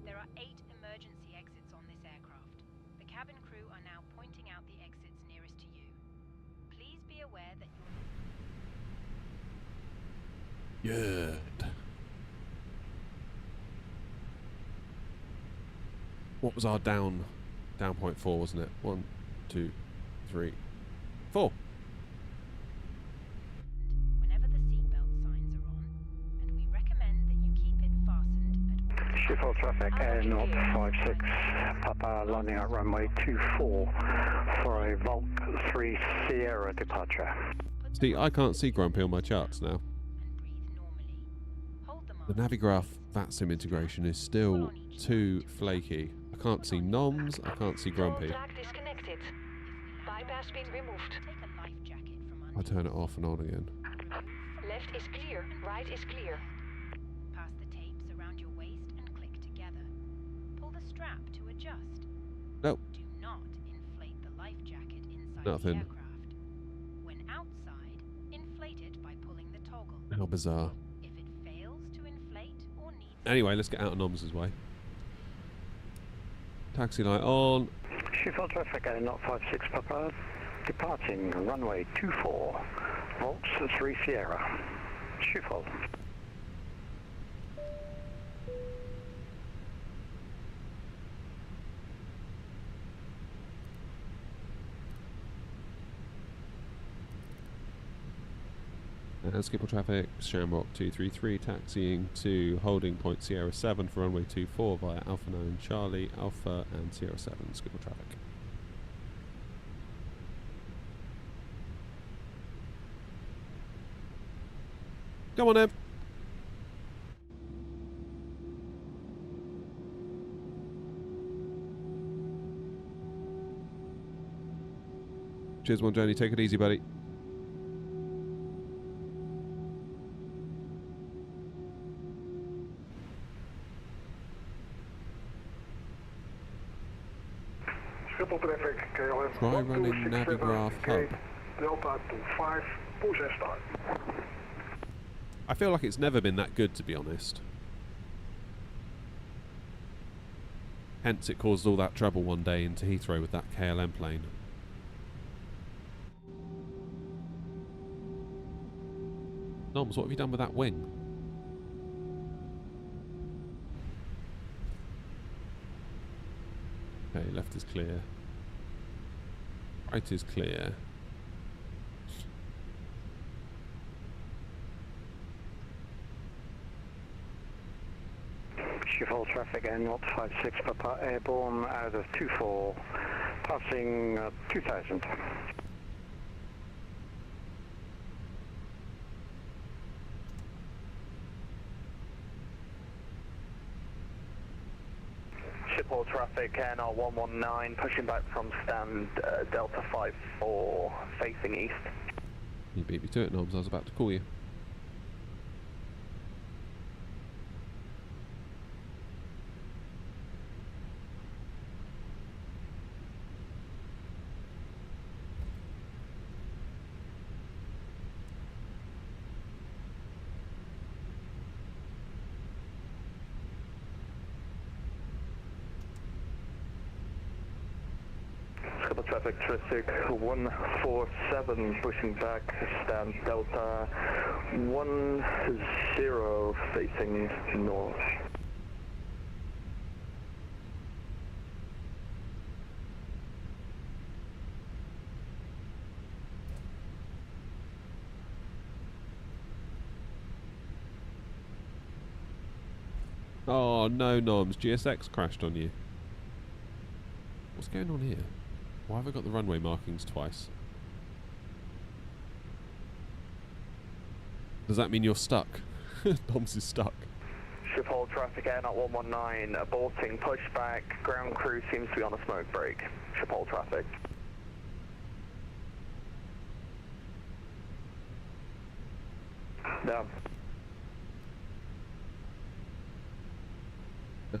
There are 8 emergency exits on this aircraft. The cabin crew are now pointing out the exits nearest to you. Please be aware that your... Good. What was our down point 4, wasn't it? 1, 2, 3, 4. Whenever the seatbelt signs are on, and we recommend that you keep it fastened at all. Schiphol traffic Air 056, Papa landing at runway 24 for a Volk 3 Sierra departure. See, I can't see Grumpy on my charts now. And breathe normally. Hold them The on. Navigraph VATSIM integration is still too flaky. I can't see Noms, I can't see Grumpy. Track disconnected. Bypass being removed. Take a life jacket from I under. turn it off and on again. Left is clear. Right is clear. Pass the tapes around your waist and click together. Pull the strap to adjust. Nope. Do not inflate the life jacket inside Nothing. the aircraft. When outside, inflate it by pulling the toggle. How bizarre. If it fails to inflate or needs Anyway, let's get out of Noms' way. Taxi light on. Schiphol traffic Air 056, Papa departing runway 24, Volks 3 Sierra. Schiphol. Schiphol traffic, Shamrock 233, taxiing to holding point Sierra 7 for runway 24 via Alpha 9 Charlie, Alpha and Sierra 7, Schiphol traffic. Come on, Em. Cheers, one journey. Take it easy, buddy. Schiphol traffic, KLM Try running Navigraph Hub. Delta 25, push and start. I feel like it's never been that good, to be honest. Hence, it caused all that trouble one day into Heathrow with that KLM plane. Noms, what have you done with that wing? Okay, left is clear. Right is clear. Schiphol traffic Air 056, Papa airborne out of 24, passing 2000. Schiphol traffic NR 119 pushing back from stand Delta 54 facing east. You beat me to it, Noms. I was about to call you. Schiphol traffic traffic 147 pushing back stand Delta 10 facing north. Oh no, Noms. GSX crashed on you. What's going on here? Why have I got the runway markings twice? Does that mean you're stuck? Noms is stuck. Schiphol traffic Air 119 aborting pushback. Ground crew seems to be on a smoke break. Schiphol traffic. Down.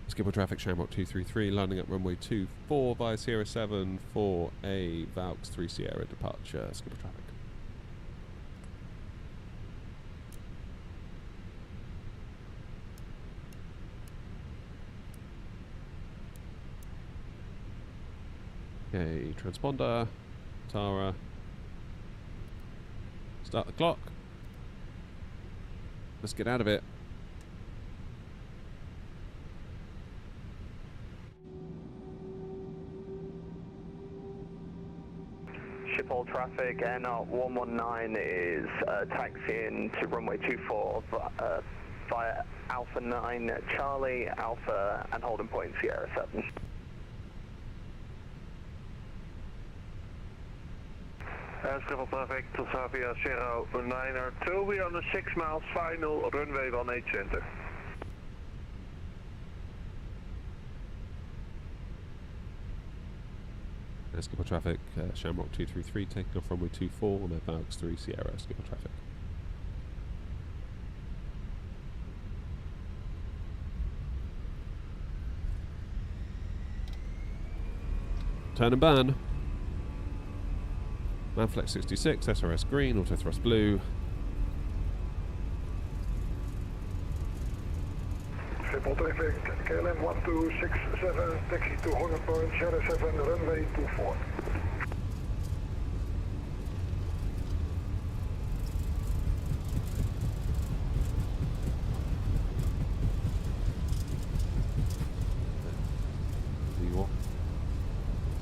Schiphol traffic, Shamrock 233, landing at runway 24 via Sierra 7 for a Valks 3 Sierra departure. Schiphol traffic. Okay, transponder, Tara. Start the clock. Let's get out of it. traffic, NR119 is taxiing to runway 24 via Alpha 9 Charlie, Alpha and holding point Sierra 7. Schiphol traffic to Savia Sierra 9R2, we are on the 6 miles final runway 18 center. Schiphol traffic, Shamrock 233 taking off runway 24 on Valks 3 Sierra, Schiphol traffic. Turn and burn. Manflex 66, SRS green, auto thrust blue. Schiphol traffic, KLM 1267, taxi to holding point Sierra 7, runway 24.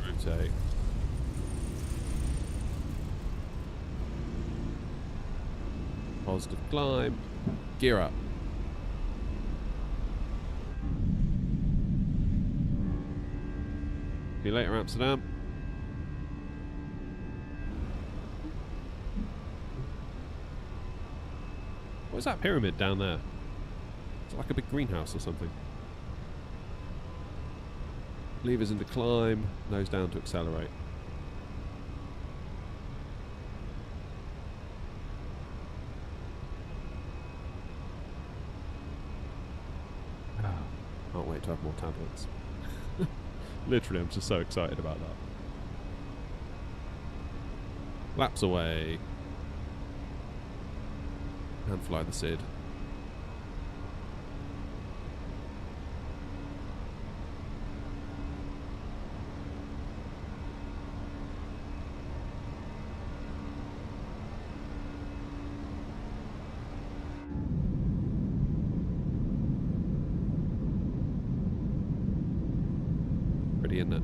Rotate. Positive climb. Gear up. See you later, Amsterdam. What is that pyramid down there? It's like a big greenhouse or something. Levers into climb, nose down to accelerate. Can't wait to have more tablets. Literally, I'm just so excited about that. Laps away. And fly the SID. Pretty, isn't it?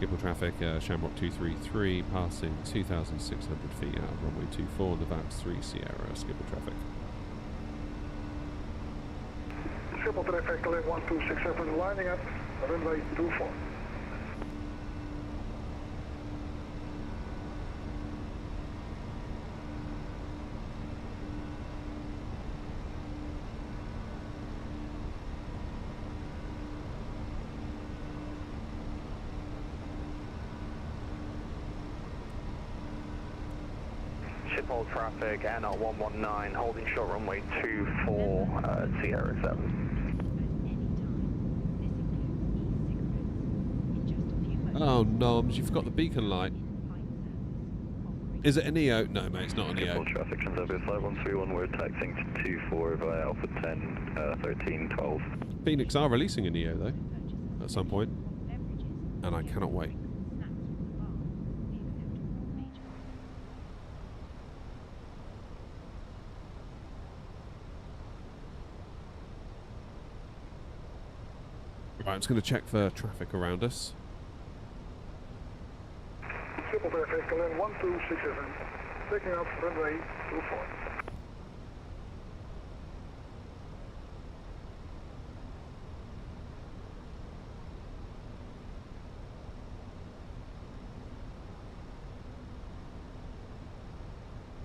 Schiphol traffic, Shamrock 233, passing 2,600 feet out of runway 24 on the Valks 3 Sierra, Schiphol traffic. Schiphol traffic, KLM 1267, lining up, runway 24. Schiphol traffic, NR119, holding short runway 24, Sierra 7. Oh, noms, you forgot the beacon light. Is it a Neo? No, mate, it's not a Neo. Schiphol traffic, Transavia 5131, we're taxiing to 24 via Alpha 10, 13, 12. Phoenix are releasing a Neo, though, at some point. And I cannot wait. Right, I'm just going to check for traffic around us. Schiphol traffic, KLM 1267, taking up runway 24.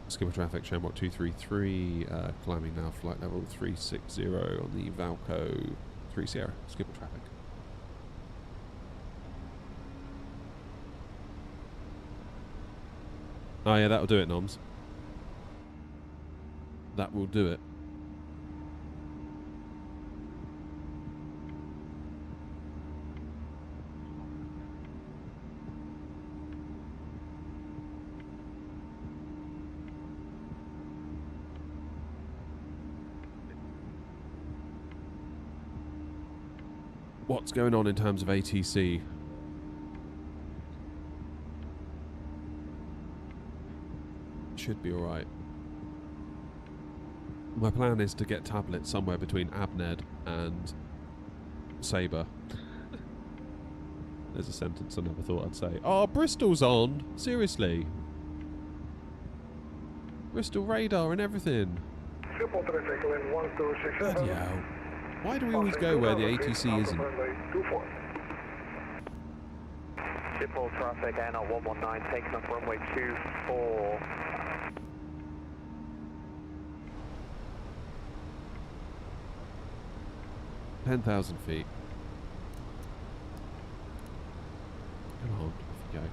Schiphol traffic, Shamrock 233, climbing now flight level 360 on the Valco 3 Sierra, Schiphol traffic. Oh yeah, that'll do it, Noms. That will do it. What's going on in terms of ATC? Should be alright. My plan is to get tablets somewhere between Abned and Sabre. There's a sentence I never thought I'd say. Oh, Bristol's on! Seriously. Bristol radar and everything. Bloody hell. Why do we always go where the ATC isn't? Schiphol traffic, Air 119, taking off runway 24. 10,000 feet. Come on, off you go.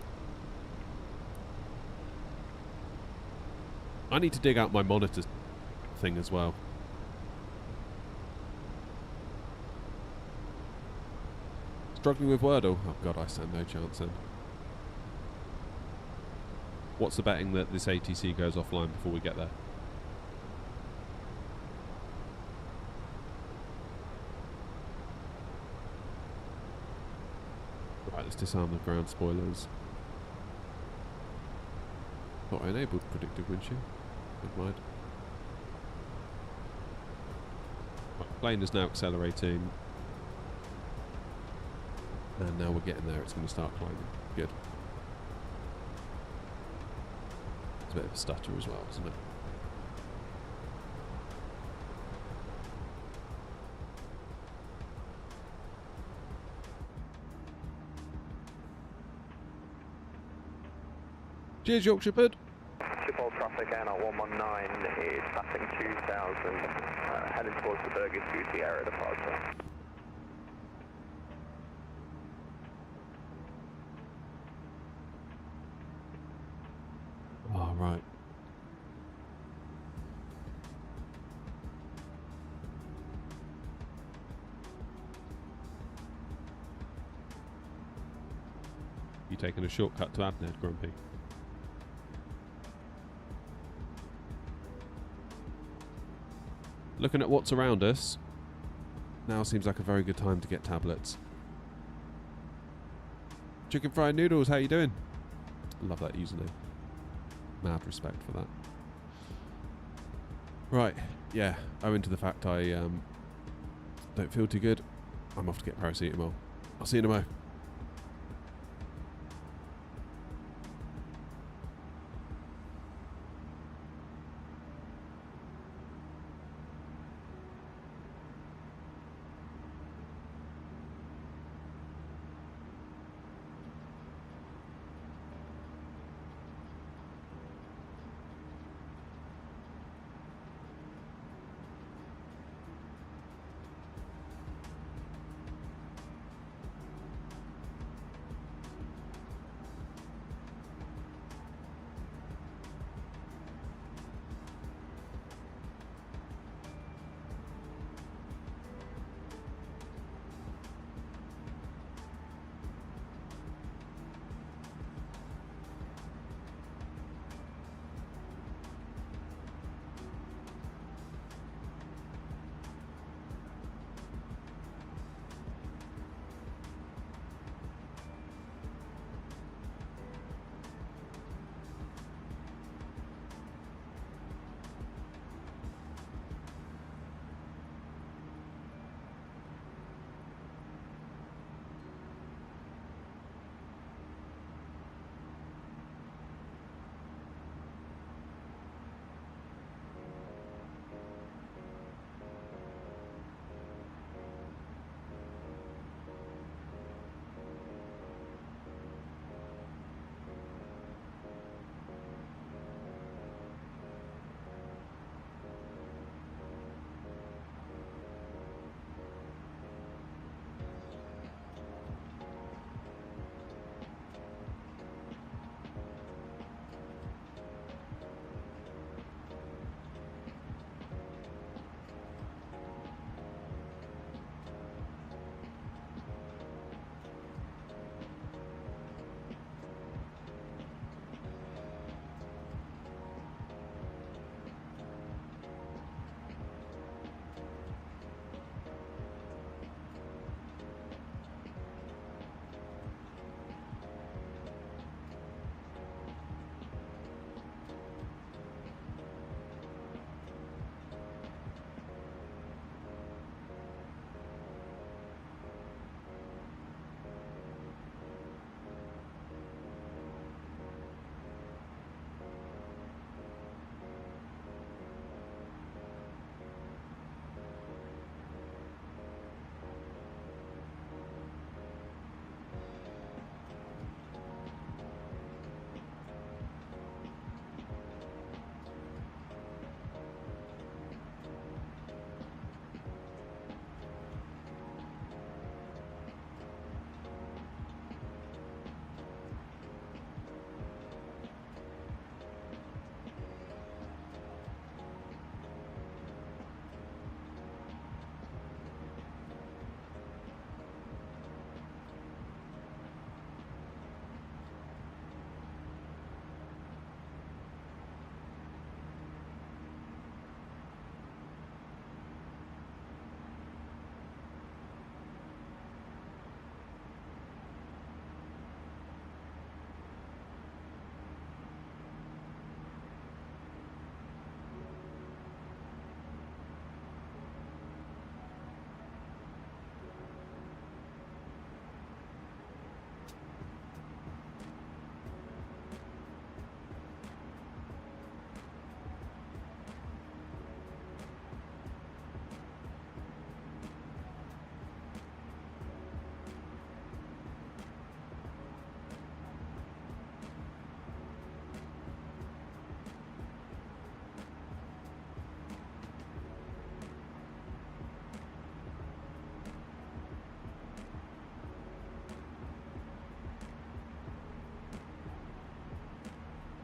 I need to dig out my monitor thing as well. Struggling with Wordle? Oh god, I stand no chance then. What's the betting that this ATC goes offline before we get there? Right, let's disarm the ground spoilers. Thought I enabled predictive windshield. Never mind. Right, plane is now accelerating. And now we're getting there, it's going to start climbing. Good. It's a bit of a stutter as well, isn't it? Cheers, Yorkshire Bird. Schiphol traffic, Air 119 is passing 2000, heading towards the Burgess Goosey area departure. Oh, right. You taking a shortcut to Adned, Grumpy? Looking at what's around us, now seems like a very good time to get tablets. Chicken fried noodles, how you doing? Love that username. Mad respect for that. Right, yeah, owing to the fact I don't feel too good, I'm off to get paracetamol. I'll see you in a mo.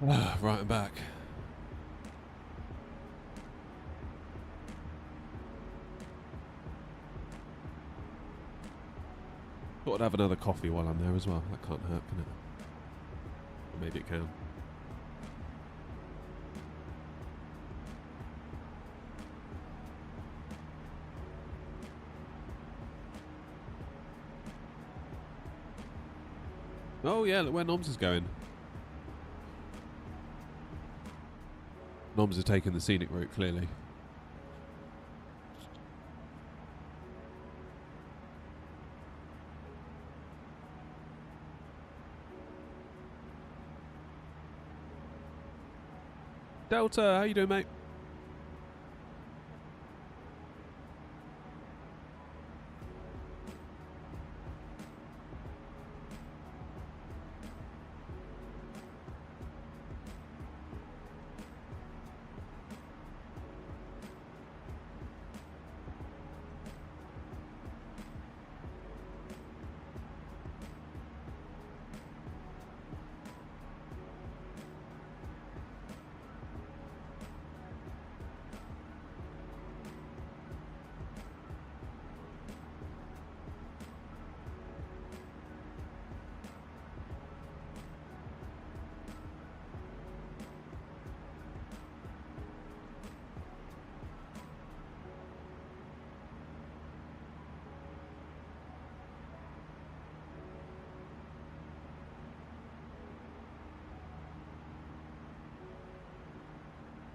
Right, I'm back. Thought I'd have another coffee while I'm there as well. That can't hurt, can it? Or maybe it can. Oh yeah, look where Noms is going. Noms are taking the scenic route, clearly. Delta, how you doing, mate?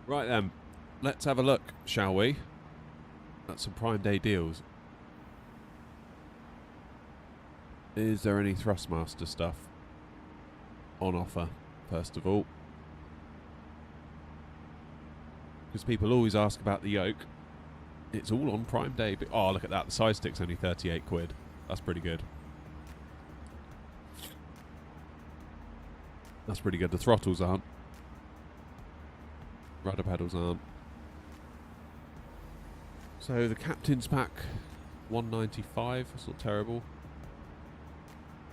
Right then, let's have a look, shall we? At some Prime Day deals. Is there any Thrustmaster stuff on offer, first of all? Because people always ask about the yoke. It's all on Prime Day. Oh, look at that. The side stick's only 38 quid. That's pretty good. That's pretty good. The throttles aren't. Rudder pedals aren't. So the captain's pack, 195. That's not terrible.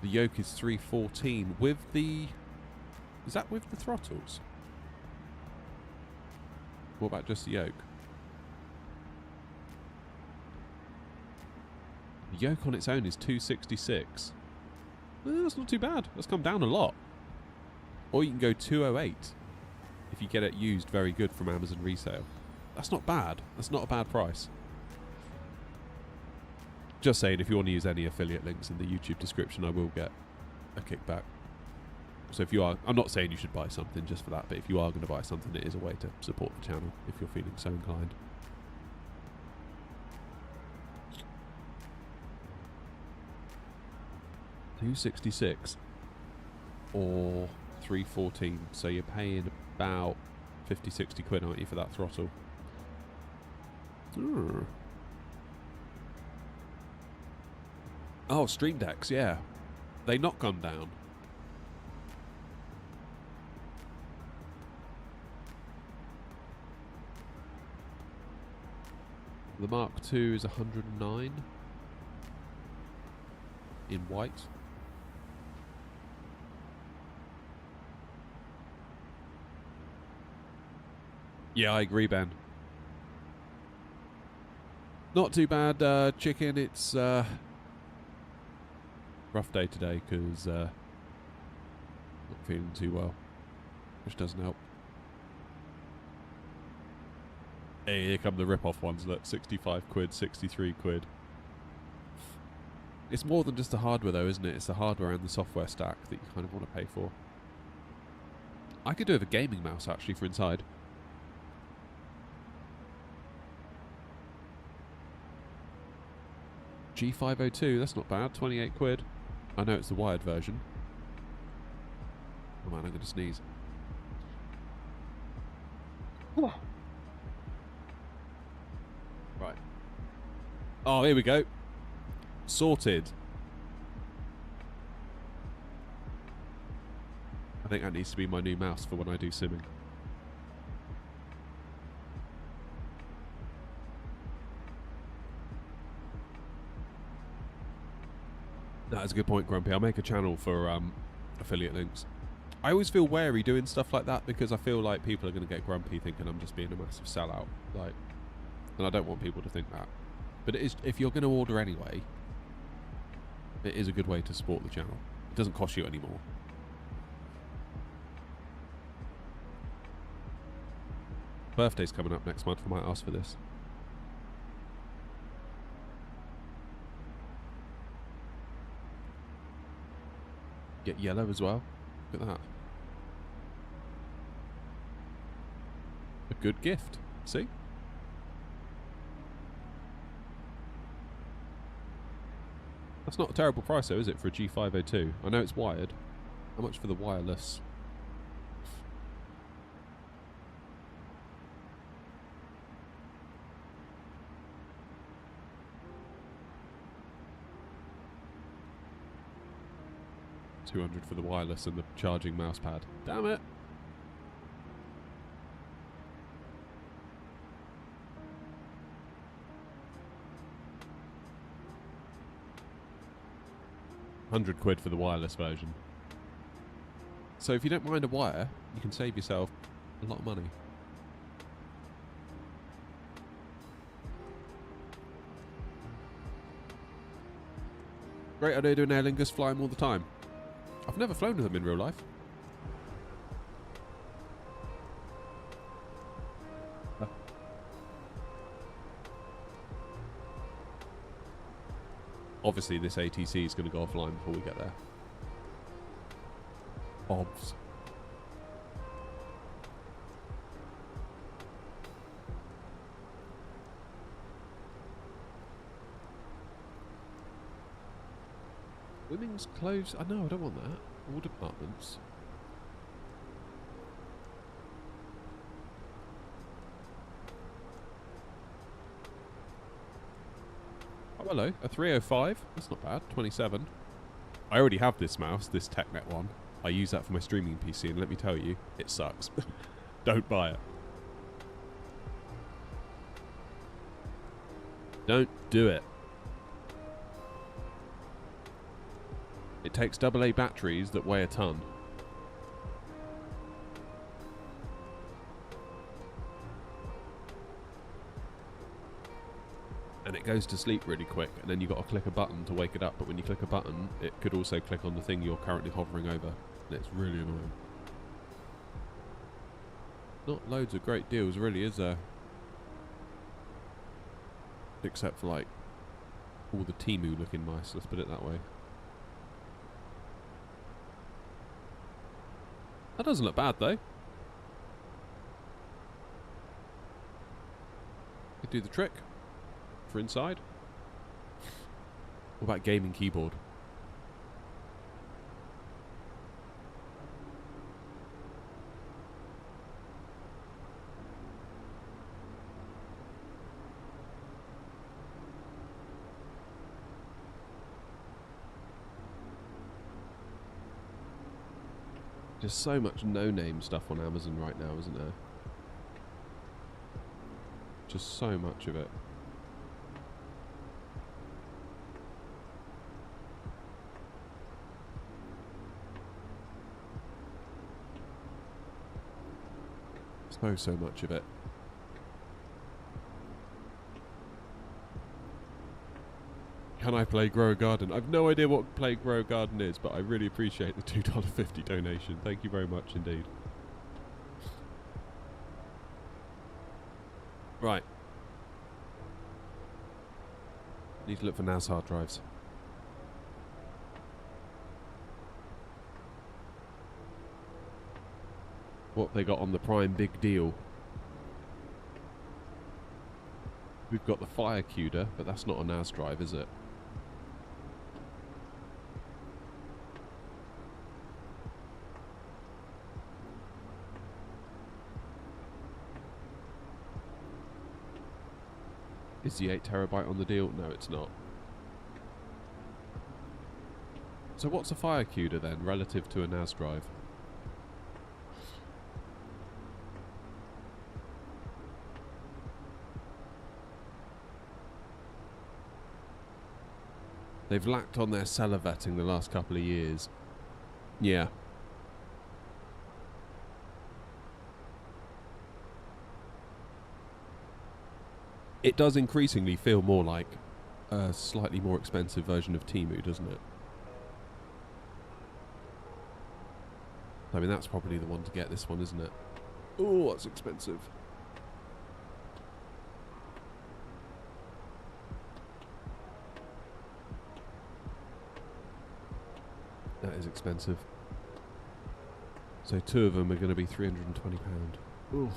The yoke is 314 with the. Is that with the throttles? What about just the yoke? The yoke on its own is 266. That's not too bad. That's come down a lot. Or you can go 208 if you get it used very good from Amazon resale. That's not bad. That's not a bad price. Just saying, if you want to use any affiliate links in the YouTube description, I will get a kickback. So if you are, I'm not saying you should buy something just for that, but if you are going to buy something, it is a way to support the channel if you're feeling so inclined. $266 or 314, so you're paying about 50-60 quid, aren't you, for that throttle? Oh, Stream Decks, yeah. They not gone down. The Mark II is 109 in white. Yeah, I agree, Ben. Not too bad, chicken. It's rough day today because not feeling too well, which doesn't help. Hey, here come the rip-off ones. Look, 65 quid, 63 quid. It's more than just the hardware, though, isn't it? It's the hardware and the software stack that you kind of want to pay for. I could do with a gaming mouse, actually, for inside. G502, that's not bad. 28 quid. I know it's the wired version. Oh man, I'm going to sneeze. Right. Oh, here we go. Sorted. I think that needs to be my new mouse for when I do simming. That is a good point, Grumpy. I'll make a channel for affiliate links. I always feel wary doing stuff like that because I feel like people are going to get grumpy thinking I'm just being a massive sellout. Like, and I don't want people to think that. But it is, if you're going to order anyway, it is a good way to support the channel. It doesn't cost you any more. Birthday's coming up next month. I might ask for this. Get yellow as well. Look at that. A good gift. See? That's not a terrible price though, is it, for a G502? I know it's wired. How much for the wireless? $200 for the wireless and the charging mouse pad. Damn it! £100 for the wireless version. So if you don't mind a wire, you can save yourself a lot of money. Great idea doing Aer Lingus, fly them all the time. I've never flown with them in real life. Obviously this ATC is going to go offline before we get there. Obvs. Women's clothes. I know, I don't want that. All departments. Oh, hello. A 305. That's not bad. 27. I already have this mouse, this TechNet one. I use that for my streaming PC, and let me tell you, it sucks. Don't buy it. Don't do it. It takes AA batteries that weigh a ton. And it goes to sleep really quick, and then you've got to click a button to wake it up, but when you click a button, it could also click on the thing you're currently hovering over, and it's really annoying. Not loads of great deals, really, is there? Except for, like, all the Temu looking mice, let's put it that way. That doesn't look bad, though. Could do the trick. For inside. What about gaming keyboard? There's so much no-name stuff on Amazon right now, isn't there? Just so much of it. So much of it. Can I play Grow a Garden? I've no idea what Play Grow a Garden is, but I really appreciate the $2.50 donation. Thank you very much indeed. Right. Need to look for NAS hard drives. What they got on the Prime big deal. We've got the Fire CUDA, but that's not a NAS drive, is it? Is the 8TB on the deal? No, it's not. So what's a Fire CUDA then, relative to a NAS drive? They've lacked on their seller vetting the last couple of years. Yeah. It does increasingly feel more like a slightly more expensive version of Temu, doesn't it? I mean, that's probably the one to get, this one, isn't it? Oh, that's expensive. That is expensive. So 2 of them are going to be £320. Ooh.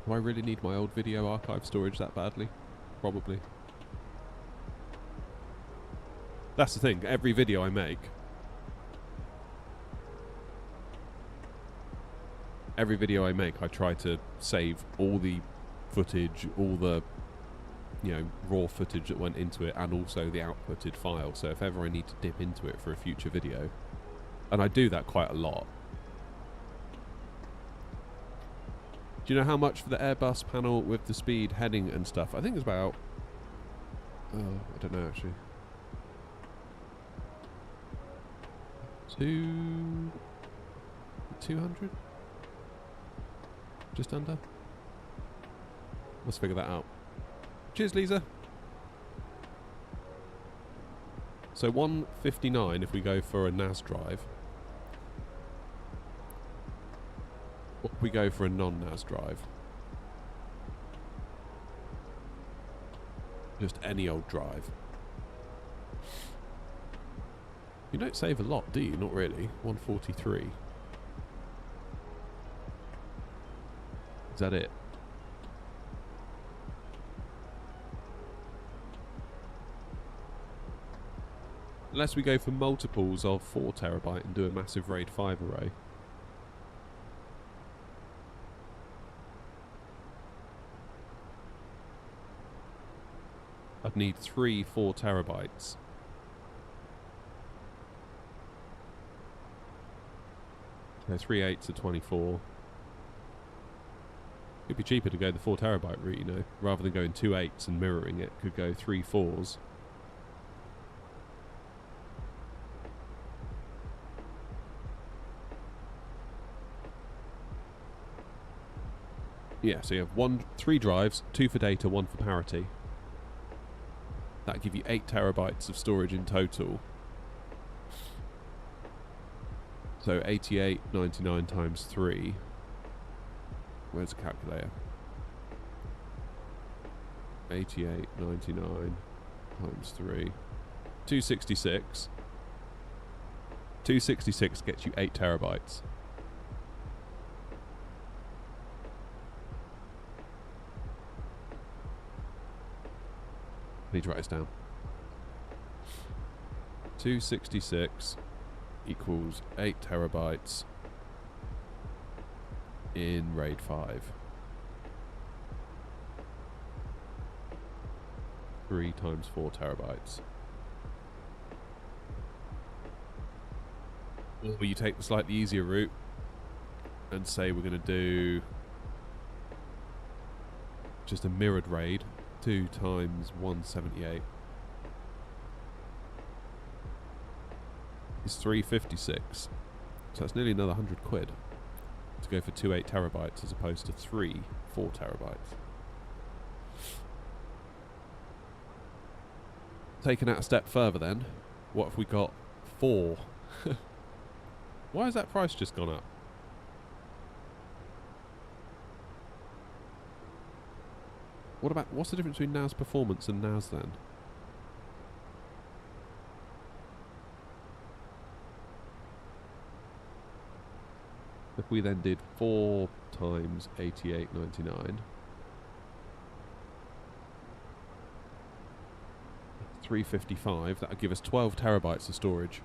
Do I really need my old video archive storage that badly? Probably. That's the thing, every video I make, I try to save all the footage, all the, you know, raw footage that went into it, and also the outputted file. So if ever I need to dip into it for a future video, and I do that quite a lot. Do you know how much for the Airbus panel with the speed, heading and stuff? I think it's about, oh, I don't know actually. 200? Just under? Let's figure that out. Cheers, Lisa. So 159 if we go for a NAS drive. What if we go for a non-NAS drive? Just any old drive. You don't save a lot, do you? Not really. 143. Is that it? Unless we go for multiples of 4 terabyte and do a massive RAID 5 array. I'd need 3 4 terabytes. So 3 8s are 24. It'd be cheaper to go the 4 terabyte route, you know, rather than going 2 8s and mirroring it. Could go 3 4s. Yeah, so you have 3 drives, 2 for data, 1 for parity. That'd give you 8 terabytes of storage in total. So 88.99 times 3. Where's the calculator? 88.99 times 3. 266. 266 gets you 8 terabytes. I need to write this down. 266 equals 8 terabytes in RAID 5. 3 times 4 terabytes. Or will you take the slightly easier route and say we're going to do just a mirrored RAID, 2 times 178 is 356. So that's nearly another 100 quid to go for 2 8 terabytes as opposed to 3 4 terabytes. Taking that a step further then, what if we got 4? Why has that price just gone up? What's the difference between NAS performance and NAS then? If we then did 4 times 88.99, 355, that would give us 12 terabytes of storage.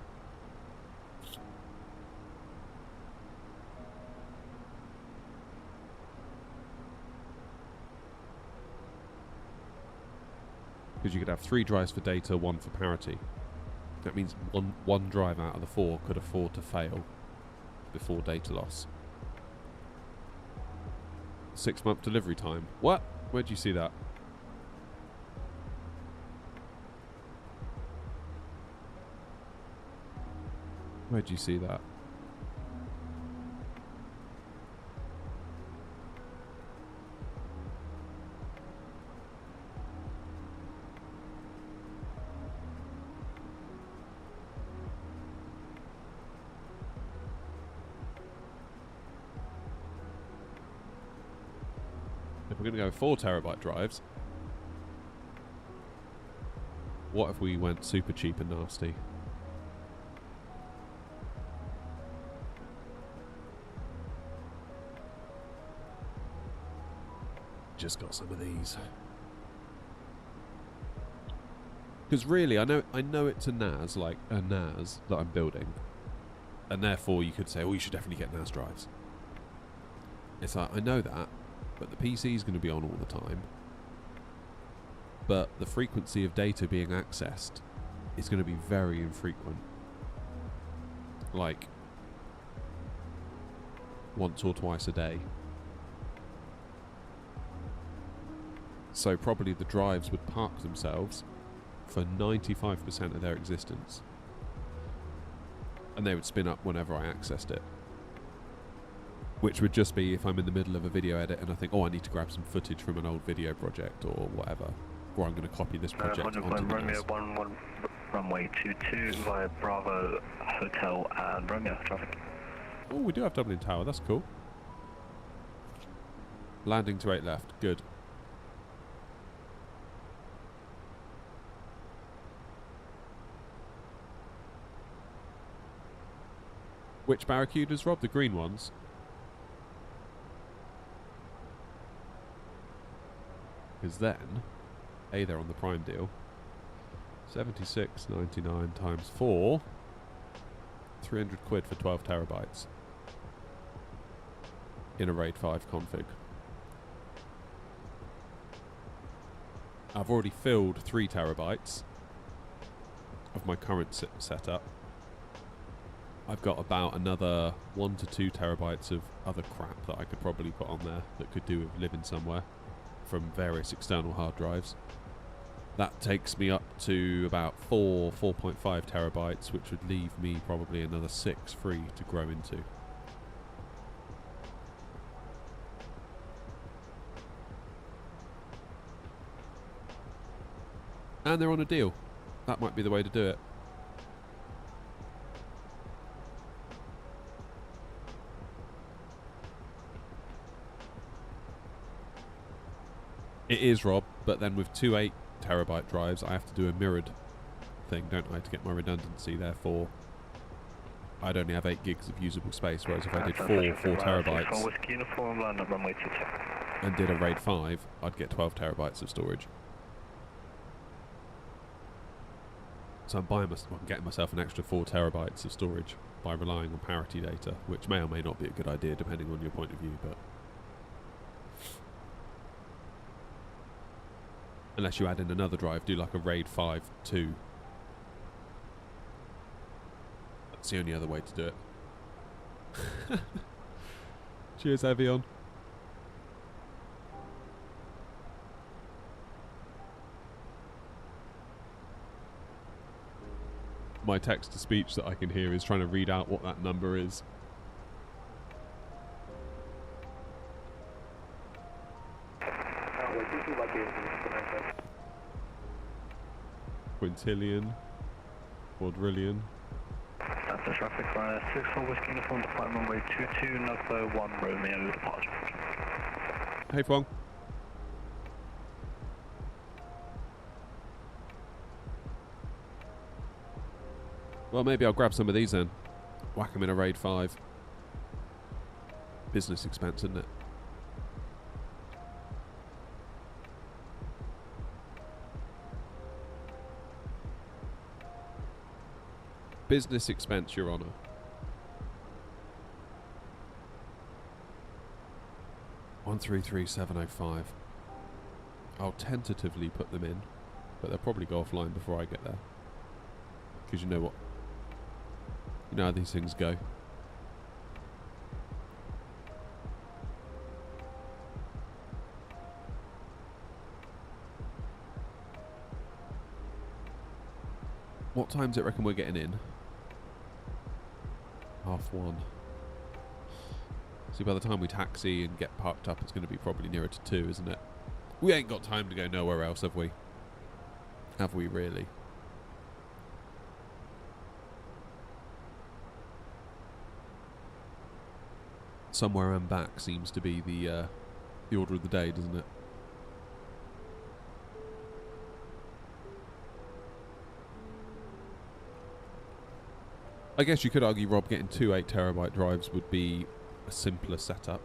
Because you could have 3 drives for data, 1 for parity. That means one drive out of the 4 could afford to fail before data loss. 6-month delivery time. What? Where'd you see that? Where'd you see that? We're going to go 4 terabyte drives. What if we went super cheap and nasty? Just got some of these. Because really, I know it's a NAS, like a NAS that I'm building. And therefore you could say, oh, you should definitely get NAS drives. It's like, I know that, but the PC is going to be on all the time. But the frequency of data being accessed is going to be very infrequent. Like, once or twice a day. So probably the drives would park themselves for 95% of their existence. And they would spin up whenever I accessed it. Which would just be if I'm in the middle of a video edit and I think, oh, I need to grab some footage from an old video project or whatever. Or I'm going to copy this project onto the NAS. Romeo 11, runway 22 via Bravo Hotel and Romeo traffic. Oh, we do have Dublin Tower, that's cool. Landing to 8 left, good. Which Barracudas, Rob? The green ones? Because then, they're on the Prime deal. 76.99 times 4. 300 quid for 12 terabytes. In a RAID 5 config. I've already filled 3 terabytes of my current setup. I've got about another 1 to 2 terabytes of other crap that I could probably put on there that could do with living somewhere from various external hard drives. That takes me up to about 4.5 terabytes, which would leave me probably another 6 free to grow into. And they're on a deal. That might be the way to do it. It is, Rob, but then with 2 8 terabyte drives, I have to do a mirrored thing, don't I, to get my redundancy. Therefore, I'd only have 8 gigs of usable space, whereas if I did 4 terabytes and did a RAID 5, I'd get 12 terabytes of storage. So I'm getting myself an extra 4 terabytes of storage by relying on parity data, which may or may not be a good idea depending on your point of view, but unless you add in another drive, do like a RAID 5 2. That's the only other way to do it. Cheers, Evian. My text-to-speech that I can hear is trying to read out what that number is. Quintillion, quadrillion. That's the traffic via 64 Whiskey Uniform, departing runway 22, November 1 Romeo departure. Hey, Fong. Well, maybe I'll grab some of these then. Whack them in a RAID 5. Business expense, isn't it? Business expense, Your Honour. $133,705. I'll tentatively put them in, but they'll probably go offline before I get there. Because you know what? You know how these things go. What time's it reckon we're getting in? 1:30. See, by the time we taxi and get parked up, it's going to be probably nearer to 2, isn't it? We ain't got time to go nowhere else, have we? Have we really? Somewhere and back seems to be the the order of the day, doesn't it? I guess you could argue, Rob, getting 2 8TB drives would be a simpler setup.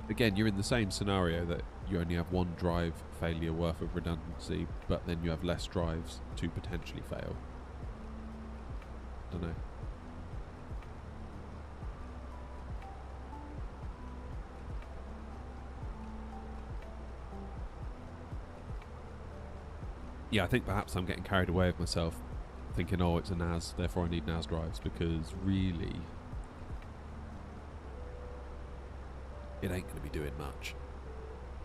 Again, you're in the same scenario that you only have one drive failure worth of redundancy, but then you have less drives to potentially fail. Don't know. Yeah, I think perhaps I'm getting carried away with myself, thinking, oh, it's a NAS, therefore I need NAS drives, because really, it ain't going to be doing much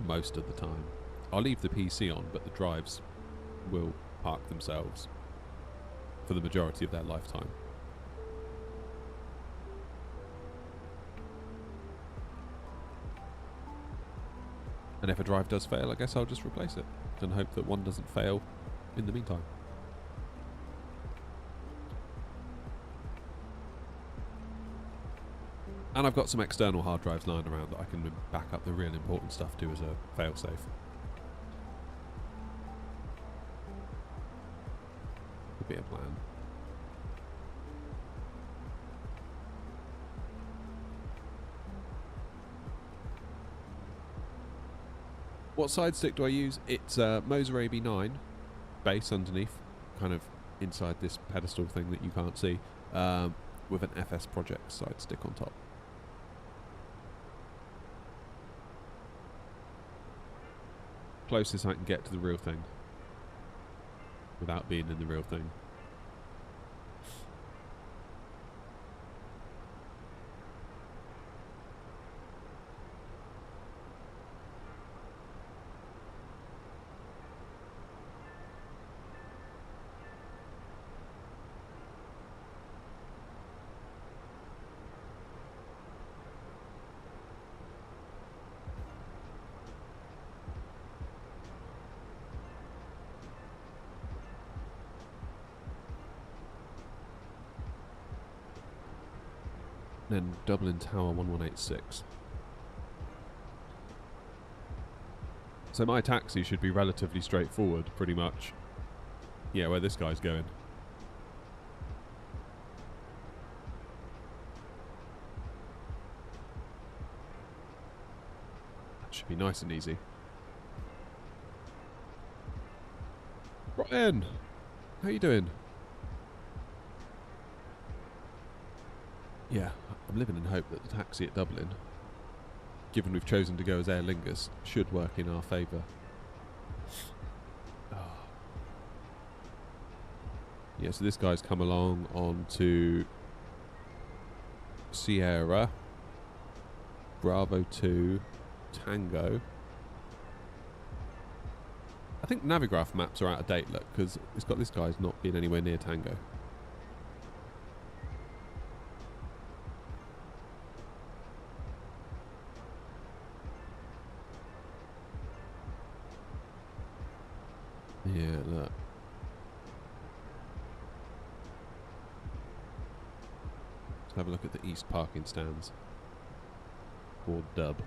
most of the time. I'll leave the PC on, but the drives will park themselves for the majority of their lifetime. And if a drive does fail, I guess I'll just replace it and hope that one doesn't fail in the meantime. And I've got some external hard drives lying around that I can back up the real important stuff to as a failsafe. Could be a plan. What side stick do I use? It's Moser AB9 base underneath, kind of inside this pedestal thing that you can't see, with an FS Project side stick on top. Closest I can get to the real thing without being in the real thing. Then Dublin Tower 1186. So my taxi should be relatively straightforward, pretty much. Yeah, where this guy's going. That should be nice and easy. Brian! How you doing? Yeah, I'm living in hope that the taxi at Dublin, given we've chosen to go as Aer Lingus, should work in our favour. Oh. Yeah, so this guy's come along on to Sierra, Bravo 2, Tango. I think Navigraph maps are out of date, look, because it's got this guy's not been anywhere near Tango. Yeah, look. Let's have a look at the east parking stands. Or dub.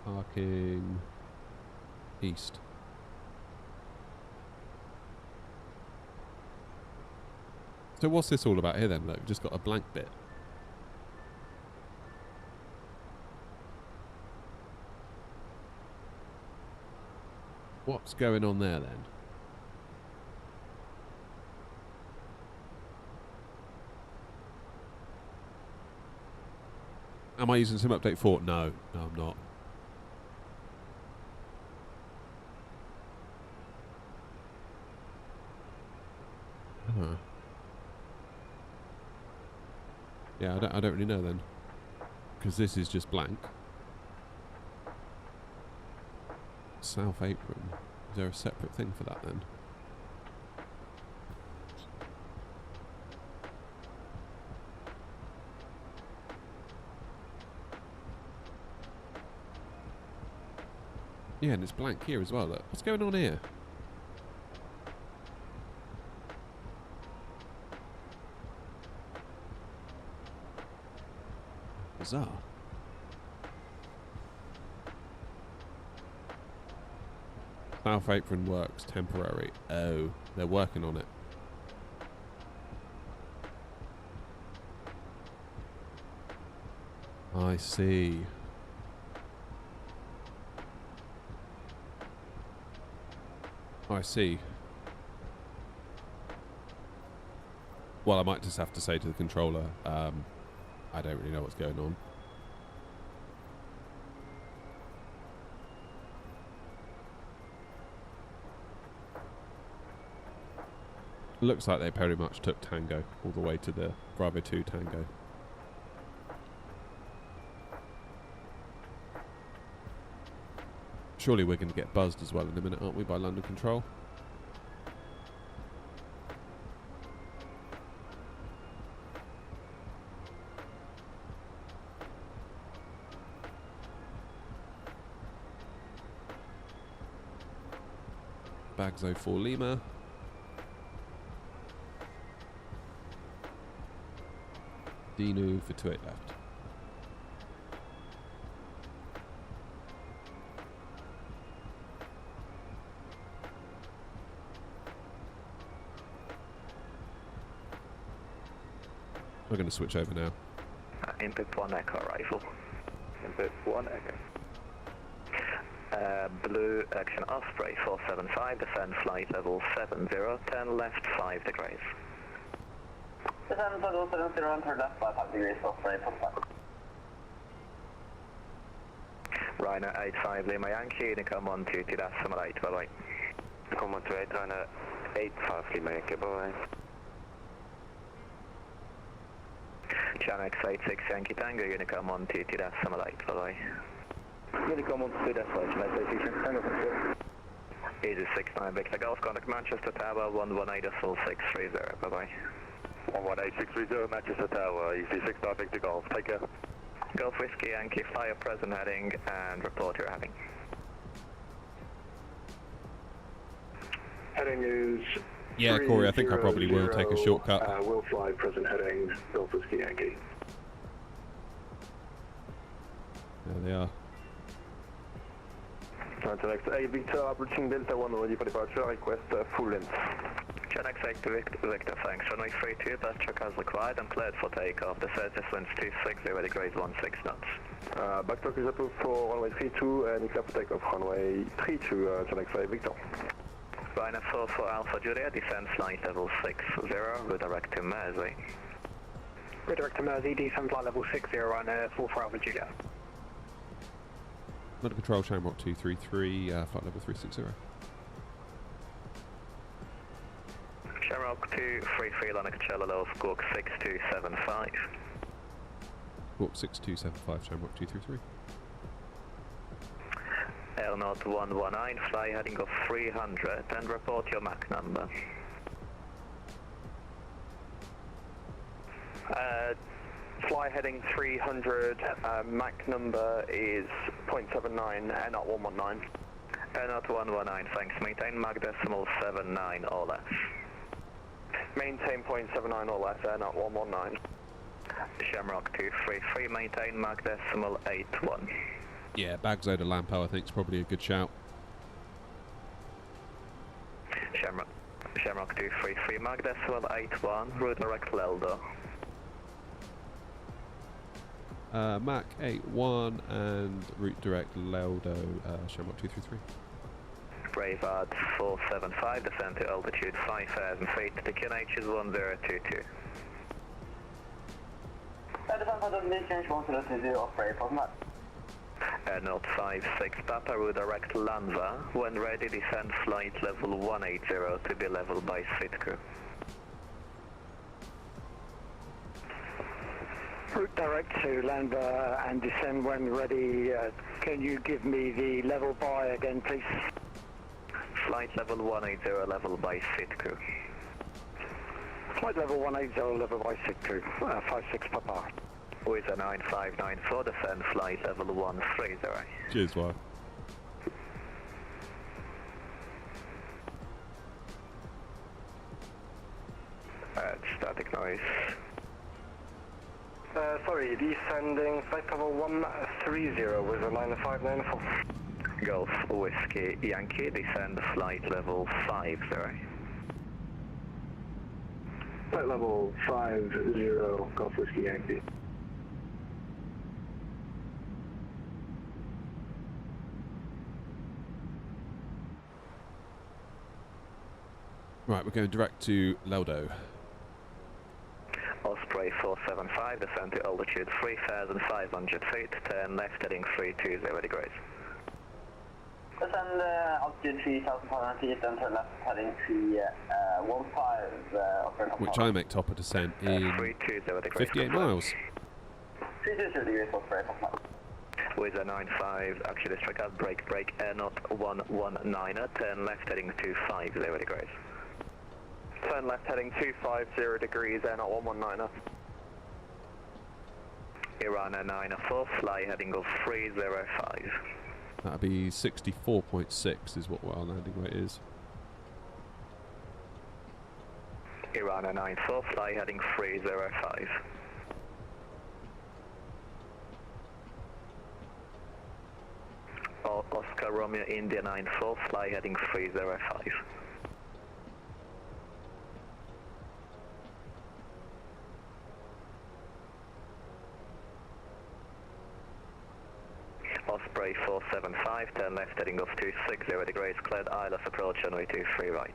Parking east. So what's this all about here then? Look, we've just got a blank bit. What's going on there then? Am I using Sim Update 4? No, I'm not. Yeah, I don't really know then, because this is just blank. South Apron. Is there a separate thing for that then? Yeah, and it's blank here as well. Look. What's going on here? bizarre. South apron works temporary. Oh, they're working on it. I see. I see. Well, I might just have to say to the controller, I don't really know what's going on. Looks like they pretty much took Tango all the way to the Bravo 2 Tango. Surely we're going to get buzzed as well in a minute, aren't we, by London Control? Bags 04 Lima. Dinu for 28 left. We're going to switch over now. Input 1 Echo Rifle. Input 1 Echo. Blue action Osprey 475, descend flight level 70, 10 left 5 degrees. Descend level 70, enter left by 5 degrees, Osprey, Pushback. Rhino 85 Lima Yankee, Unicom 122.8, bye bye. Unicom 128, Rhino 85 Lima Yankee, bye bye. Channel X86 Yankee Tango, Unicom 122.8, bye bye. Unicom 122.8, Channel X86 Yankee Tango, thank you. Easy 69 Victor Golf, contact Manchester Tower 118.630, bye bye. 118.630 Manchester Tower, Easy 69 Victor Golf, take care. Golf Whiskey Yankee, fly your present heading and report your heading. Heading is... Yeah, Corey, I think I probably will take a shortcut. Will fly present heading, Golf Whiskey Yankee. There they are. Channel X8 Victor, approaching Delta 1, ready for departure, request full length. Channel X8 Victor, thanks. Runway 32, backtrack as required and cleared for takeoff. The surface winds 260, ready grade 16 knots. Backtrack is approved for runway 32 and clear for takeoff. Runway 32, Channel X8 Victor. Rhino 44 Alpha Julia, descend flight level 60, redirect to Mersey. Redirect to Mersey, descend flight level 60 on 44 Alpha Julia. Under control, Shamrock 233, flight level 360. Shamrock 233, Lana Coachella Low, Squawk 6275. Squawk 6275, Shamrock 233. Aeronaut 119, fly heading of 300 and report your Mach number. Fly heading 300, Mach number is 0.79, Aeronaut 119. Aeronaut 119, thanks. Maintain Mach decimal 79 or less. Maintain 0.79 or less, Aeronaut 119. Shamrock 233, maintain Mach decimal 81. Yeah, Bagzoda Lampo I think is probably a good shout. Shamrock 233, Mach decimal 81, route direct Leldo. Mach 81 and route direct Leldo, Shamrock 233. Brevard 475, descend to altitude 5,000 feet, the QNH is 1022. Note 56, Papa route direct Lanva, when ready descend flight level 180 to be leveled by Sitku. Route direct to Lanva and descend when ready. Can you give me the level by again, please? Flight level 180 level by Sitku. Flight level 180 level by Sitku, 56 Papa. With a 9594, descend flight level 130. Cheers, wow. Static noise. Sorry, descending flight level 130 with a 9594. Golf Whiskey Yankee, descend flight level 50. Flight level 50, Golf Whiskey Yankee. Right, we're going direct to Leldo. Osprey 475, descend to altitude 3,500 feet, turn left heading 320 degrees. Descend altitude 3,500 feet and turn left heading 315. Which I make top of descent in 320 degrees. 58 miles. 320 degrees, Osprey. With a 95, actually strike out, brake, air not 119er, turn left heading 250 degrees. Turn left heading 250 degrees, air not 119er. Iran 904, fly heading of 305. That'd be 64.6 is what our landing weight is. Iran 94, fly heading 305. Oscar Romeo India 94, fly heading 305. Osprey 475, turn left heading off 260 degrees, cleared ILS approach runway 23 right.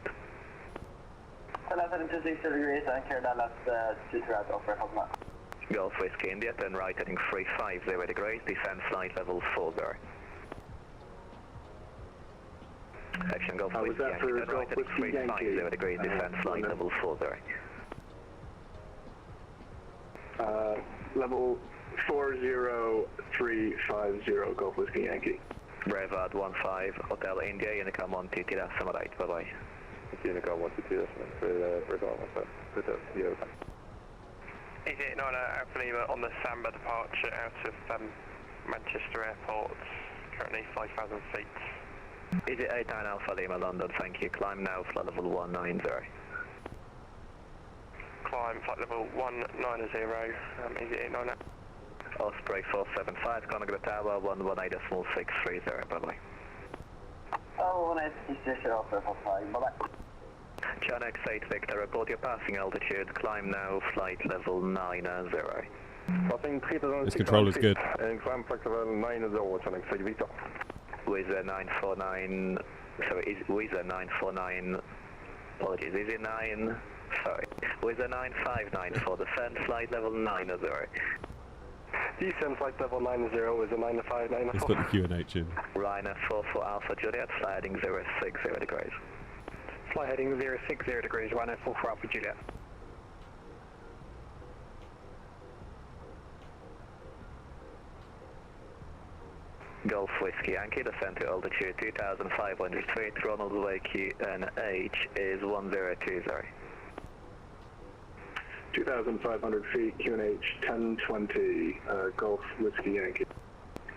Turn left heading 260 degrees and clear that left 23 right, Osprey. Golf Whiskey India, turn right heading 350 degrees, descend flight level 40. Action Golf Whiskey Yankee, turn right heading 350 degrees, descend flight level 40. Level 40350, Golf Whiskey Yankee. Brevard 15, Hotel India, Unicom 122, that's some right, bye bye. Unicom 122, that's Brevard 15, Is it not Alpha Lima on the Samba departure out of Manchester Airport, currently 5,000 feet. Is it 89 Alpha Lima London, thank you, climb now, flight level 190. Climb flight level 190, is it 89? Osprey 475, Contact the tower 118.630, bye bye. Oh, 186, Osprey, bye bye. China X8 Victor, report your passing altitude, climb now, flight level 90. Passing 3,000 This controller's good. And climb flight level 90, China X8 Victor. With a 949, sorry, with a 949, apologies, is it 9, sorry, with a 9594, descend flight level 90. Descend flight level 90 is a 9594. Let's put the QNH in. Ryanair 44 Alpha Juliet, fly heading 060 degrees. Fly heading 060 degrees, Ryanair 44 Alpha Juliet. Golf Whiskey Yankee, descend to altitude 2,500 feet, Ronald Way QNH is 1020. 2,500 feet, QNH 1020, Golf Whiskey Yankee.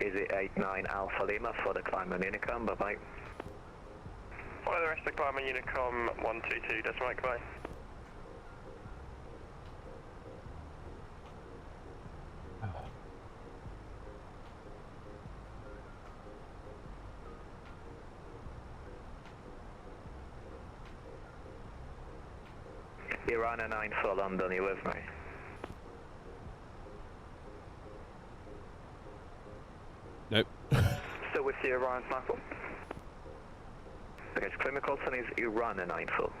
Is it 89 Alpha Lima for the climb on Unicom, bye bye. Follow the rest of the climb on Unicom 122, that's right, goodbye. Iran 9 for London, you with me? Nope. Still with you, Iran 9 4. Okay, so Clement Colson is Iran 9 4.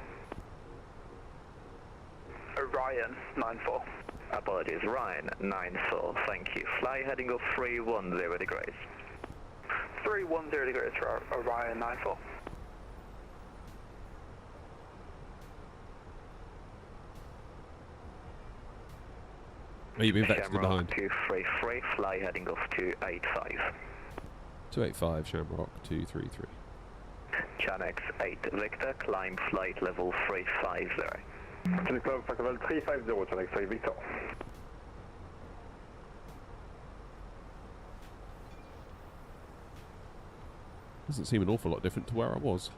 Orion 94. Apologies, Ryan 94, thank you. Fly heading of 310 degrees. 310 degrees for Orion 94. Oh, you've been vectored behind. 233, fly heading off 285. 285, Shamrock 233. Chan X8 Victor, climb flight level 350. To the climb flight level 350, Chan X8 Victor. Doesn't seem an awful lot different to where I was.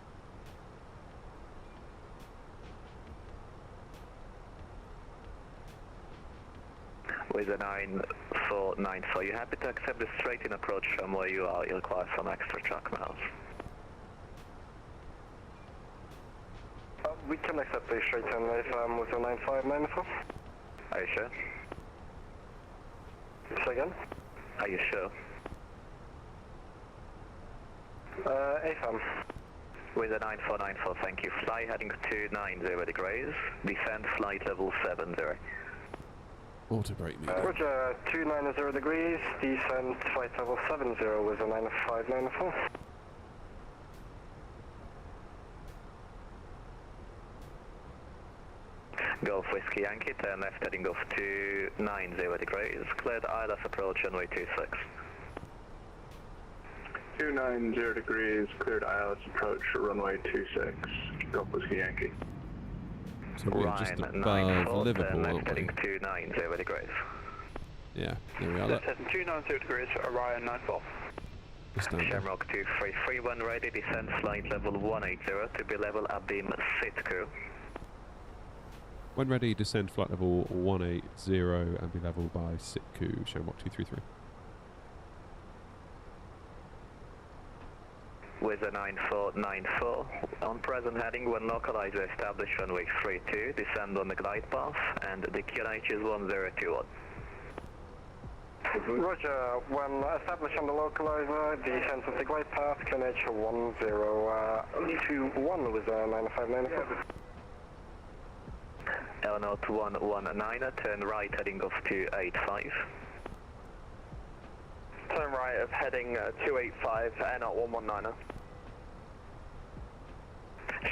with a 9494. You happy to accept the straight-in approach from where you are? You'll require some extra track miles. We can accept the straight-in with a 9594. Are you sure? Say again? Are you sure? AFM. With a 9494, thank you. Fly heading 290 degrees. Descend flight level 70. Auto brake me. Roger, 290 degrees, descend flight level 70 with a 9594. Golf Whiskey Yankee, turn left heading off 290 degrees. Cleared ILS approach runway 26. 290 degrees, cleared ILS approach runway 26. Golf Whiskey Yankee. So we're just Ryan, above 94, Liverpool, turn left aren't we? heading 290 degrees. Yeah, there we are. Left heading 290 degrees for Orion 94. Shamrock 233, when ready, descend flight level 180 to be level abeam Sitku. When ready, descend flight level 180 and be level by Sitku, Shamrock 233. With a 9494, on present heading, when localized, establish runway 32, descend on the glide path, and the QNH is 1021. Roger, when established on the localizer, descent of the glide path, QNH 1021 with a 9594. L0 119, turn right heading off 285. Turn right of heading 285, L0 119.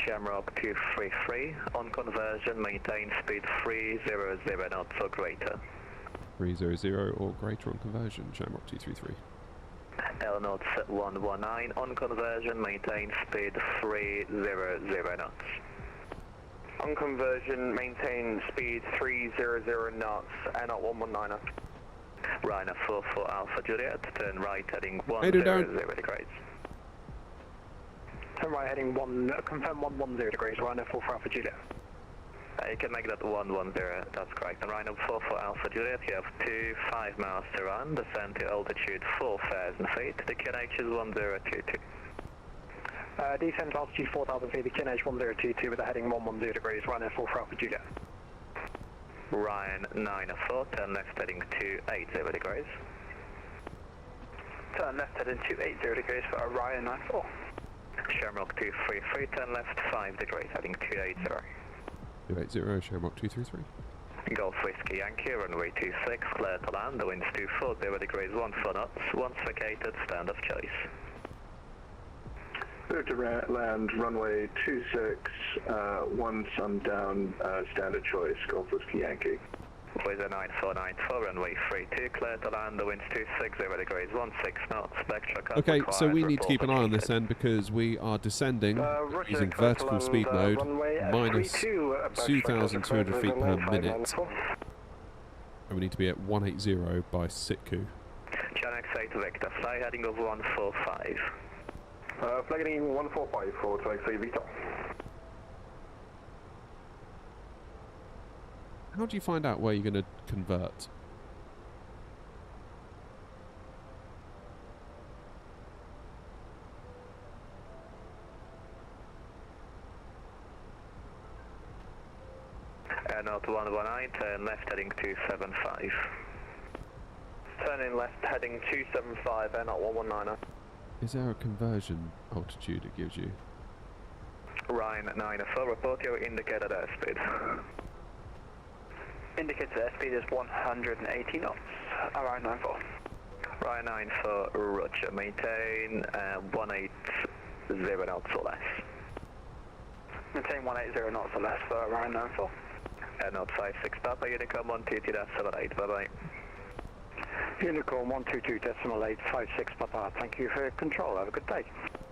Shamrock 233, on conversion, maintain speed 300 knots or greater. 300 or greater on conversion, Shamrock 233. L0 119, on conversion, maintain speed 300 knots. On conversion, maintain speed 300 knots, L0 119. Ryanair 44 Alpha Juliet, turn right heading 100 degrees. Turn right heading confirm 110 degrees, Ryanair 44 Alpha Juliet. You can make that 110, that's correct. And Ryanair 44 Alpha Juliet, you have 5 miles to run, descend to altitude 4,000 feet, the QNH is 1022. Descend to altitude 4,000 feet, the QNH 1022 with a heading 110 degrees, Ryanair 44 Alpha Juliet. Ryan 904, turn left heading 280 degrees. Turn left heading 280 degrees for Orion 94. Shamrock 233, turn left 5 degrees, heading 280. 280, Shamrock 233. Golf Whiskey Yankee, runway 26, clear to land, the wind's 240 degrees, 14 knots, once vacated, stand of choice. Clear to land, runway 26, one sundown, standard choice, Golf Whiskey Yankee. With a 9494, runway 32, clear to land, the wind's 260 degrees, 16 knots, spectra cut. Okay, so we need to keep an eye on this end because we are descending using vertical speed mode, minus 2,200 feet per minute. And we need to be at 180 by Sitku. Channel 8 Victor, fly heading of 145. Flag heading 145 for Channel 8 Victor. How do you find out where you're going to convert? Not 119, turn left heading 275. Turn in left heading 275, not 119. Is there a conversion altitude it gives you? Ryan 904, report your indicated airspeed. Indicated airspeed is 180 knots, Orion 94. Ryan 94, roger, maintain 180 knots or less. Maintain 180 knots or less for Orion 94. Not 56 Papa, Unicom 122.78, bye-bye. Unicorn 122.8, 56 Papa, thank you for your control, have a good day.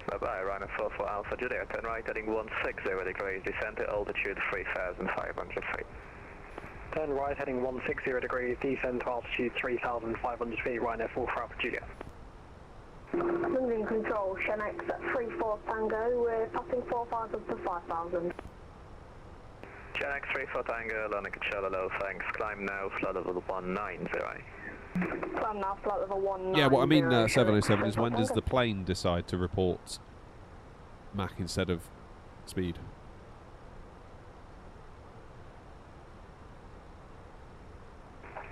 Bye-bye, Ryanair 44 Alpha Juliet, turn right heading 160 degrees, descend to altitude 3,500 feet. Turn right heading 160 degrees, descend to altitude 3,500 feet, Ryanair 44 Alpha Juliet. Losing control, Shenx at 34 Tango, we're passing 4,000 to 5,000. Jack 34 Tango, landing at Charlie low, thanks. Climb now, flight level 190. Climb now, flight level 190. Yeah, what I mean, 707 is when does the plane decide to report Mach instead of speed?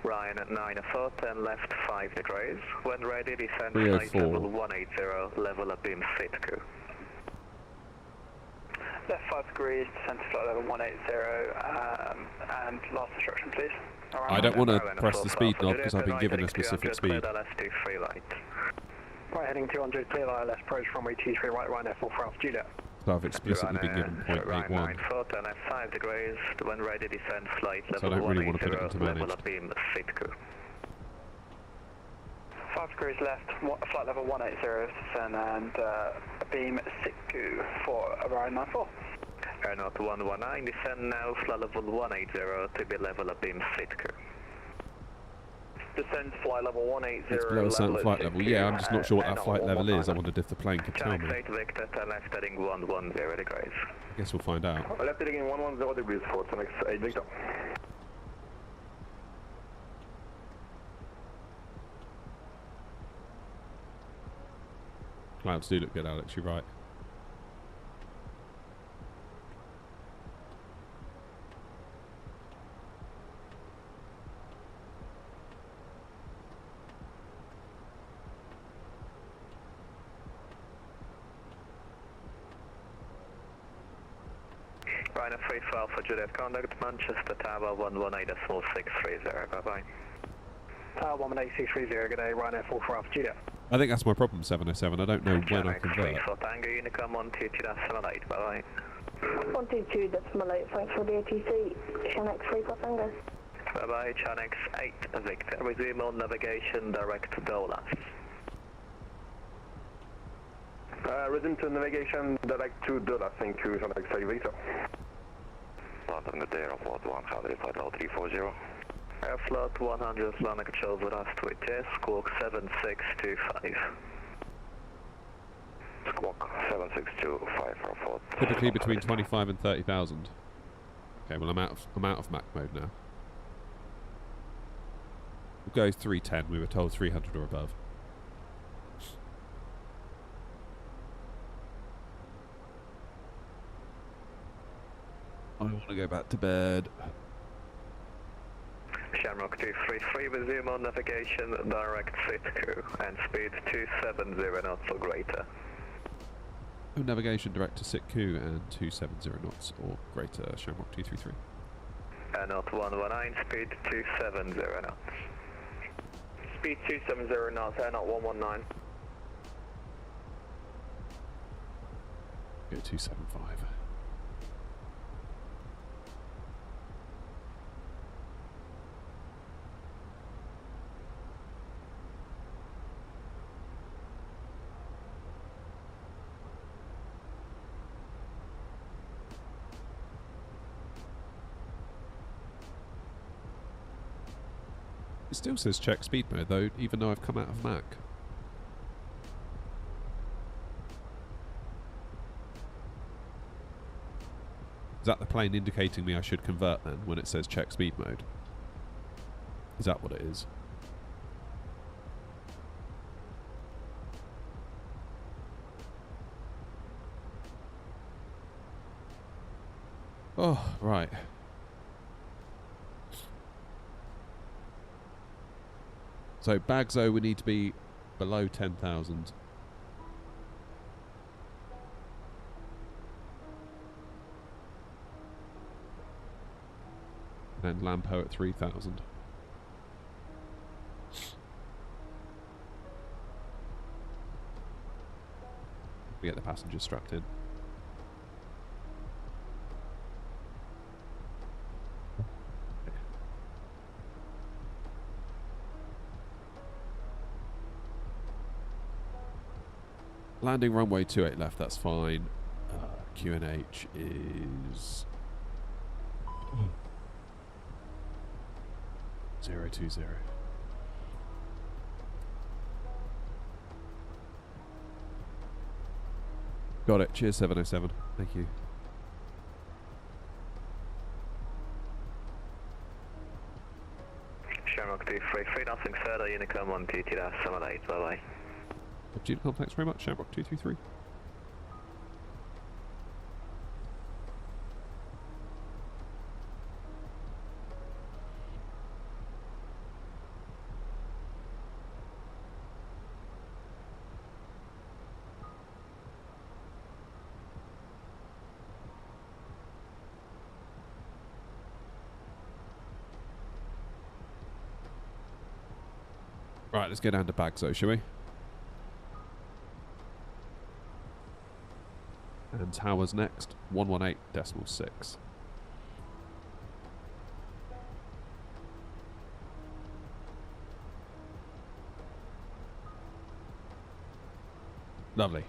Ryan at 9-4, 10 left 5 degrees. When ready, descend 304. flight level 180, level up beam SITQ. Left 5 degrees, descend to flight level 180, and last instruction, please. I don't want to press the speed knob because I've been given a specific speed. Right heading 200, clear ILS, approach runway 23 right, Ryan F4 for Alpha Juliet. So I've explicitly been given 0.81. 10 left 5 degrees, when ready, descend flight So I level don't really want to put it into 180, level managed. up beam SITQ. 5 degrees left, flight level 180, descend and beam SITQ for Ryan 94. Airnaut 119, descend now, flight level 180 to be level up beam SITQ. Descend flight level 180. It's below a certain flight level. Yeah, I'm just not sure what that flight level is. I wondered if the plane could tell me. Victor, turn left heading 110 degrees. I guess we'll find out. Left heading 110 degrees for next 8 Victor. Clouds do look good, Alex, you're right. Rhino 312 for Juliet contact, Manchester Tower 118.630, bye-bye. Tower 118.630, good day, Ryan F4 for Alpha Juliet. I think that's my problem, 707. I don't know when I convert. For Tango Unicom 122.8, bye-bye. 122.8, thanks for the ATC. Shanx 3 for Tango. Bye-bye, Chanex 8 Victor. Resume on navigation direct to Dolas. Resume to navigation direct to Dolas, thank you, Chanex 8 Victor. London, good day, Airport 100, flight level 340. Airfloat 100, landing control with us to HS, squawk 7625. Squawk 7625, Airport. Typically between 25 and 30,000. Okay, well I'm out of Mach mode now. We'll go 310. We were told 300 or above. I want to go back to bed. Shamrock 233, resume on navigation direct SITQ and speed 270 knots or greater. Oh, navigation direct to SITQ and 270 knots or greater, Shamrock 233. Airnaut 119, speed 270 knots. Speed 270 knots, Airnaut 119. Go 275. It still says check speed mode though, even though I've come out of Mach. Is that the plane indicating me I should convert then when it says check speed mode? Is that what it is? Oh, right. So Bagzo we need to be below 10,000. And Lampo at 3,000. We get the passengers strapped in. Landing runway 28 left, that's fine. QNH is 020. Got it. Cheers, 707. Thank you. 3, nothing further, Unicom 122-78, bye-bye. Unicom, thanks very much, Shamrock 233. Right, let's get down to Bagso, shall we? And Towers next, 118.6. Lovely.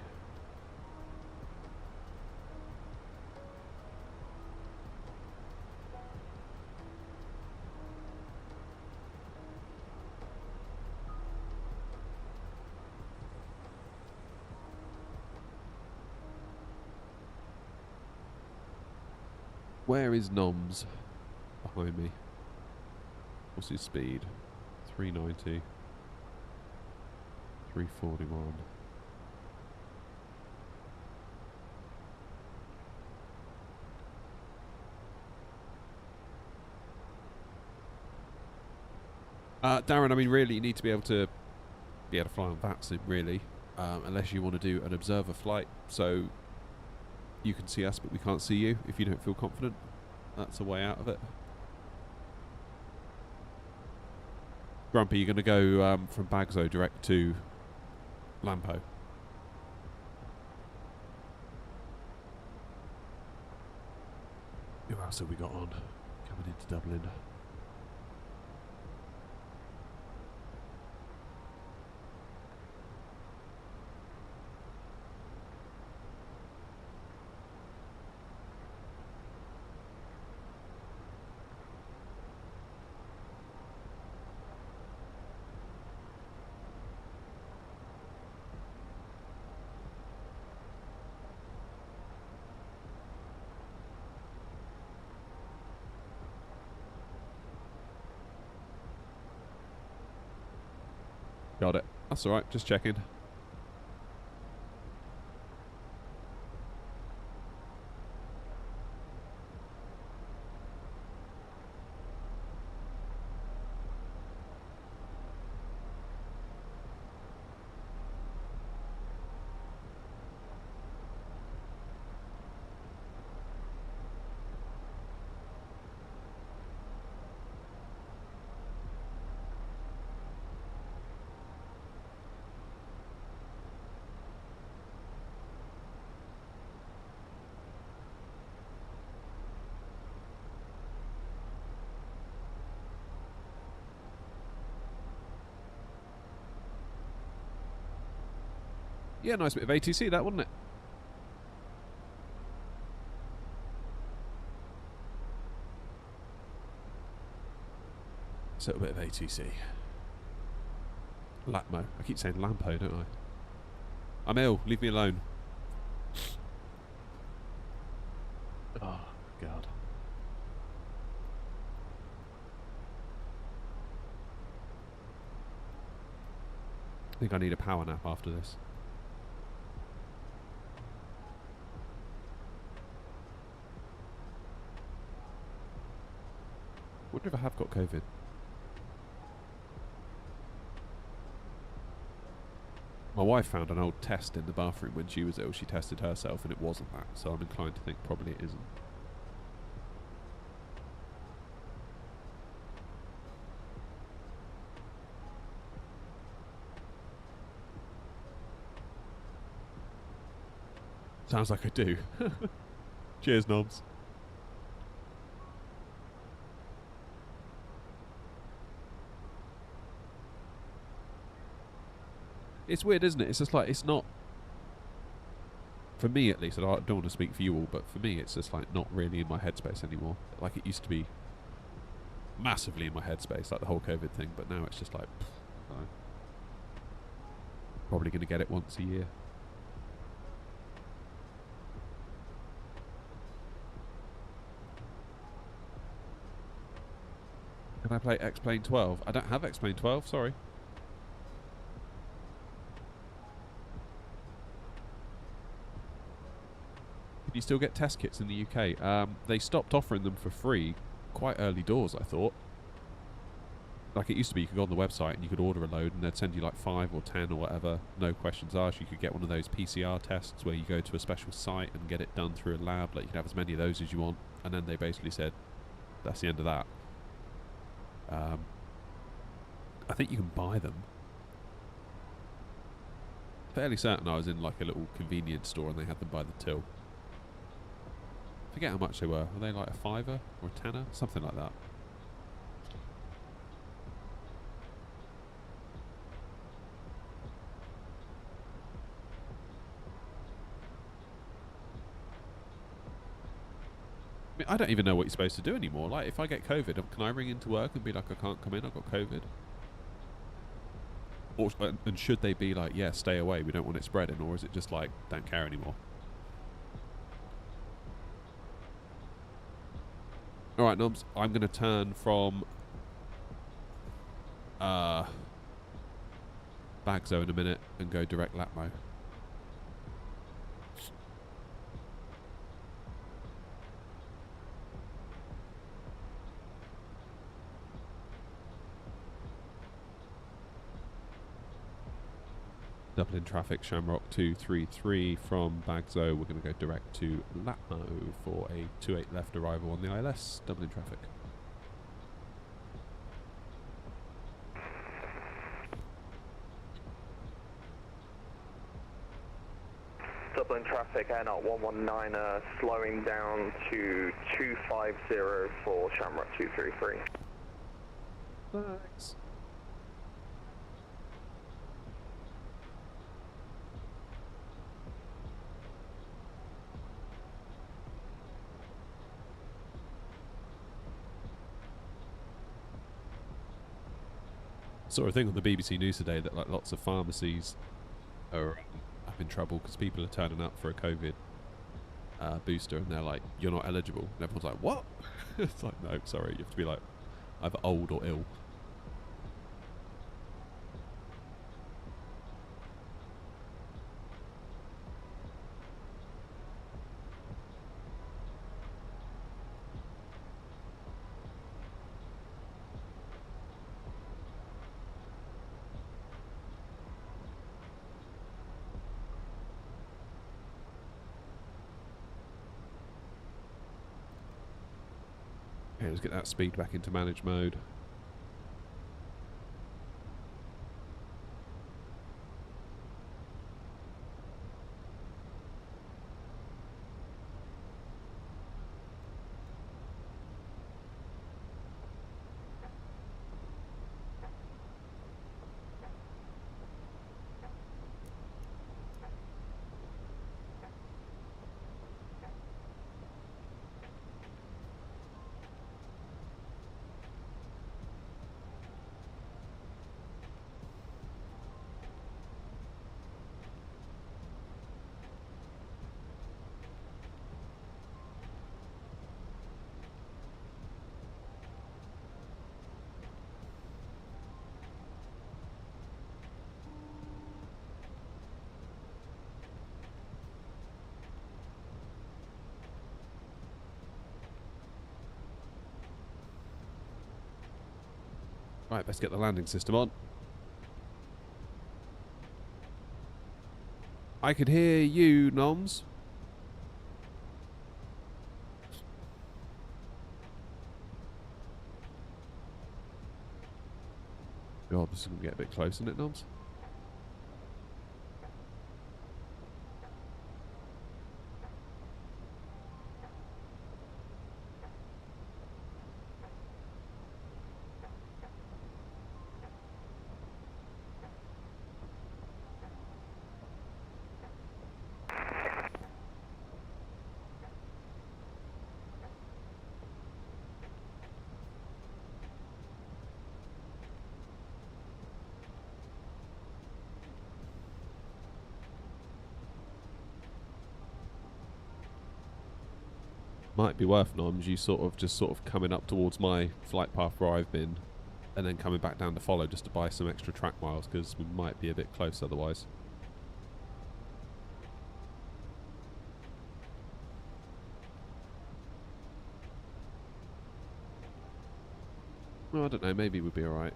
Where is Noms behind me? What's his speed? 390. 341. Darren, I mean, really, you need to be able to fly on VATSIM, really, unless you want to do an observer flight. So you can see us, but we can't see you if you don't feel confident. That's a way out of it. Grumpy, you're going to go from Bagso direct to Lampo. Who else have we got on coming into Dublin? Got it. That's alright, just checking. Yeah, nice bit of ATC, that, wasn't it? So a bit of ATC. Latmo. I keep saying Lampo, don't I? I'm ill. Leave me alone. Oh, God. I think I need a power nap after this. I wonder if I have got COVID. My wife found an old test in the bathroom when she was ill. She tested herself and it wasn't that, so I'm inclined to think probably it isn't. Sounds like I do. Cheers, Nobs. It's weird, isn't it? It's just like, it's not, for me at least, and I don't want to speak for you all, but for me it's just like not really in my headspace anymore. Like it used to be massively in my headspace, like the whole COVID thing, but now it's just like, I'm probably going to get it once a year. Can I play X-Plane 12? I don't have X-Plane 12, sorry. Can you still get test kits in the UK? They stopped offering them for free quite early doors, I thought. Like it used to be, you could go on the website and you could order a load and they'd send you like 5 or 10 or whatever, no questions asked. You could get one of those PCR tests where you go to a special site and get it done through a lab. Like you could have as many of those as you want. And then they basically said, that's the end of that. I think you can buy them. Fairly certain I was in like a little convenience store and they had them by the till. Forget how much they were. Were they like a £5 or a £10? Something like that. I mean, I don't even know what you're supposed to do anymore. Like, if I get COVID, can I ring into work and be like, I can't come in, I've got COVID? Or, and should they be like, yeah, stay away, we don't want it spreading? Or is it just like, don't care anymore? Alright, Noms, I'm going to turn from Bagzo in a minute and go direct Lapmo. Dublin traffic, Shamrock 233 from Bagzo. We're going to go direct to Lapmo for a 28 left arrival on the ILS. Dublin traffic. Dublin traffic, Air Not 119, slowing down to 250 for Shamrock 233. Thanks. Saw a thing on the BBC News today that like lots of pharmacies are up in trouble because people are turning up for a COVID booster and they're like, you're not eligible. And everyone's like, what? It's like, no, sorry, you have to be like either old or ill. Okay, let's get that speed back into manage mode. Right, let's get the landing system on. I could hear you, Noms. God, this is going to get a bit close, isn't it, Noms? Might be worth, Noms, you sort of coming up towards my flight path where I've been, and then coming back down to follow just to buy some extra track miles, because we might be a bit close otherwise. Well, I don't know, maybe we'd be alright.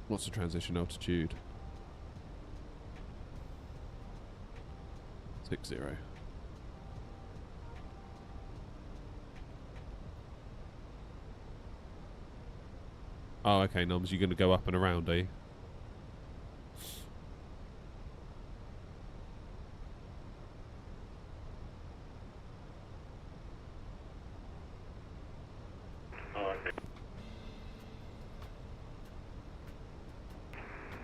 What's the transition altitude? 60. Oh, okay, Noms, you're going to go up and around, are you?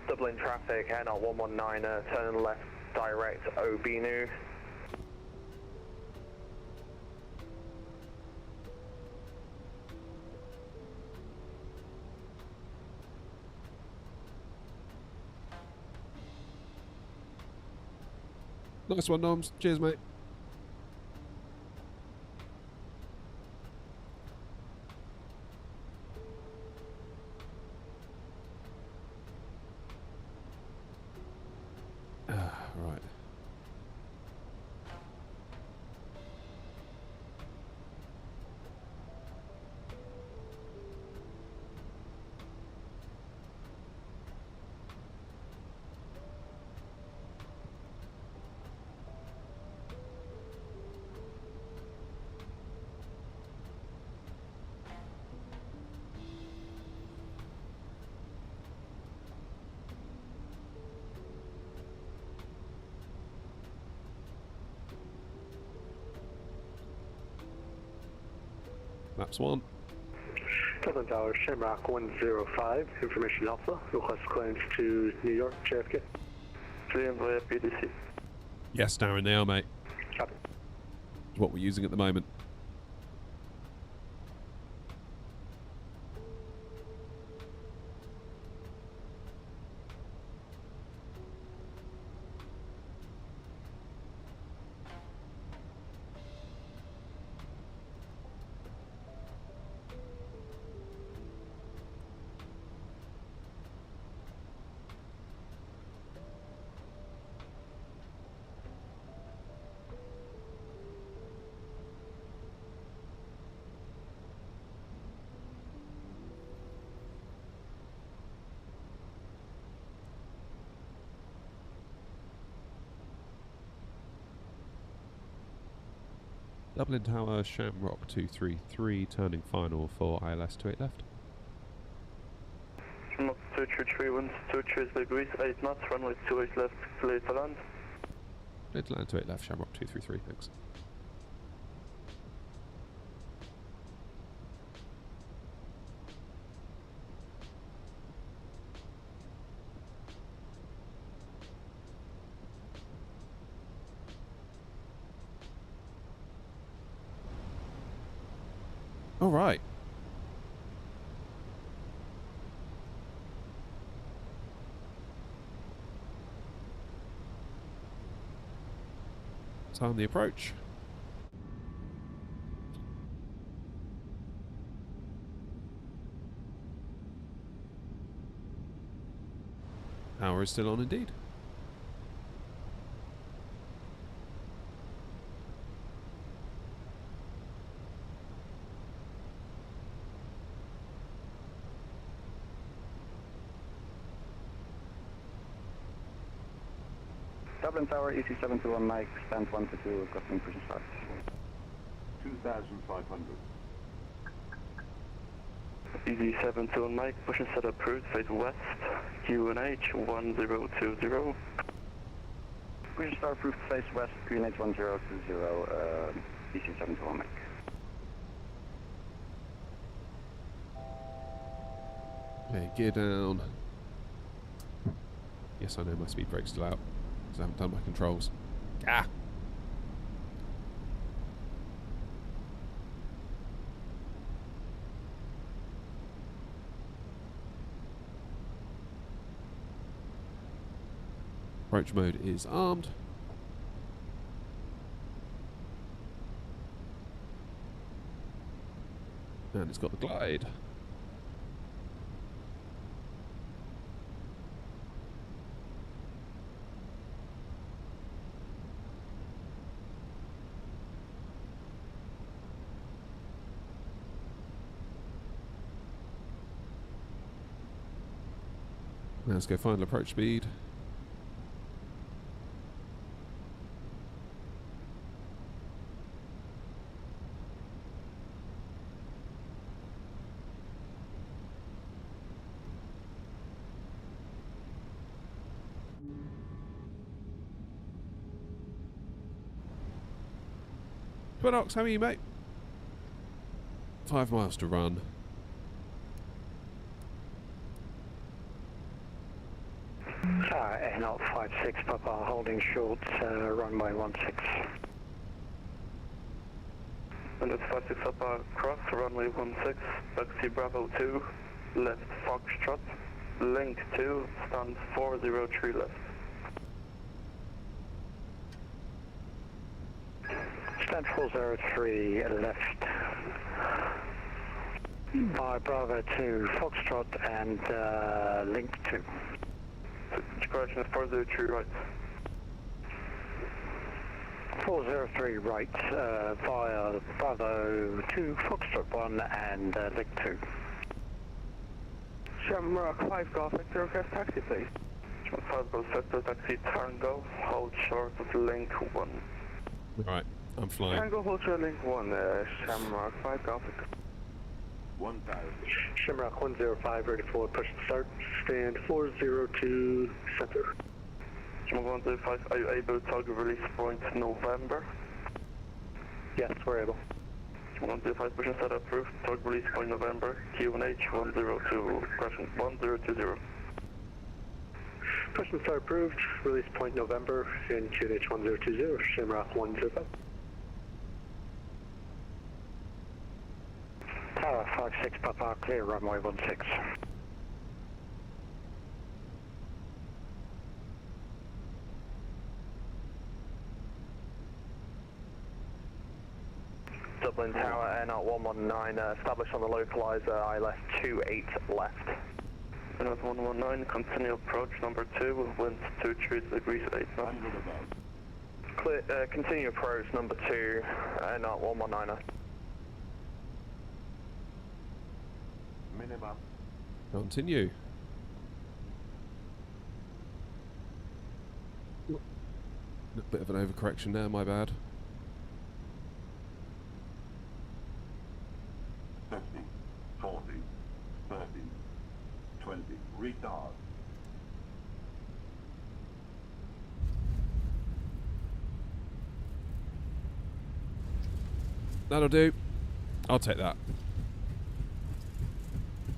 Dublin traffic, Air 119, turn left direct Obinu. Nice one, Noms. Cheers, mate. Right. Maps 1. Dublin Tower, Shamrock 105, information alpha, request clearance to New York, JFK. Clear via PDC. Yes, Darren, they are, mate. Copy. What we're using at the moment. Dublin Tower, Shamrock 233, turning final for ILS 28 left. Shamrock 233, winds 2 degrees, 8 knots, runway 28 left, clear to land. Clear to land 28 left, Shamrock 233, thanks. All right. Time the approach. Power is still on indeed. Dublin Tower, EC721 Mike, stand 122, requesting push and start. 2,500. EC721 Mike, push and start approved, face west, QNH 1020. Push and start approved, face west, QNH 1020, EC721 Mike. Okay, gear down. Yes, I know my speed brake's still out. I haven't done my controls. Ah! Approach mode is armed. And it's got the glide. Now let's go final approach speed. Twinox, how are you, mate? 5 miles to run. Air 56 Papa holding short, runway 16. And it's 56 Papa cross, runway 16, taxi Bravo 2, left Foxtrot, link 2, stand 403 left. Stand 403 left. By Bravo 2, Foxtrot and link 2. Correction is 403 right. 403 right via Bravo 2, Foxtrot 1 and link 2. Shamrock 5 Golf Victor, request taxi please. Shamrock 5 Golf Victor, taxi Tango, hold short of link 1. Right, I'm flying. Tango, hold short link 1, Shamrock 5 Golf Victor. 1000. Shamrock 105 ready for push and start, stand 402 center. Shamrock 105, are you able to target release point November? Yes, we're able. Shamrock 105, push and start approved, target release point November, QNH 102, question 1020. Push and start approved, release point November in QNH 1020, Shamrock 105. Tower 56 Papa, clear runway 16. Dublin Tower, Air 119, established on the localizer, I left 28 left. Air 119, continue approach number 2, winds 23 degrees 8 knots. Clear, continue approach number 2, Air 119. Minimum. Continue. A bit of an overcorrection there, my bad. 50, 40, 30, 20, retard. That'll do. I'll take that.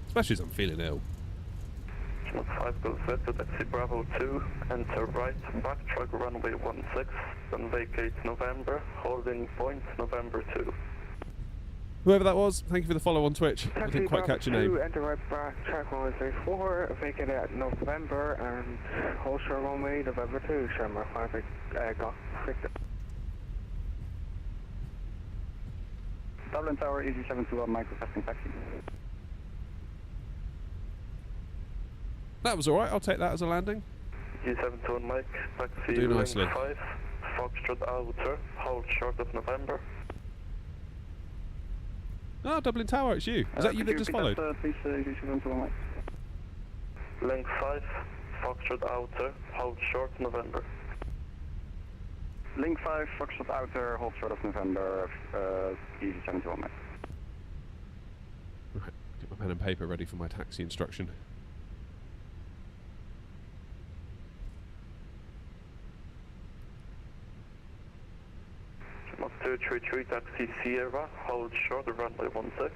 Especially as I'm feeling ill. 5 goes set to taxi Bravo 2, enter right, backtrack runway 16, then vacate November, holding point November 2. Whoever that was, thank you for the follow on Twitch. I didn't quite catch your name. Enter right, backtrack runway 34, vacate at November, and hold short runway November 2, Shamrock 5 Golf Victor. Dublin Tower, Easy 721, microcasting taxi. That was alright, I'll take that as a landing. G721 Mike, taxi Do nicely. link 5, Foxtrot outer, hold short of November. Ah, Dublin Tower, it's you. Is that you that just followed? Please, G721 Mike. Link 5, Foxtrot outer, hold short November. Link 5, Foxtrot outer, hold short of November, Easy 721 Mike. Right, get my pen and paper ready for my taxi instruction. Mark 233, taxi Sierra, hold short of runway 16.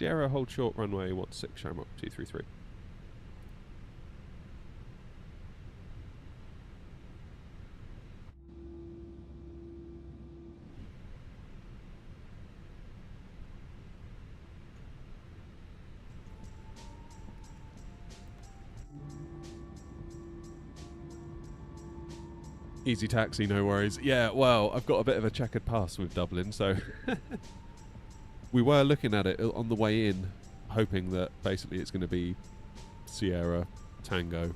Sierra, hold short, runway 16, Shamrock 233. Easy taxi, no worries. Yeah, well, I've got a bit of a checkered past with Dublin, so we were looking at it on the way in, hoping that basically it's going to be Sierra, Tango.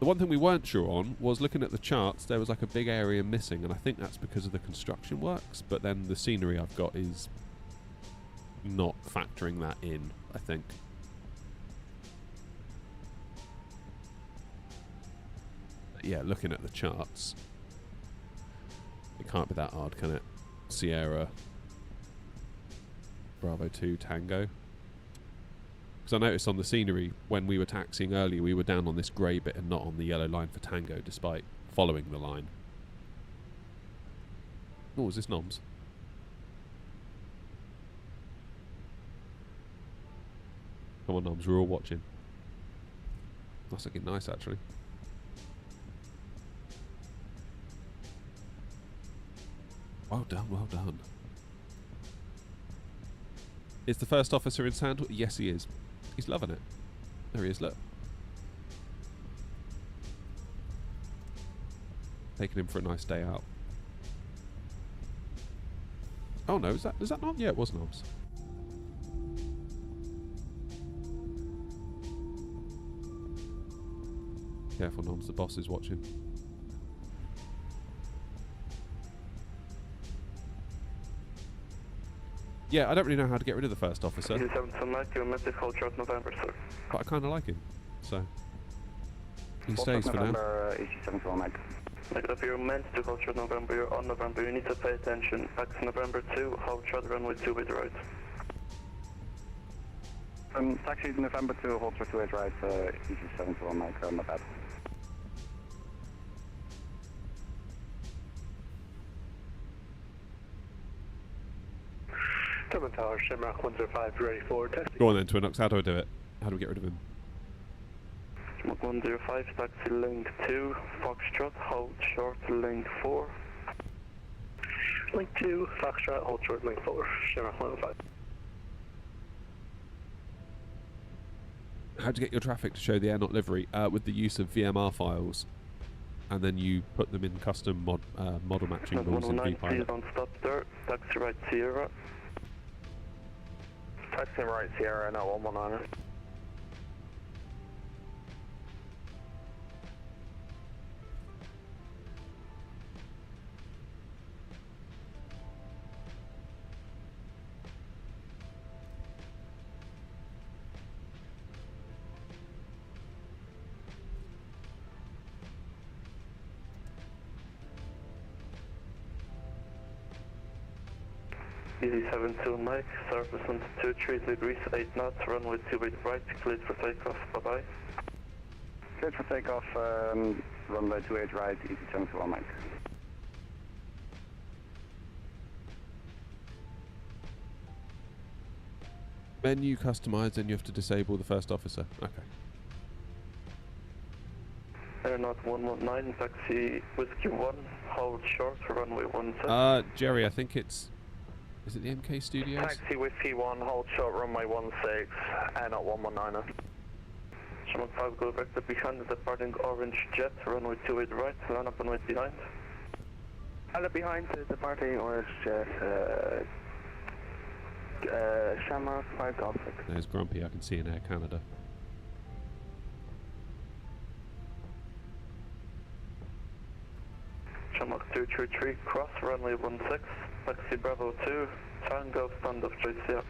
The one thing we weren't sure on was looking at the charts, there was like a big area missing, and I think that's because of the construction works, but then the scenery I've got is not factoring that in, I think. But yeah, looking at the charts, it can't be that hard, can it? Sierra, Bravo 2, Tango. Because I noticed on the scenery, when we were taxiing earlier, we were down on this grey bit and not on the yellow line for Tango, despite following the line. Oh, is this Noms? Come on, Noms, we're all watching. That's looking nice, actually. Well done, well done. Is the first officer in Sandwich? Yes, he is. He's loving it. There he is, look. Taking him for a nice day out. Oh no, is that not? Yeah, it was Noms. Careful, Noms, the boss is watching. Yeah, I don't really know how to get rid of the first officer. November, sir. But I kind of like him, so he stays for now. If you're meant to hold short November, you're on November, you need to pay attention. Taxi November 2, hold short runway 2 with right. Taxi November 2, hold short 2 with right, easy 71 Mike, my bad. Dublin Tower, Shamrock 105, ready for testing. Go on then, Twinox, how do I do it? How do we get rid of him? Shamrock 105, taxi link 2, Foxtrot, hold short link 4. Link 2, Foxtrot, hold short link 4, Shamrock 105. How to get your traffic to show the air not livery? With the use of VMR files, and then you put them in custom model matching rules in VPilot. Please don't stop there, taxi right Sierra. Taxi right Sierra, no 119. Easy 72 Mike, surface on 23 degrees, 8 knots, runway 28 right, cleared for takeoff, bye-bye. Cleared for takeoff, runway 28 right, easy 71 Mike. Menu customized, and you have to disable the first officer. Okay. Aeronaut 119, taxi Whiskey 1, hold short, runway 17. Jerry, I think it's... Is it the MK Studios? Taxi Whiskey 1, hold short, runway 16, Aeronaut 119. Shamrock 5, go vector behind the departing orange jet, runway 28 right, line up runway 29. Hello behind the departing orange jet, Shamrock 5 Golf 6. There's Grumpy, I can see in Air Canada. Shamrock 233, cross runway 16, taxi Bravo 2, Tango, standard choice, yeah.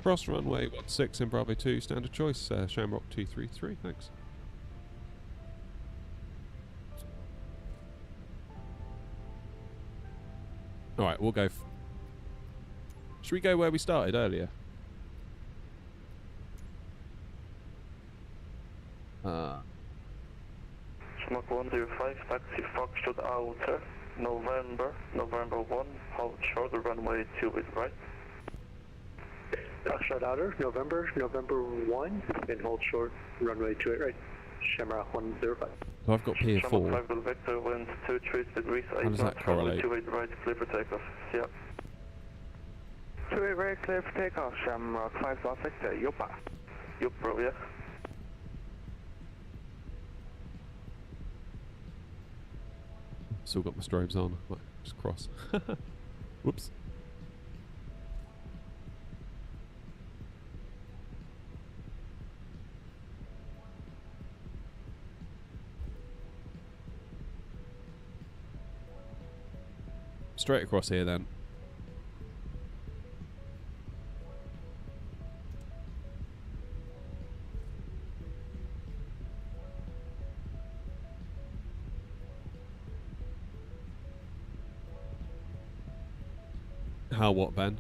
Cross runway 16 in Bravo 2, standard choice, Shamrock 233, thanks. Alright, we'll go... Should we go where we started earlier? Shamrock 105, taxi Foxtrot Outer, November 1, hold short, runway 2 with right. Foxtrot Outer, November 1, and hold short, runway 28 right. Shamrock 105. So I've got Pier 4. Shamrock 5 vector, wind 23 degrees, 8 does that knots, runway correlate? 28 right, clear for takeoff, yeah. 28 right, clear for takeoff, Shamrock 5 Golf Victor, Yopa. Yup, bro, yeah. Still got my strobes on. Might just cross. Whoops. Straight across here then. How what, Ben?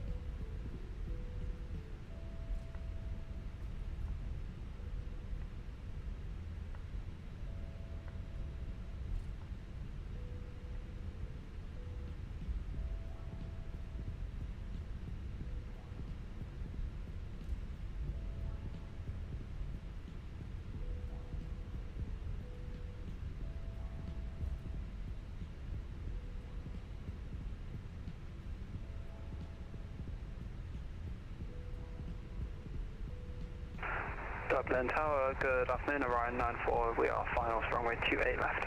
Dublin Tower, good afternoon, Orion 94, we are final, runway 28 left.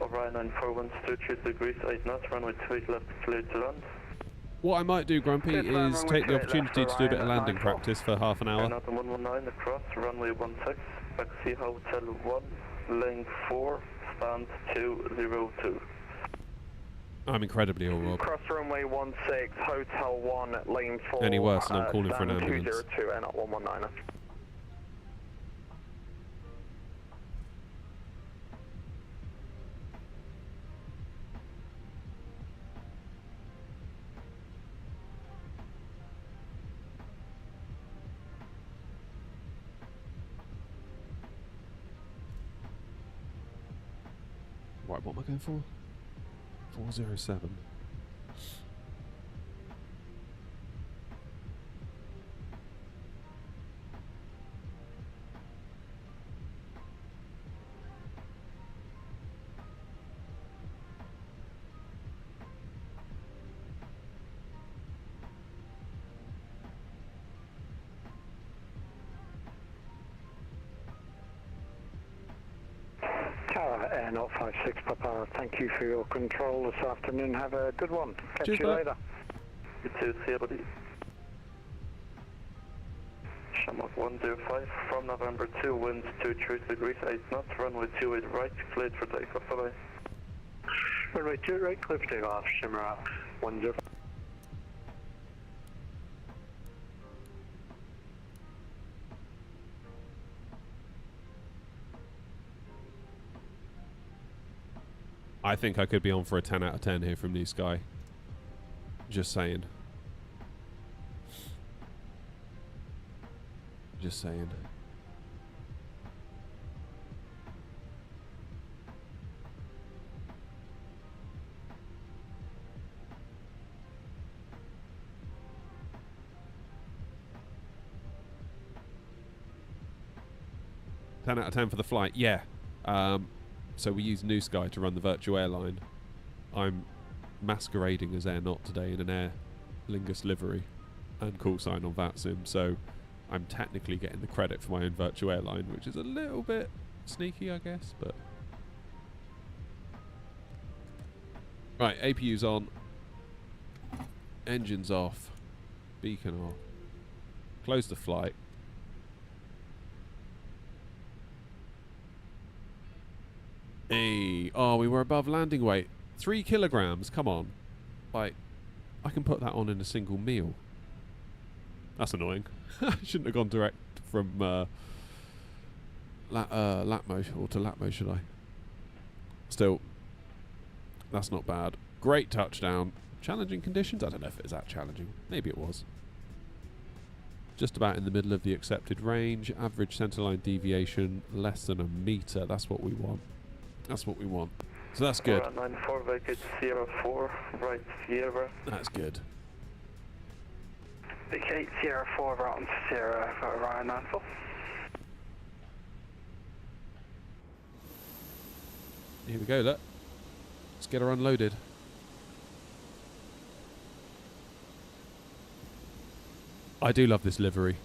Orion 94, winds 23 degrees, 8 knots, runway 28 left, clear to land. What I might do, Grumpy, is take the opportunity to do a bit of landing practice for half an hour. 119 across, runway 16, taxi hotel 1, lane 4, stand 202. I'm incredibly ill, Rob. Cross runway 16, hotel 1, lane 4. Any worse and I'm calling for an ambulance. 202 and 119. Right, what am I going for? 407. Tower Air 056 Papa, thank you for your control this afternoon. Have a good one. Catch Cheers, you mate. later. You too, see you, buddy. Shamrock 105, from November 2, winds 23 degrees, 8 knots, runway 28 right, cleared for takeoff, bye-bye. Runway 28 right, clear for takeoff, Shamrock 105. I think I could be on for a 10 out of 10 here from New Sky. Just saying. Just saying. $10 out of 10 for the flight. Yeah. So we use New Sky to run the virtual airline. I'm masquerading as Air Not today in an Air Lingus livery and call sign on VATSIM, so I'm technically getting the credit for my own virtual airline, which is a little bit sneaky, I guess, but... Right, APU's on. Engines off. Beacon off. Close the flight. Hey, oh, we were above landing weight. 3 kilograms, come on. Like, I can put that on in a single meal. That's annoying. I shouldn't have gone direct from Latmo, or to Latmo, should I? Still, that's not bad. Great touchdown. Challenging conditions? I don't know if it was that challenging. Maybe it was. Just about in the middle of the accepted range. Average centerline deviation, less than a metre. That's what we want. That's what we want. So that's good. 94, vacate Sierra 4, right Sierra. That's good. Vacate Sierra 4, right on Sierra for Orion 94. Here we go, look. Let's get her unloaded. I do love this livery.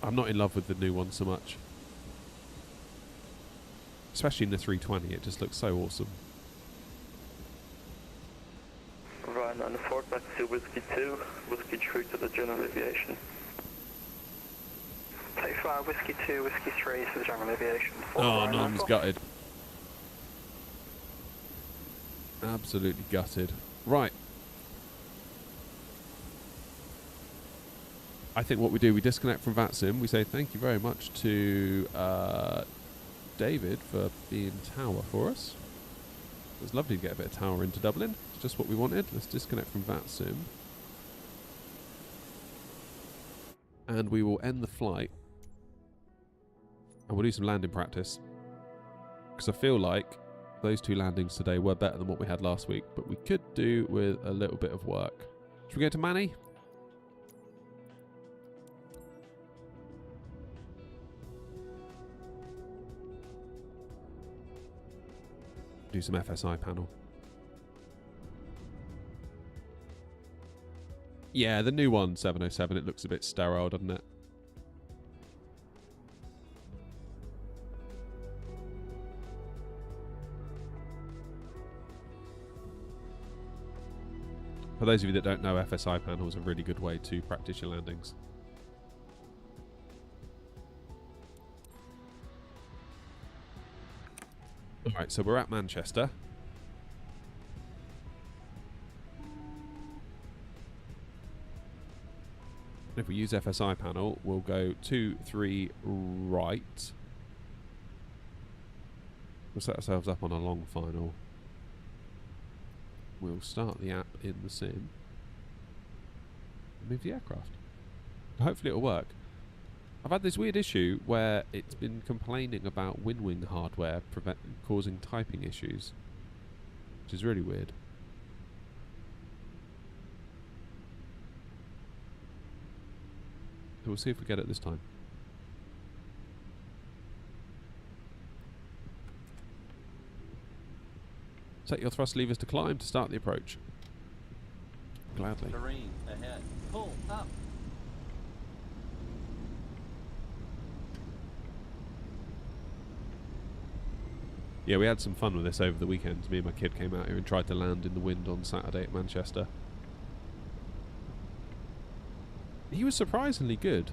I'm not in love with the new one so much. Especially in the 320, it just looks so awesome. And on the fort back to Whiskey 2, Whiskey 3 to the general aviation. Take flight Whiskey 2, Whiskey 3 to the general aviation. Oh, Nom's gutted. Absolutely gutted. Right. I think what we do, we disconnect from VATSIM. We say thank you very much to David for being tower for us. It was lovely to get a bit of tower into Dublin. It's just what we wanted. Let's disconnect from VATSIM. And we will end the flight. And we'll do some landing practice. Because I feel like those 2 landings today were better than what we had last week. But we could do with a little bit of work. Should we go to Manny? Do some FSI panel. Yeah, the new one, 707, it looks a bit sterile, doesn't it? For those of you that don't know, FSI panel is a really good way to practice your landings. Alright, so we're at Manchester. And if we use FSI panel, we'll go 2, 3 right. We'll set ourselves up on a long final. We'll start the app in the sim. And move the aircraft. Hopefully it'll work. I've had this weird issue where it's been complaining about WinWing hardware causing typing issues, which is really weird. So we'll see if we get it this time. Set your thrust levers to climb to start the approach. Gladly. Terrain ahead. Pull up. Yeah, we had some fun with this over the weekend. Me and my kid came out here and tried to land in the wind on Saturday at Manchester. He was surprisingly good.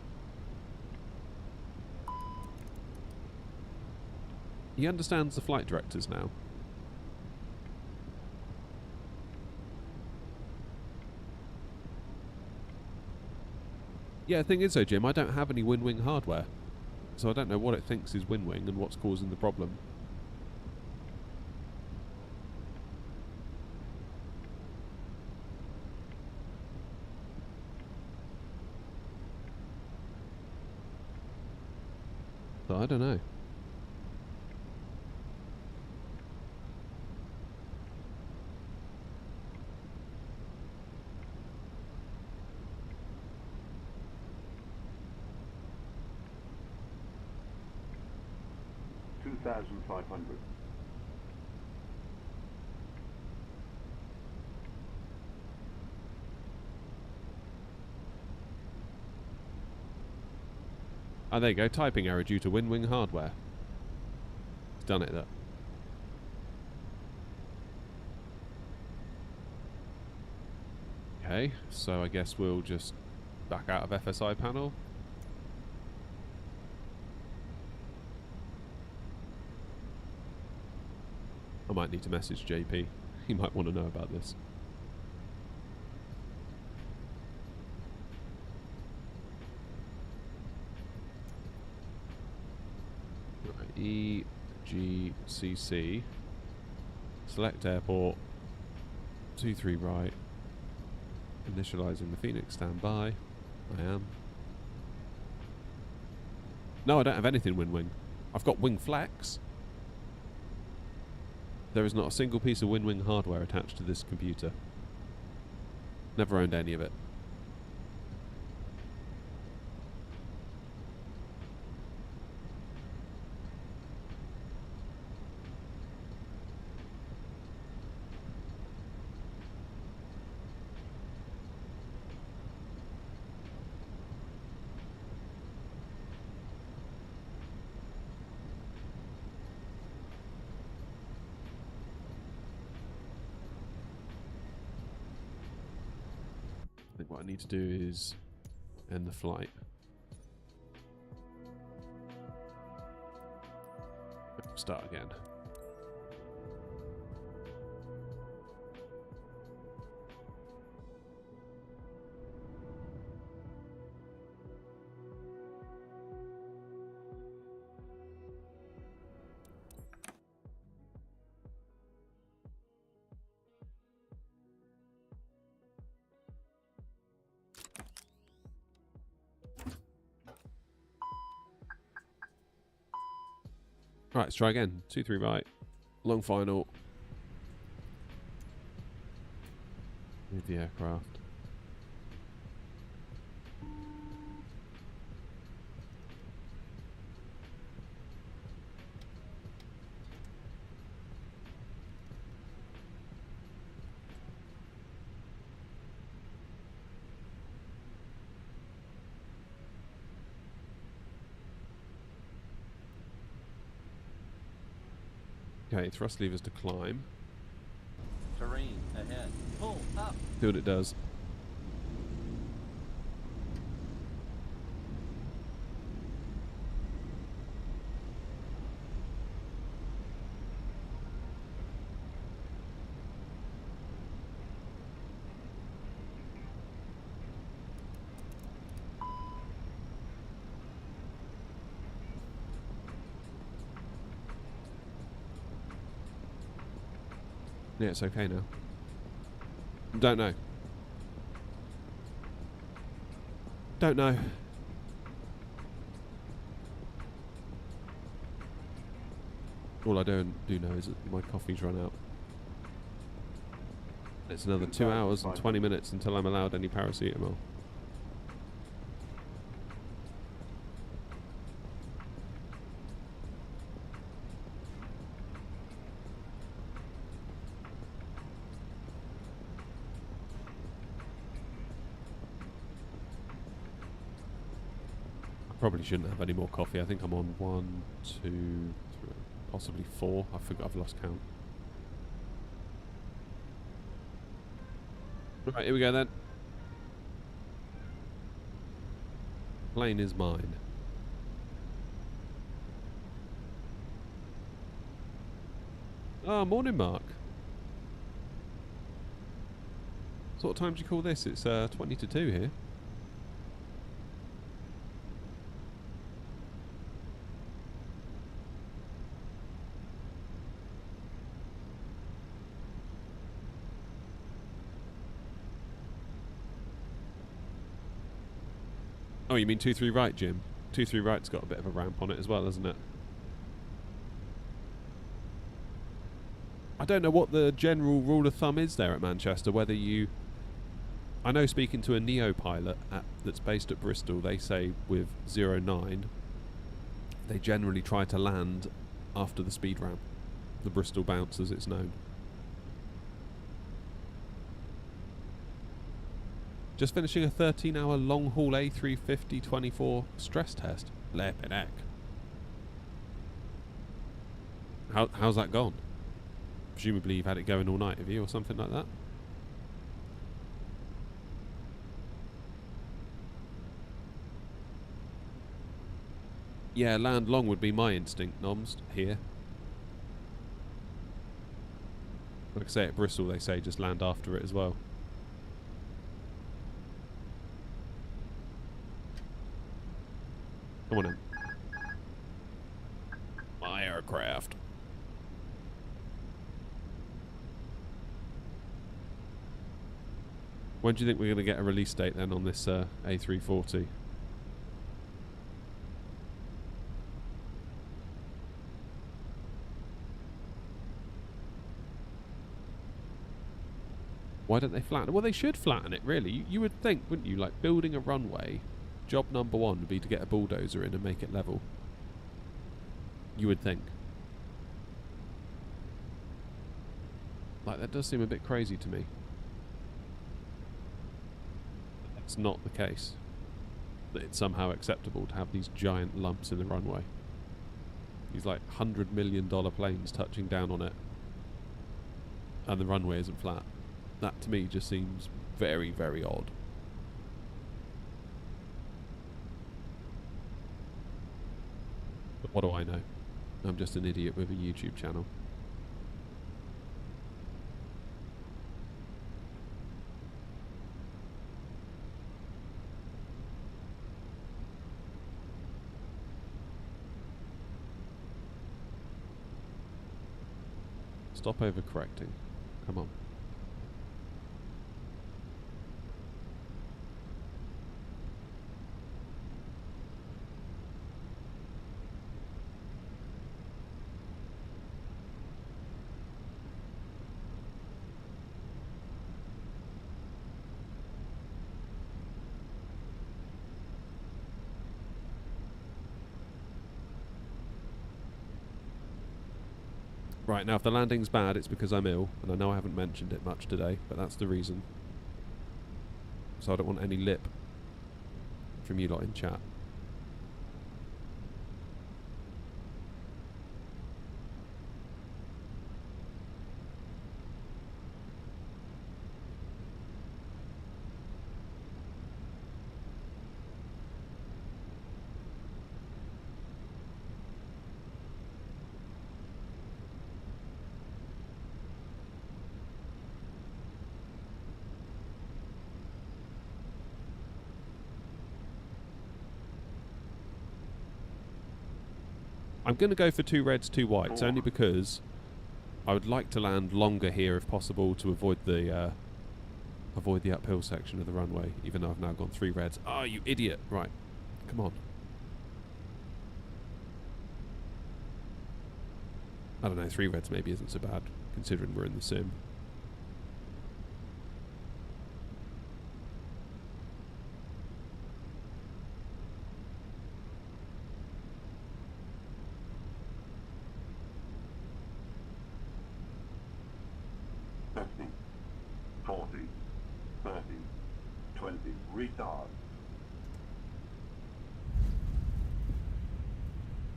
He understands the flight directors now. Yeah, the thing is though, Jim, I don't have any WinWing hardware. So I don't know what it thinks is WinWing and what's causing the problem. So I don't know. $2,500. Oh, there you go. Typing error due to WinWing hardware. It's done it, though. Okay, so I guess we'll just back out of FSI panel. I might need to message JP. He might want to know about this. EGCC. Select airport. 23 right. Initializing the Phoenix. Stand by. I am. No, I don't have anything WinWing. I've got Wing Flex. There is not a single piece of WinWing hardware attached to this computer. Never owned any of it. what I need to do is end the flight. Start again. Right, let's try again. 2-3 right. Long final. Move the aircraft. Okay, thrust levers to climb. Terrain ahead. Pull up. See what it does. Yeah, it's okay now. Don't know. Don't know. All I do know is that my coffee's run out. It's another 2 hours and 20 minutes until I'm allowed any paracetamol. Probably shouldn't have any more coffee. I think I'm on 1, 2, 3, possibly 4. I forgot, I've lost count. Right, here we go then. Plane is mine. Ah, morning, Mark. So what time do you call this? It's 20 to 2 here. Oh, you mean 2-3 right, Jim? 2-3 right's got a bit of a ramp on it as well, hasn't it? I don't know what the general rule of thumb is there at Manchester, whether you... I know speaking to a Neo pilot that's based at Bristol, they say with 09, they generally try to land after the speed ramp. The Bristol bounce, as it's known. Just finishing a 13-hour long-haul A350-24 stress test. Flippin' heck. How's that gone? Presumably you've had it going all night, have you, or something like that? Yeah, land long would be my instinct, Noms, here. Like I say, at Bristol they say just land after it as well. Come on in. My aircraft. When do you think we're going to get a release date then on this A340? Why don't they flatten it? Well, they should flatten it, really. You would think, wouldn't you? Like, building a runway, job number one would be to get a bulldozer in and make it level. You would think. Like, that does seem a bit crazy to me. That's not the case. That it's somehow acceptable to have these giant lumps in the runway. These, like, $100 million planes touching down on it. And the runway isn't flat. That, to me, just seems very, very odd. What do I know? I'm just an idiot with a YouTube channel. Stop overcorrecting. Come on. Right, now if the landing's bad, it's because I'm ill, and I know I haven't mentioned it much today, but that's the reason. So I don't want any lip from you lot in chat. I'm going to go for 2 reds, 2 whites, only because I would like to land longer here if possible to avoid the uphill section of the runway, even though I've now gone 3 reds. Oh, you idiot. Right. Come on. I don't know, 3 reds maybe isn't so bad, considering we're in the sim.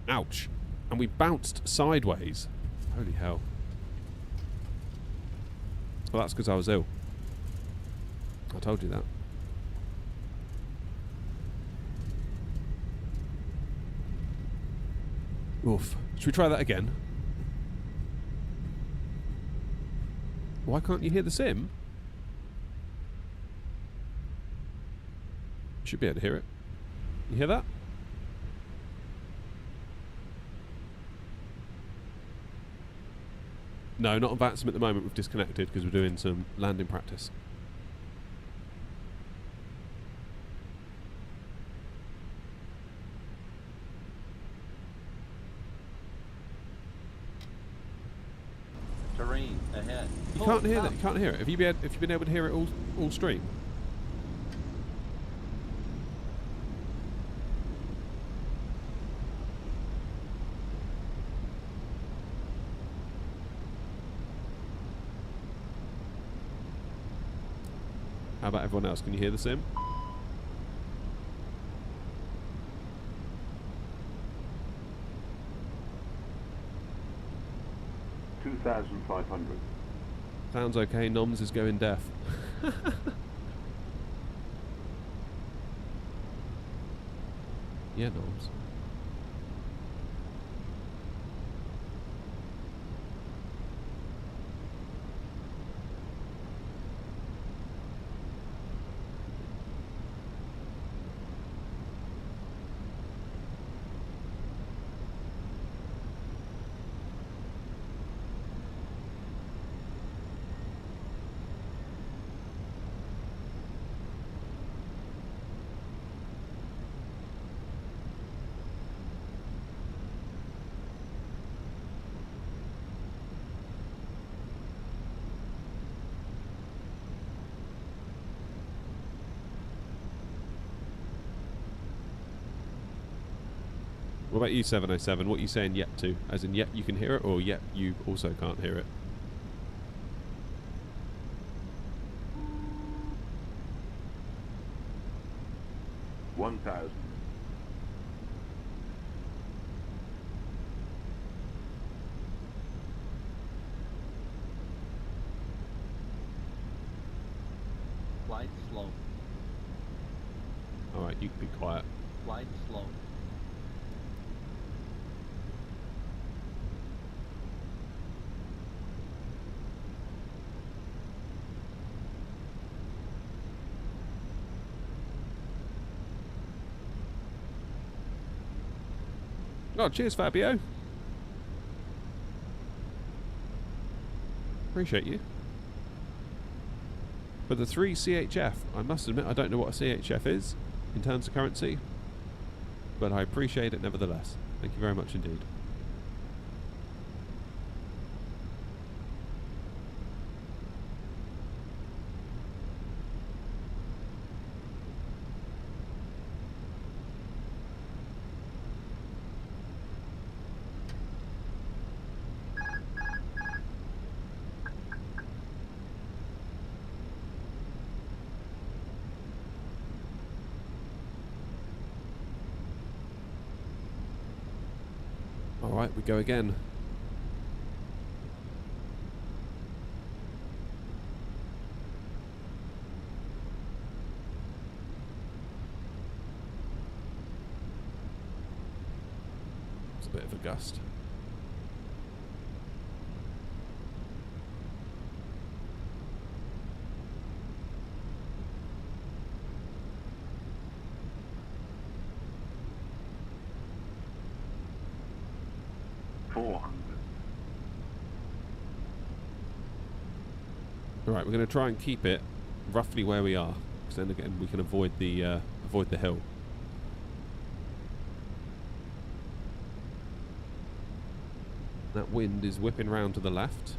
Ouch. And we bounced sideways. Holy hell. Well, that's because I was ill. I told you that. Oof. Should we try that again? Why can't you hear the sim? You should be able to hear it. You hear that? No, not on VATSIM at the moment. We've disconnected because we're doing some landing practice. Terrain ahead. You can't hear that. You can't hear it. Have you been able to hear it all stream? How about everyone else? Can you hear the sim? $2,500. Sounds okay. Noms is going deaf. Yeah, Noms. What about you, 707? What are you saying yet to? As in yet you can hear it, or yet you also can't hear it? $1,000. Flight slow. Alright, you can be quiet. Flight slow. Oh, cheers, Fabio. Appreciate you. But the 3 CHF, I must admit I don't know what a CHF is in terms of currency, but I appreciate it nevertheless. Thank you very much indeed. Alright, we go again. It's a bit of a gust. Alright, we're going to try and keep it roughly where we are, because then again we can avoid the hill. That wind is whipping round to the left.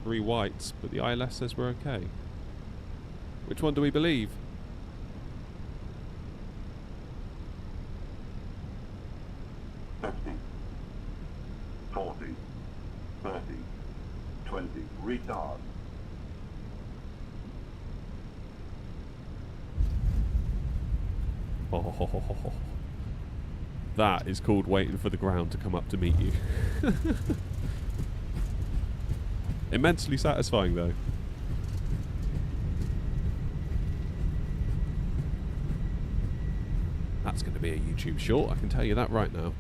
Three whites, but the ILS says we're okay. Which one do we believe? Retard. Oh, that is called waiting for the ground to come up to meet you. Immensely satisfying though. That's going to be a YouTube short, I can tell you that right now.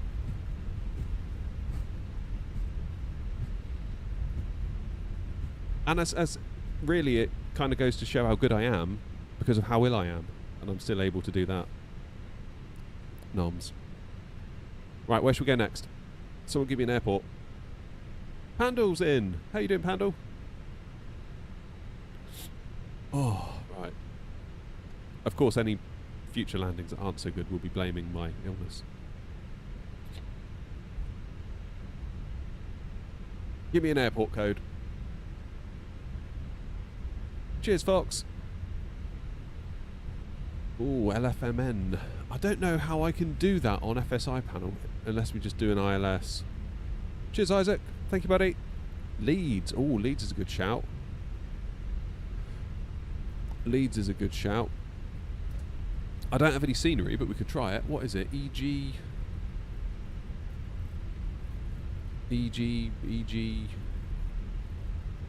And as really it kind of goes to show how good I am because of how ill I am, and I'm still able to do that. Noms. Right, where should we go next? Someone give me an airport. Pandal's in. How you doing, Pandal? Oh, right. Of course, any future landings that aren't so good will be blaming my illness. Give me an airport code. Cheers, Fox. Ooh, LFMN. I don't know how I can do that on FSI panel unless we just do an ILS. Cheers, Isaac. Thank you, buddy. Leeds. Ooh, Leeds is a good shout. Leeds is a good shout. I don't have any scenery, but we could try it. What is it? EG...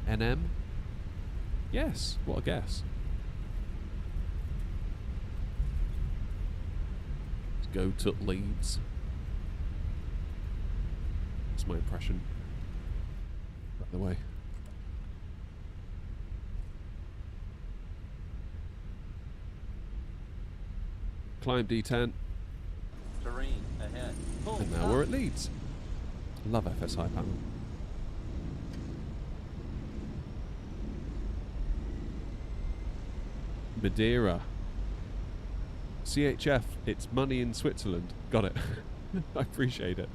NM? Yes, what a guess. Let's go to Leeds. That's my impression. Right the way. Climb D10. Terrain ahead. And now we're at Leeds. Love FSI panel. Madeira. CHF, it's money in Switzerland. Got it. I appreciate it.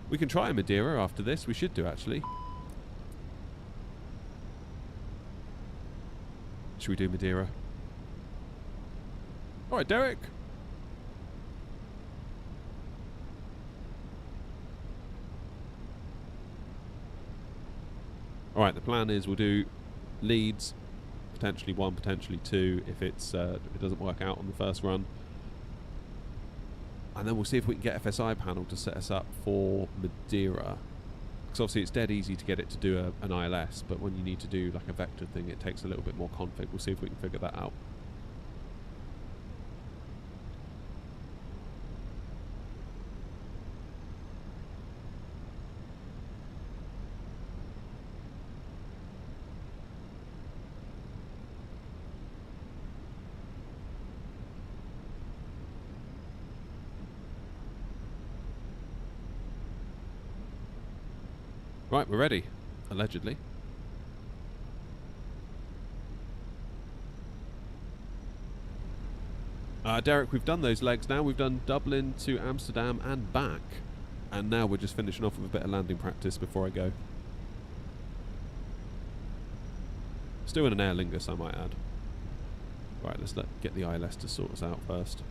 We can try Madeira after this. We should do, actually. Should we do Madeira? Alright, Derek. Alright, the plan is we'll do Leeds, potentially 1, potentially 2 if it's if it doesn't work out on the first run. And then we'll see if we can get FSI panel to set us up for Madeira. Because obviously it's dead easy to get it to do an ILS, but when you need to do like a vector thing, it takes a little bit more config. We'll see if we can figure that out. Right, we're ready. Allegedly. Derek, we've done those legs now. We've done Dublin to Amsterdam and back. And now we're just finishing off with a bit of landing practice before I go. Still in an Aer Lingus, I might add. Right, let's get the ILS to sort us out first.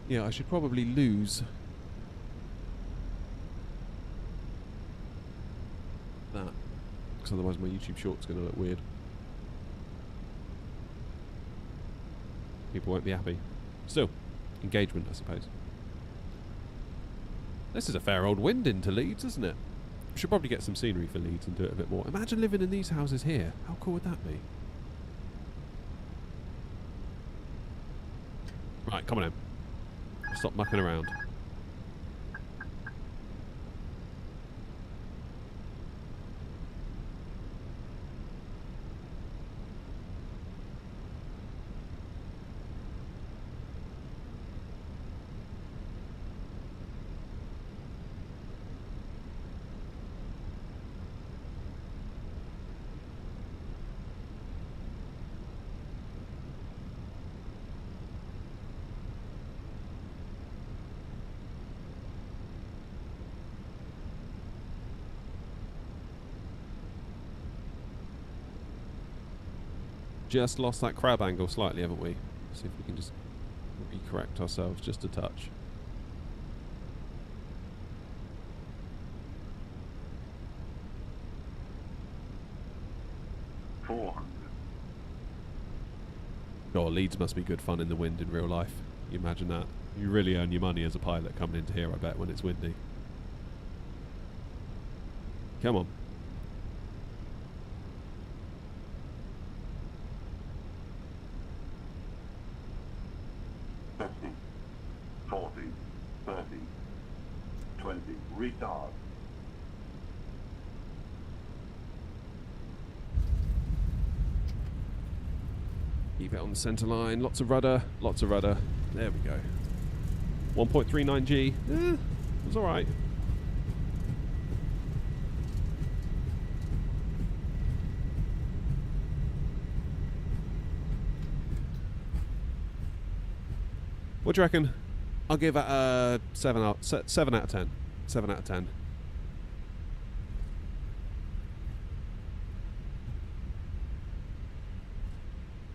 Yeah, I should probably lose that, because otherwise my YouTube short's going to look weird. People won't be happy. Still, engagement, I suppose. This is a fair old wind into Leeds, isn't it? We should probably get some scenery for Leeds and do it a bit more. Imagine living in these houses here. How cool would that be? Right, come on in. Stop mucking around. Just lost that crab angle slightly, haven't we? See if we can just re-correct ourselves just a touch. Oh, Leeds must be good fun in the wind in real life. You imagine that. You really earn your money as a pilot coming into here, I bet, when it's windy. Come on. 40, 30, 20, retard. Keep it on the centre line, lots of rudder, lots of rudder. There we go. 1.39 G, it was alright. What do you reckon? I'll give it a 7 out of 10. 7 out of 10.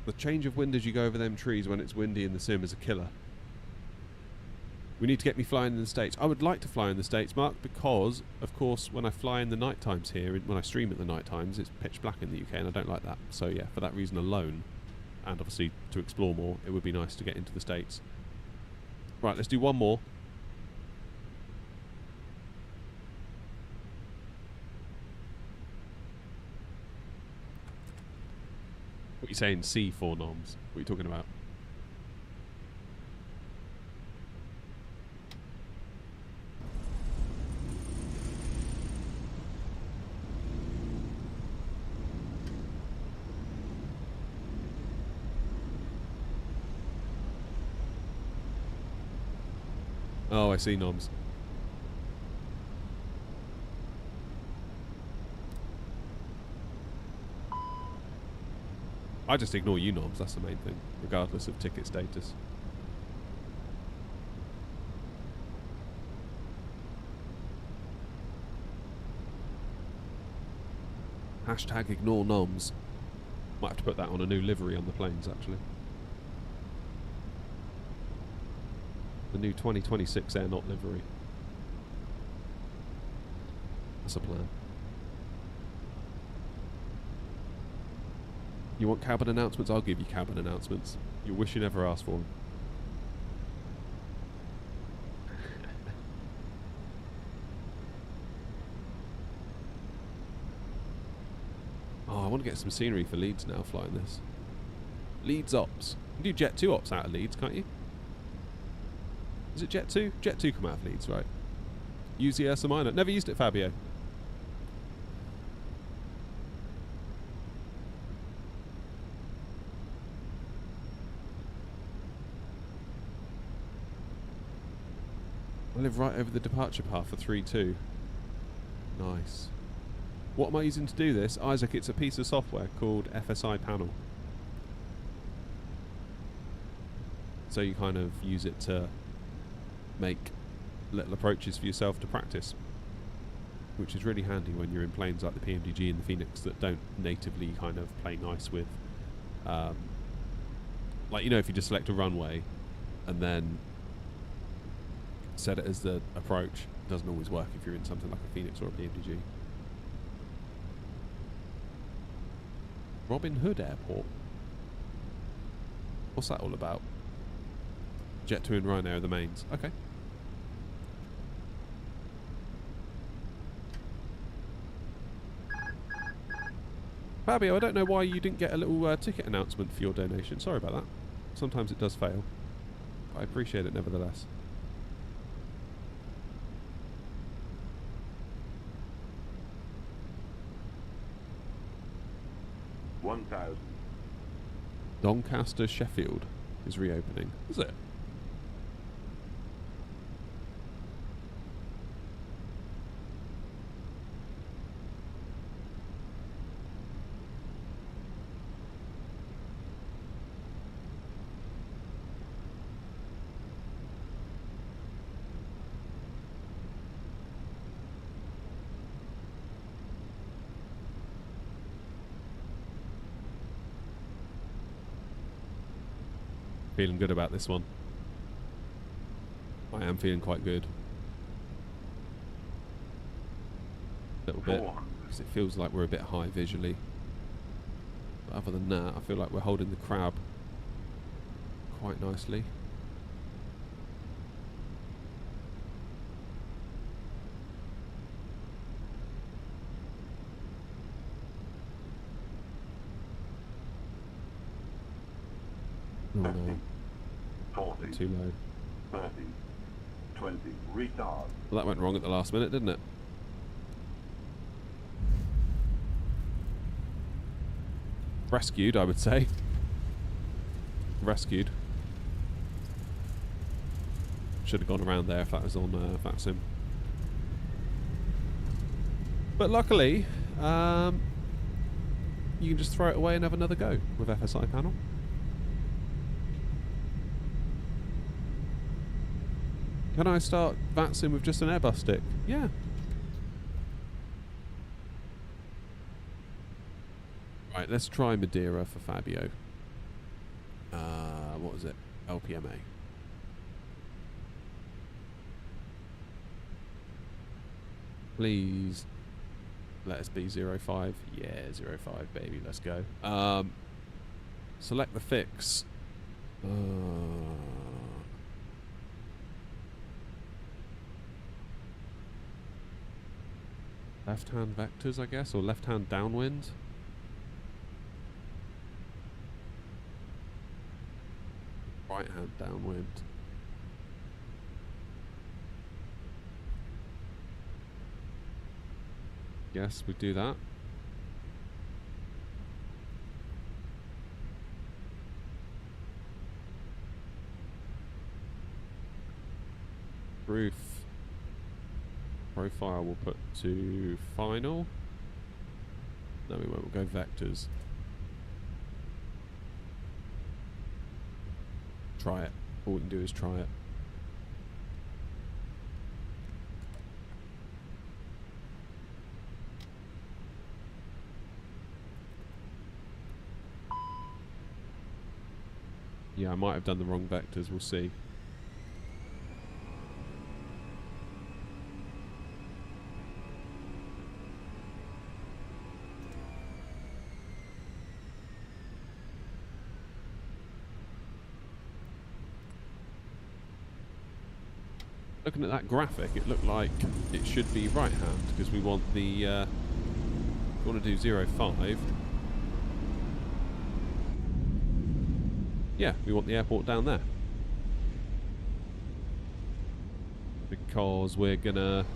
The change of wind as you go over them trees when it's windy in the sim is a killer. We need to get me flying in the States. I would like to fly in the States, Mark, because, of course, when I fly in the night times here, when I stream at the night times, it's pitch black in the UK, and I don't like that. So, yeah, for that reason alone, and obviously to explore more, it would be nice to get into the States. Right, let's do one more. What are you saying, C4 noms? What are you talking about? Oh, I see, noms. I just ignore you, noms, that's the main thing, regardless of ticket status. Hashtag ignore noms. Might have to put that on a new livery on the planes, actually. The new 2026 Air-Not livery. That's a plan. You want cabin announcements? I'll give you cabin announcements. You wish you never asked for them. I want to get some scenery for Leeds now flying this. Leeds Ops. You can do Jet 2 Ops out of Leeds, can't you? Is it Jet 2? Jet 2 come out of Leeds, right? Use the Ursa Minor. Never used it, Fabio. I live right over the departure path for 3-2. Nice. What am I using to do this? Isaac, it's a piece of software called FSI Panel. So you kind of use it to make little approaches for yourself to practice, which is really handy when you're in planes like the PMDG and the Phoenix that don't natively kind of play nice with, like, you know, if you just select a runway and then set it as the approach, it doesn't always work if you're in something like a Phoenix or a PMDG. Robin Hood Airport. What's that all about? Jet 2 and Ryanair are the mains. Okay. Fabio, I don't know why you didn't get a little ticket announcement for your donation. Sorry about that. Sometimes it does fail. But I appreciate it nevertheless. Doncaster Sheffield is reopening. Is it? Feeling good about this one. I am feeling quite good. A little bit, because it feels like we're a bit high visually. But other than that, I feel like we're holding the crab quite nicely. Oh no. 40, too low. 30, 20, retard. Well, that went wrong at the last minute, didn't it? Rescued, I would say. Rescued. Should have gone around there if that was on VATSIM. But luckily, you can just throw it away and have another go with FSI Panel. Can I start VATSIM with just an Airbus stick? Yeah. Right, let's try Madeira for Fabio. What was it? LPMA. Please let us be 05. Yeah, 05, baby. Let's go. Select the fix. Left-hand vectors, I guess, or left-hand downwind. Right-hand downwind. Yes, we do that. Roof. Profile we'll put to final. No, we won't. We'll go vectors. Try it. All we can do is try it. Yeah, I might have done the wrong vectors. We'll see. Looking at that graphic, it looked like it should be right hand because we want the we want to do 05. Yeah, we want the airport down there. Because we're gonna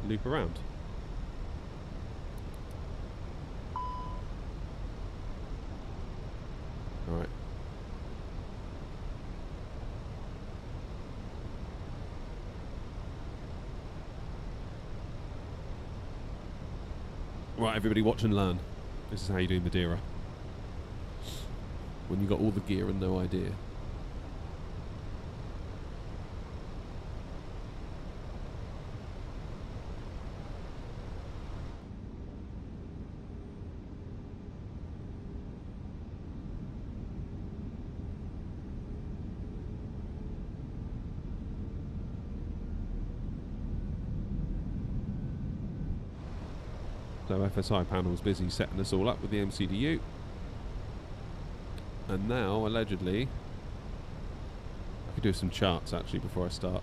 loop around. Alright. Right, everybody watch and learn. This is how you do Madeira. When you got all the gear and no idea. So FSI panel's busy setting us all up with the MCDU. And now, allegedly, I could do some charts actually before I start.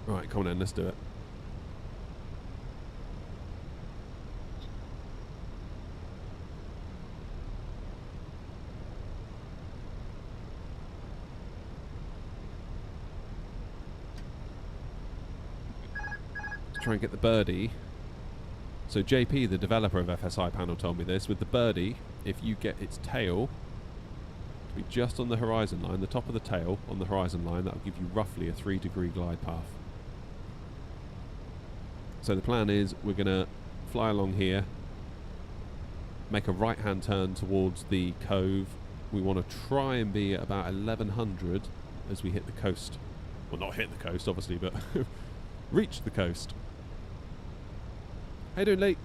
Right, come on then, let's do it. Try and get the birdie. So JP, the developer of FSI panel, told me this. With the birdie, if you get its tail to be just on the horizon line, the top of the tail on the horizon line, that will give you roughly a 3-degree glide path. So the plan is we're going to fly along here, make a right-hand turn towards the cove. We want to try and be at about 1100 as we hit the coast. Well, not hit the coast, obviously, but reach the coast. How you doing, Lee?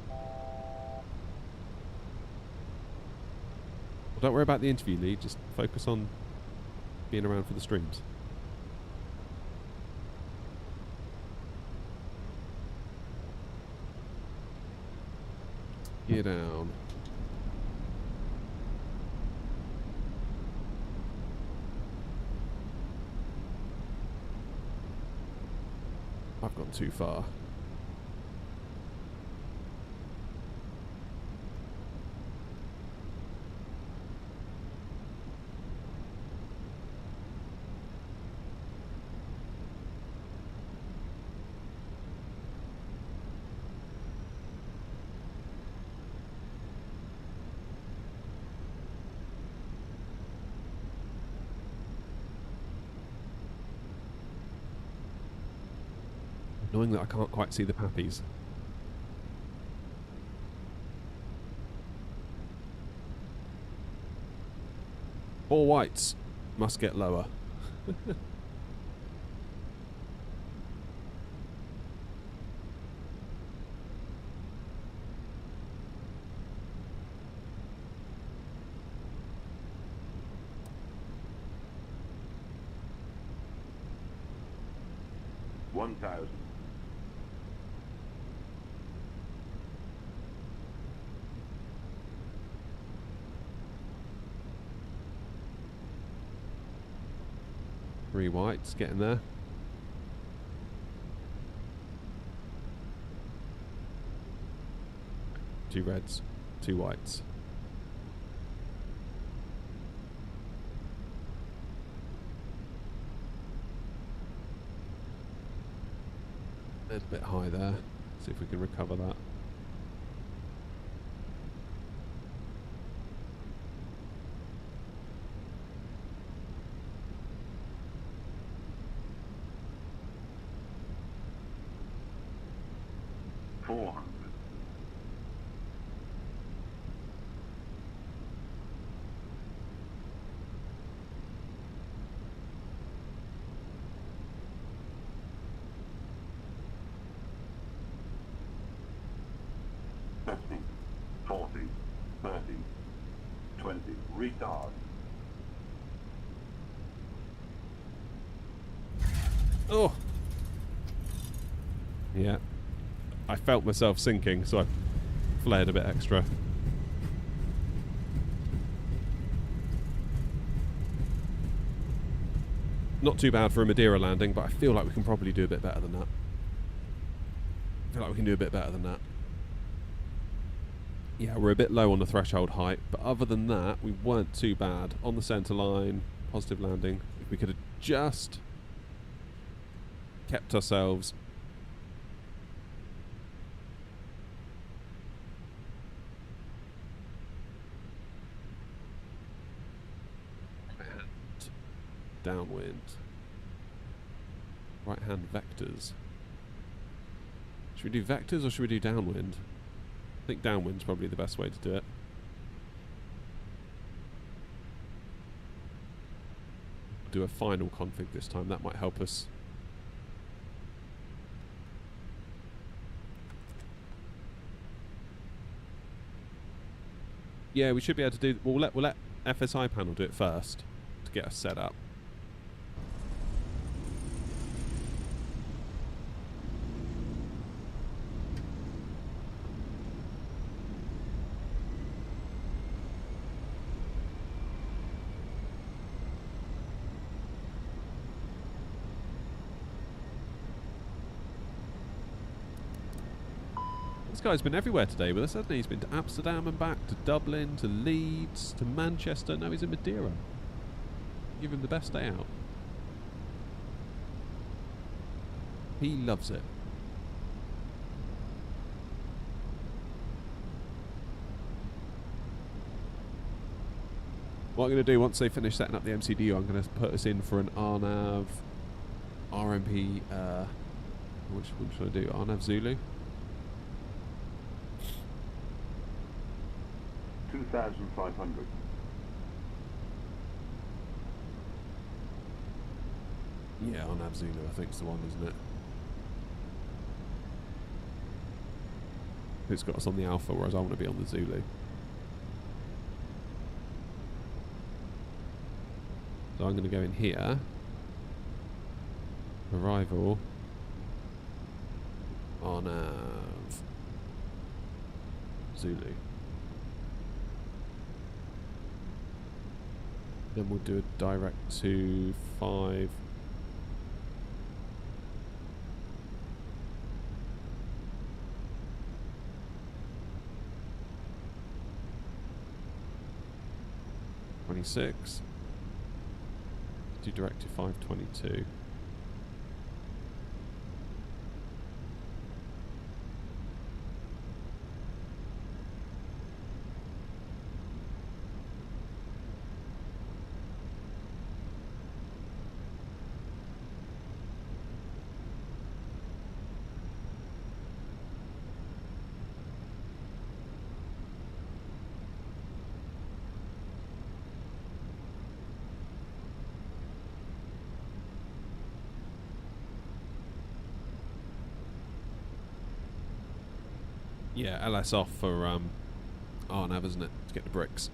Well, don't worry about the interview, Lee. Just focus on being around for the streams. Gear down. I've gone too far. Annoying that I can't quite see the pappies. All whites must get lower. Three whites, getting there. Two reds, two whites. There's a bit high there. See if we can recover that. Retard. Oh! Yeah. I felt myself sinking, so I flared a bit extra. Not too bad for a Madeira landing, but I feel like we can probably do a bit better than that. I feel like we can do a bit better than that. Yeah, we're a bit low on the threshold height, but other than that, we weren't too bad. On the centre line, positive landing. If we could have just kept ourselves downwind. Right hand vectors. Should we do vectors or should we do downwind? I think downwind's probably the best way to do it. Do a final config this time, that might help us. Yeah, we should be able to do. We'll let FSI panel do it first to get us set up. This guy's been everywhere today with us, hasn't he? He's been to Amsterdam and back, to Dublin, to Leeds, to Manchester. Now he's in Madeira. Give him the best day out. He loves it. What I'm going to do once they finish setting up the MCDU, I'm going to put us in for an RNAV, RMP, which one should I do? RNAV Zulu? 2,500. Yeah, RNAV Zulu I think is the one, isn't it? It's got us on the Alpha, whereas I want to be on the Zulu. So I'm going to go in here. Arrival. RNAV Zulu. Then we'll do a direct to 5. Do direct to 522. Yeah, LS off for RNAV, isn't it? To get the bricks.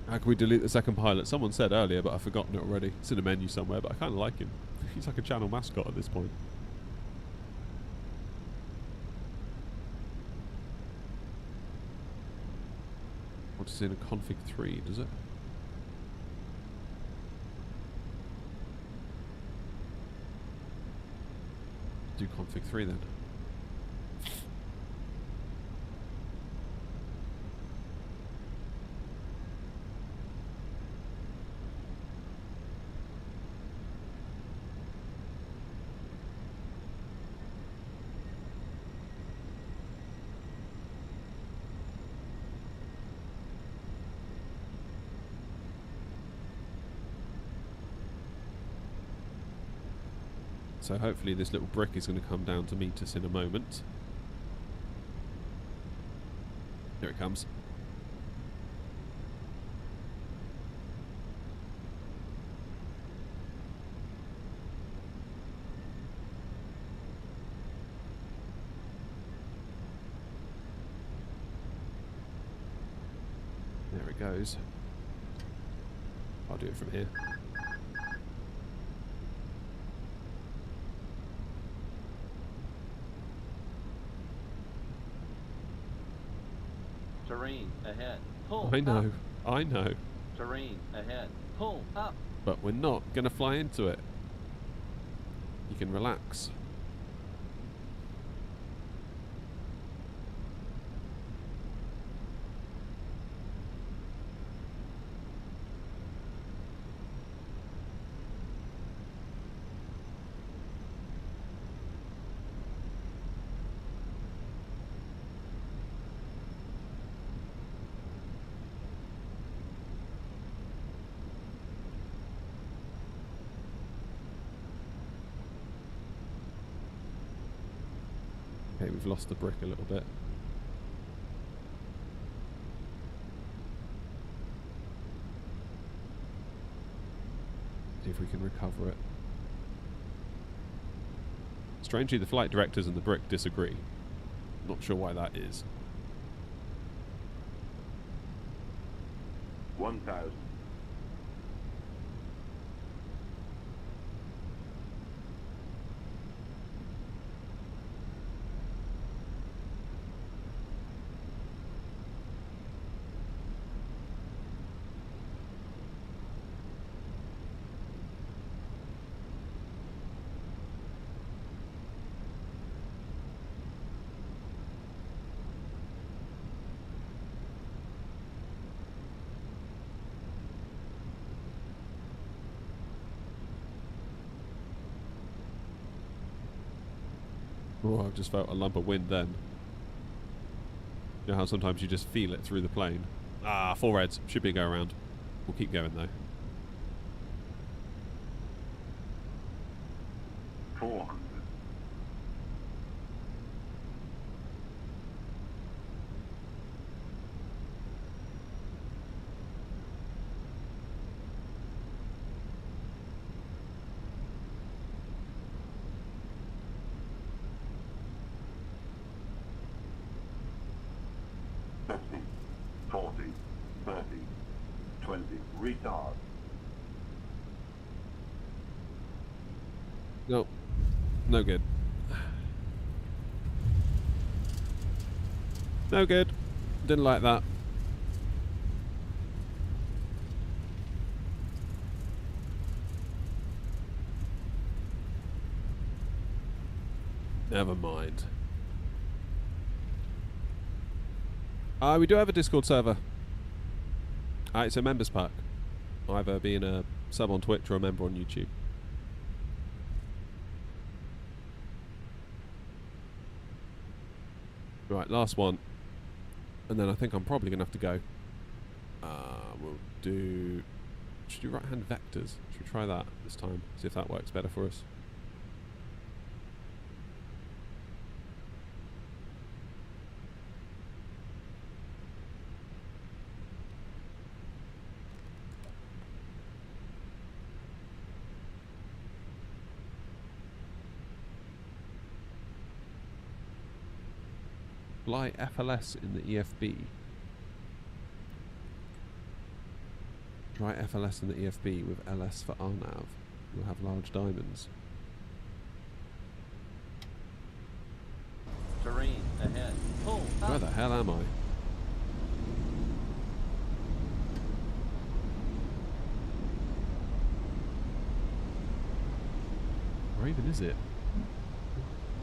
How can we delete the second pilot? Someone said earlier, but I've forgotten it already. It's in a menu somewhere, but I kind of like him. He's like a channel mascot at this point. What is in a config 3, does it? Do config 3 then. So hopefully this little brick is going to come down to meet us in a moment. Here it comes. There it goes. I'll do it from here. ahead. Pull I know. up. I know. Terrain ahead. Pull up. But we're not going to fly into it. You can relax. Okay, we've lost the brick a little bit. See if we can recover it. Strangely, the flight directors and the brick disagree. Not sure why that is. 1,000. Oh, I've just felt a lump of wind then. You know how sometimes you just feel it through the plane? Ah, 4 reds. Should be a go around. We'll keep going though. 400. Retard. Nope. No good. No good. Didn't like that. Never mind. We do have a Discord server. It's a members pack. Either being a sub on Twitch or a member on YouTube. Right, last one. And then I think I'm probably going to have to go. We'll do... Should we do right-hand vectors? Should we try that this time? See if that works better for us. Fly FLS in the EFB. Try FLS in the EFB with LS for RNAV. You'll have large diamonds. Terrain ahead. Pull up. Where the hell am I? Where even is it?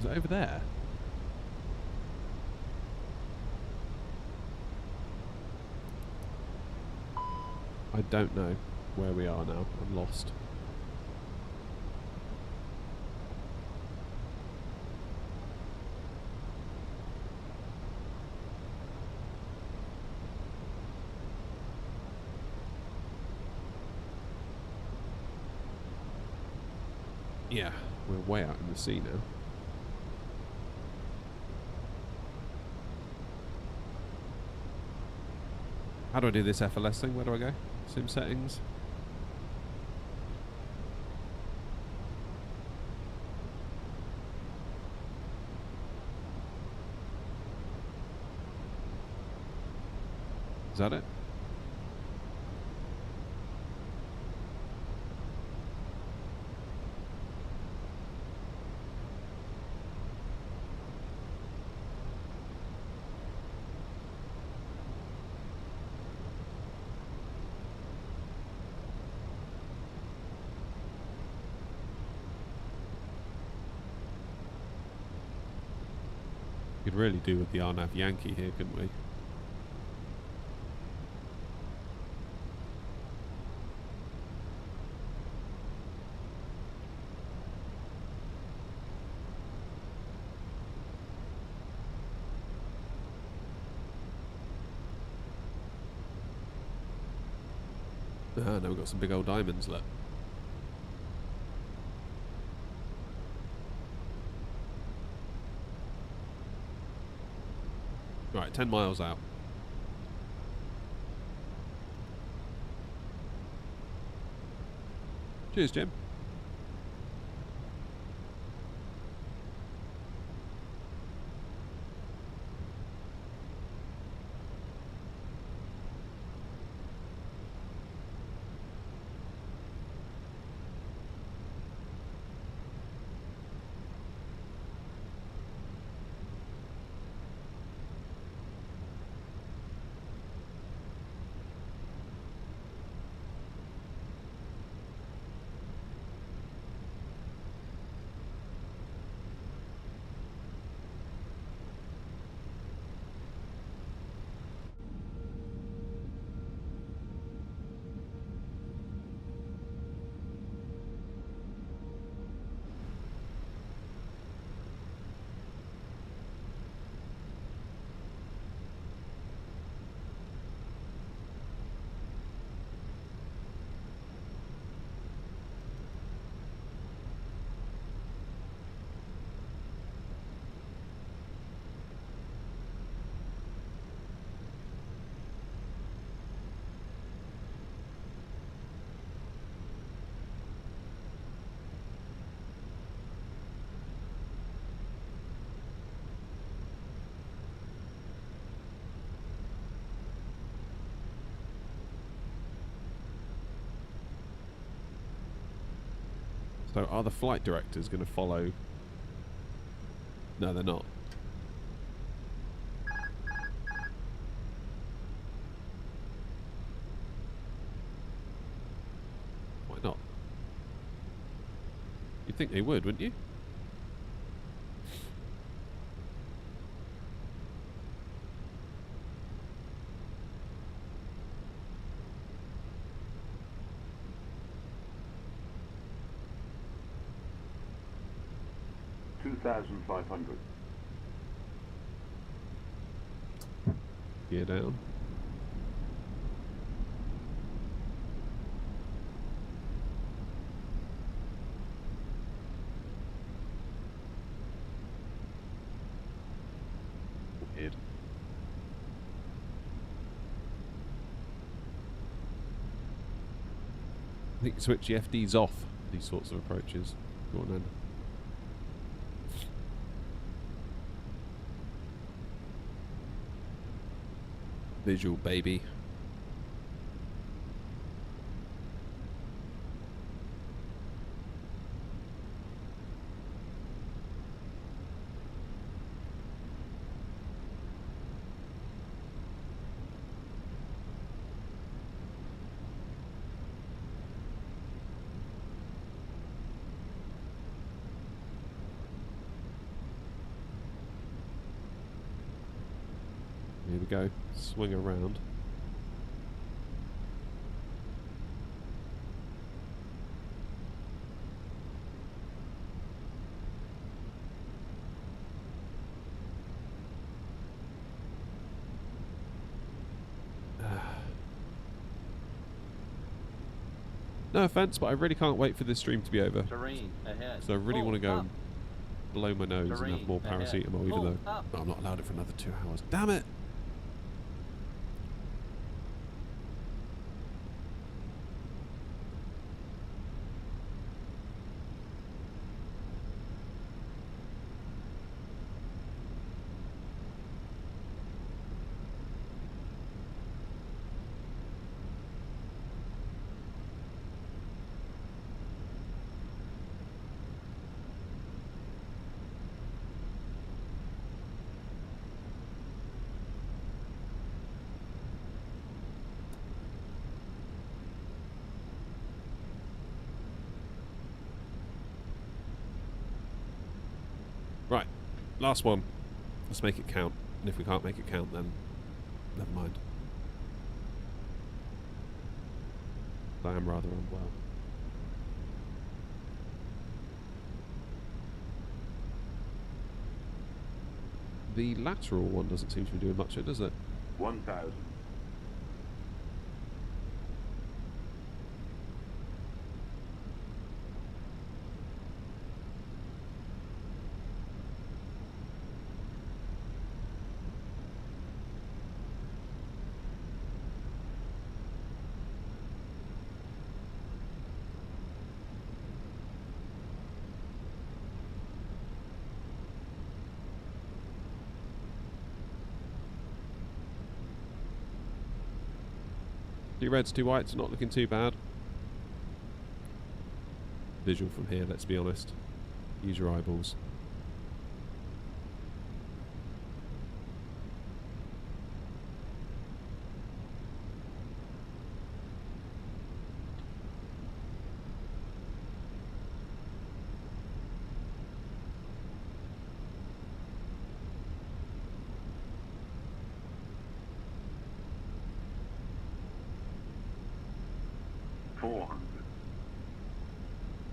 Is it over there? I don't know where we are now. I'm lost. Yeah, we're way out in the sea now. How do I do this FLS thing? Where do I go? Sim settings. Is that it? could really do with the RNAV Yankee here, couldn't we? Ah, now we've got some big old diamonds left. Right, 10 miles out. Cheers, Jim. So are the flight directors going to follow? No, they're not. Why not? You'd think they would, wouldn't you? $2,500. Gear down. Weird. I think switch the FDs off these sorts of approaches. Go on then. Visual, baby. Here we go. Swing around. No offense, but I really can't wait for this stream to be over. Terrain ahead. So I really want to go up. and blow my nose Terrain and have more ahead. paracetamol, even Pull though up. I'm not allowed it for another 2 hours. Damn it! Right, last one. Let's make it count. And if we can't make it count, then never mind. I am rather unwell. The lateral one doesn't seem to be doing much, does it? 1,000. Two reds, two whites, not looking too bad. Visual from here, let's be honest. Use your eyeballs.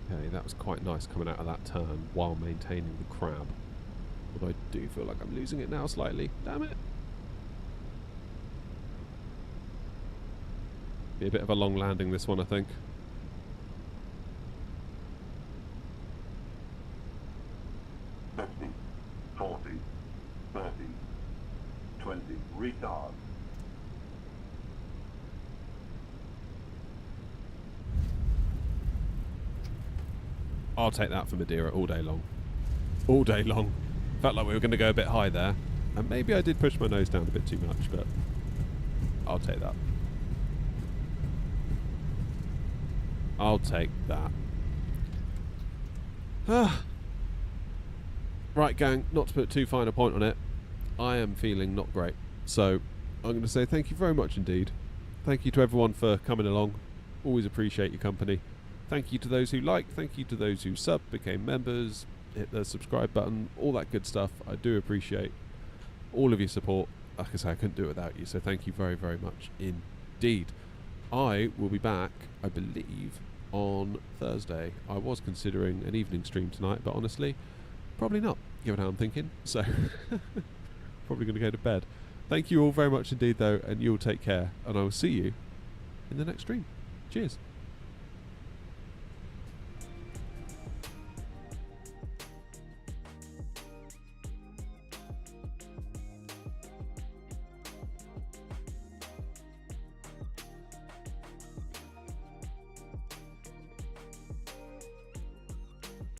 Okay, that was quite nice coming out of that turn while maintaining the crab. Although I do feel like I'm losing it now slightly. Damn it. Be a bit of a long landing this one, I think. Retard. I'll take that for Madeira all day long. All day long. Felt like we were going to go a bit high there. And maybe I did push my nose down a bit too much, but I'll take that. I'll take that. Right, gang, not to put too fine a point on it, I am feeling not great. So I'm going to say thank you very much indeed. Thank you to everyone for coming along. Always appreciate your company. Thank you to those who liked, thank you to those who subbed, became members, hit the subscribe button, all that good stuff. I do appreciate all of your support. Like I say, I couldn't do it without you, so thank you very, very much indeed. I will be back, I believe, on Thursday. I was considering an evening stream tonight, but honestly, probably not, given how I'm thinking. So, probably going to go to bed. Thank you all very much indeed, though, and you'll take care, and I will see you in the next stream. Cheers.